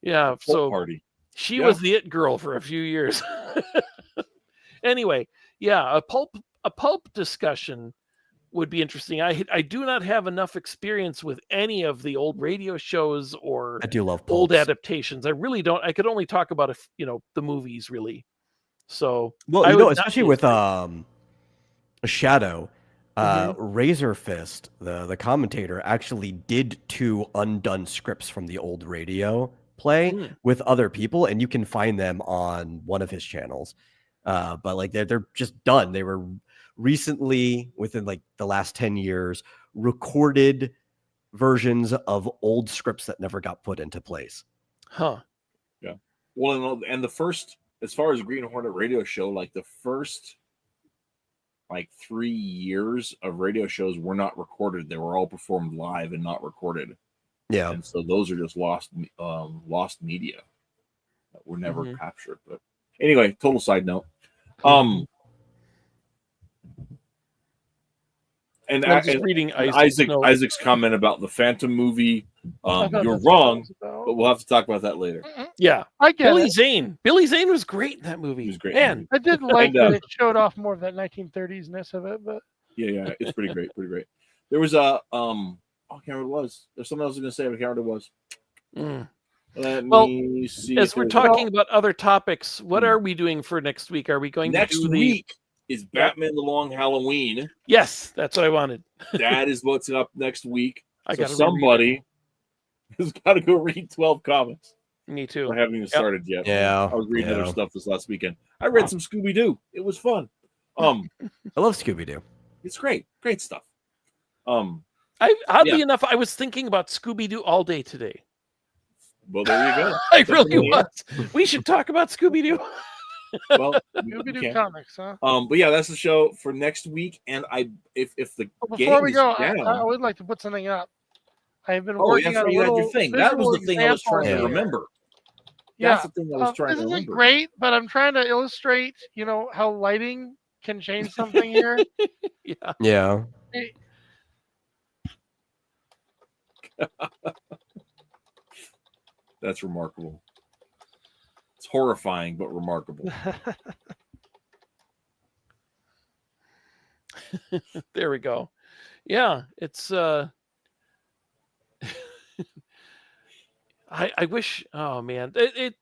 Yeah, so party. She was the it girl for a few years. Anyway, yeah, a pulp discussion would be interesting. I do not have enough experience with any of the old radio shows or I do love old pulps. adaptations. I really don't. I could only talk about the movies really. So especially with a Shadow, Razor Fist, the commentator actually did 2 undone scripts from the old radio play with other people, and you can find them on one of his channels. But like they're just done. They were recently, within like the last 10 years, recorded versions of old scripts that never got put into place. Huh. Yeah. Well, and the first, as far as Green Hornet radio show, like the first like 3 years of radio shows were not recorded. They were all performed live and not recorded. Yeah. And so those are just lost media that were never captured. But anyway, total side note. And I'm just reading Isaac's comment about the Phantom movie. You're wrong, but we'll have to talk about that later. Yeah, I get Billy it. Zane. Billy Zane was great in that movie. He was great. Man, I did like that it showed off more of that 1930s-ness of it, but yeah, it's pretty great, pretty great. There was a I can't remember what it was. There's something else I was going to say, but I can't remember what it was. Let me see. As we're talking about other topics, what are we doing for next week? Are we going next to do week? Is Batman the Long Halloween? Yes, that's what I wanted. That is what's up next week. So somebody has got to go read 12 comics. Me too. I haven't even started yet. Yeah, I was reading other stuff this last weekend. I read some Scooby-Doo. It was fun. I love Scooby-Doo. It's great stuff. Oddly enough, I was thinking about Scooby-Doo all day today. Well, there you go. I really was. We should talk about Scooby-Doo. Well, Scooby-Doo comics, huh? But yeah, that's the show for next week. And if the Before game we is go, down, I would like to put something up. I've been oh, working that's on right. a You had little your thing. That was the thing I was trying to visual remember. Yeah, That's the thing I was trying to this isn't remember. great, but I'm trying to illustrate, how lighting can change something here. Yeah. That's remarkable. It's horrifying, but remarkable. There we go. Yeah, it's I wish. Oh man, it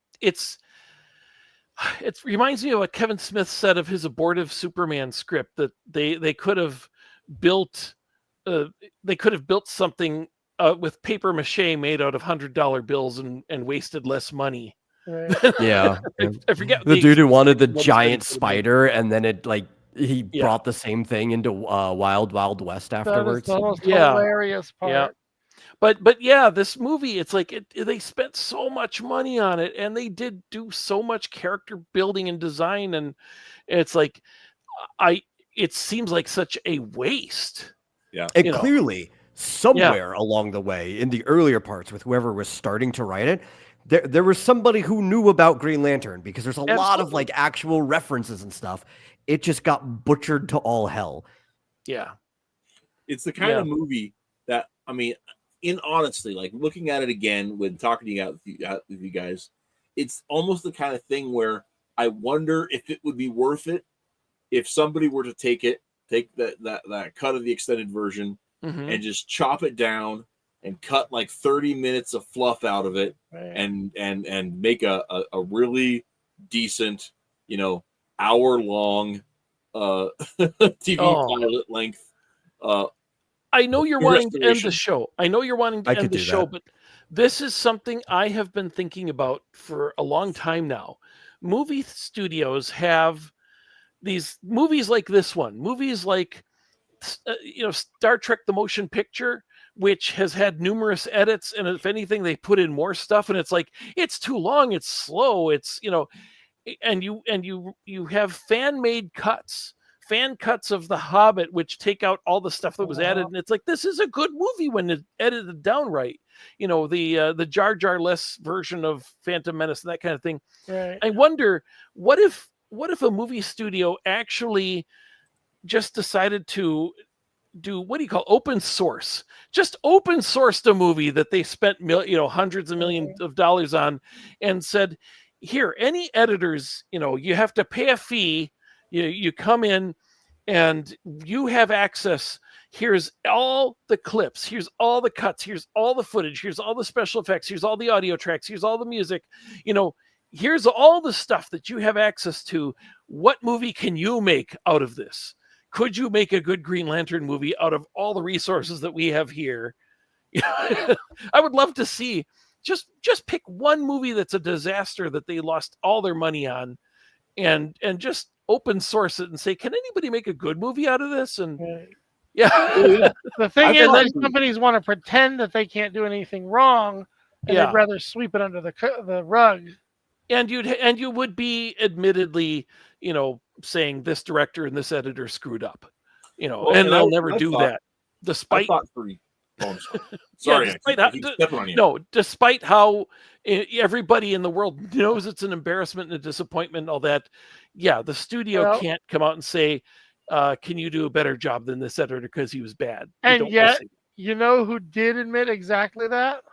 reminds me of what Kevin Smith said of his abortive Superman script, that they could have built something with paper mache made out of $100 bills and wasted less money. Right. Yeah. I forget the dude who wanted the what giant said it spider, and then he brought the same thing into Wild Wild West afterwards. That is the most hilarious part. Yeah. But yeah, this movie, it's like they spent so much money on it, and they did do so much character building and design, and it's like it seems like such a waste. Yeah. And clearly, somewhere along the way, in the earlier parts, with whoever was starting to write it, there was somebody who knew about Green Lantern, because there's a lot of actual references and stuff. It just got butchered to all hell. Yeah. It's the kind of movie that, I mean, in honesty, like looking at it again when talking to with you guys, it's almost the kind of thing where I wonder if it would be worth it if somebody were to take that cut of the extended version and just chop it down and cut like 30 minutes of fluff out of it, and make a really decent, hour-long TV pilot length. I know you're wanting to end the show. But this is something I have been thinking about for a long time now. Movie studios have these movies like this one, movies like Star Trek: The Motion Picture, which has had numerous edits, and if anything, they put in more stuff, and it's like, it's too long, it's slow, it's and you have fan cuts of The Hobbit, which take out all the stuff that was added, and it's like, this is a good movie when it's edited down right. The Jar Jar less version of Phantom Menace and that kind of thing. Right. I wonder, what if a movie studio actually just decided to do, what do you call, open source? Just open sourced a movie that they spent hundreds of millions of dollars on, and said, here, any editors, you have to pay a fee. You come in and you have access. Here's all the clips. Here's all the cuts. Here's all the footage. Here's all the special effects. Here's all the audio tracks. Here's all the music. Here's all the stuff that you have access to. What movie can you make out of this? Could you make a good Green Lantern movie out of all the resources that we have here? I would love to see, just pick one movie that's a disaster that they lost all their money on, and just open source it and say, can anybody make a good movie out of this? And the thing is, these companies want to pretend that they can't do anything wrong, and they'd rather sweep it under the rug. And you would be admittedly, saying this director and this editor screwed up, and they'll never do that. Despite sorry, despite how everybody in the world knows it's an embarrassment and a disappointment and all that. Yeah, the studio can't come out and say, can you do a better job than this editor because he was bad? And yet, who did admit exactly that?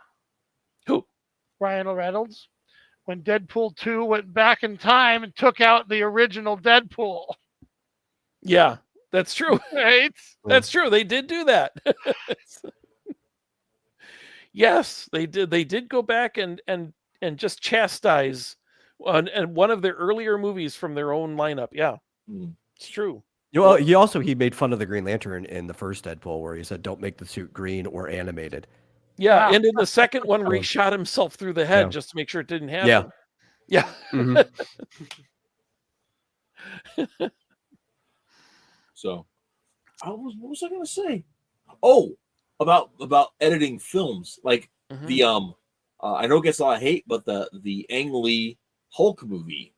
Who? Ryan Reynolds. When Deadpool 2 went back in time and took out the original Deadpool. Yeah, that's true. Right? That's true. They did do that. Yes, they did. They did go back and just chastise and one of their earlier movies from their own lineup. Yeah, it's true. Well, he made fun of the Green Lantern in the first Deadpool, where he said, "Don't make the suit green or animated." Yeah, and in the second one where he shot himself through the head just to make sure it didn't happen. Yeah. So, what was I gonna say? Oh, about editing films. Like Mhm. the I know it gets a lot of hate, but the Ang Lee Hulk movie,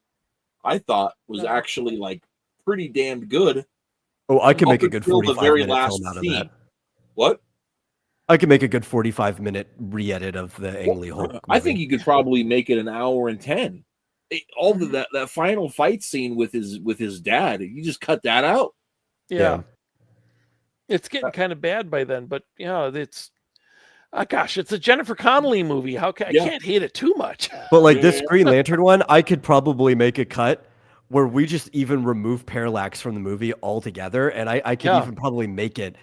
I thought was Uh-huh. actually like pretty damn good. Oh, I can Up make a good until the 45 very minute last film out of scene. that. What? I can make a good 45-minute re-edit of the Ang Lee Hulk movie. I think you could probably make it an hour and 10. All that final fight scene with his dad, you just cut that out. Yeah. It's getting kind of bad by then, but yeah, it's gosh, it's a Jennifer Connelly movie. How can I can't hate it too much? But like this Green Lantern one, I could probably make a cut where we just even remove Parallax from the movie altogether, and I could even probably make it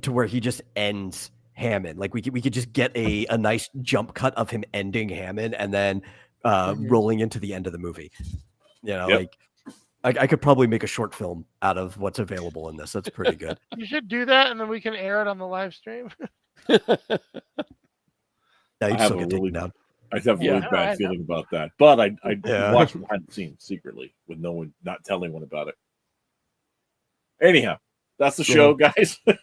to where he just ends Hammond. Like we could just get a nice jump cut of him ending Hammond and then rolling into the end of the movie. You know, like I could probably make a short film out of what's available in this. That's pretty good. You should do that, and then we can air it on the live stream. Yeah, I you'd have still a get really taken down. I have a really I bad know. feeling about that. But I Yeah. watched behind the scenes secretly with no one not telling anyone about it. Anyhow, that's the show, guys. A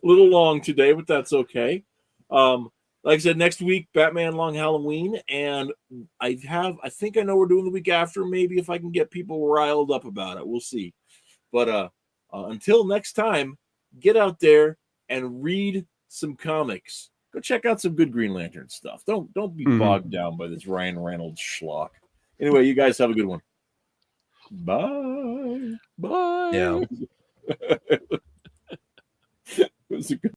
little long today, but that's okay. Like I said, next week, Batman Long Halloween, and I think I know we're doing the week after, maybe if I can get people riled up about it. We'll see. But until next time, get out there and read some comics. Go check out some good Green Lantern stuff. Don't be bogged down by this Ryan Reynolds schlock. Anyway, you guys have a good one. Bye. Bye. Yeah. It was a good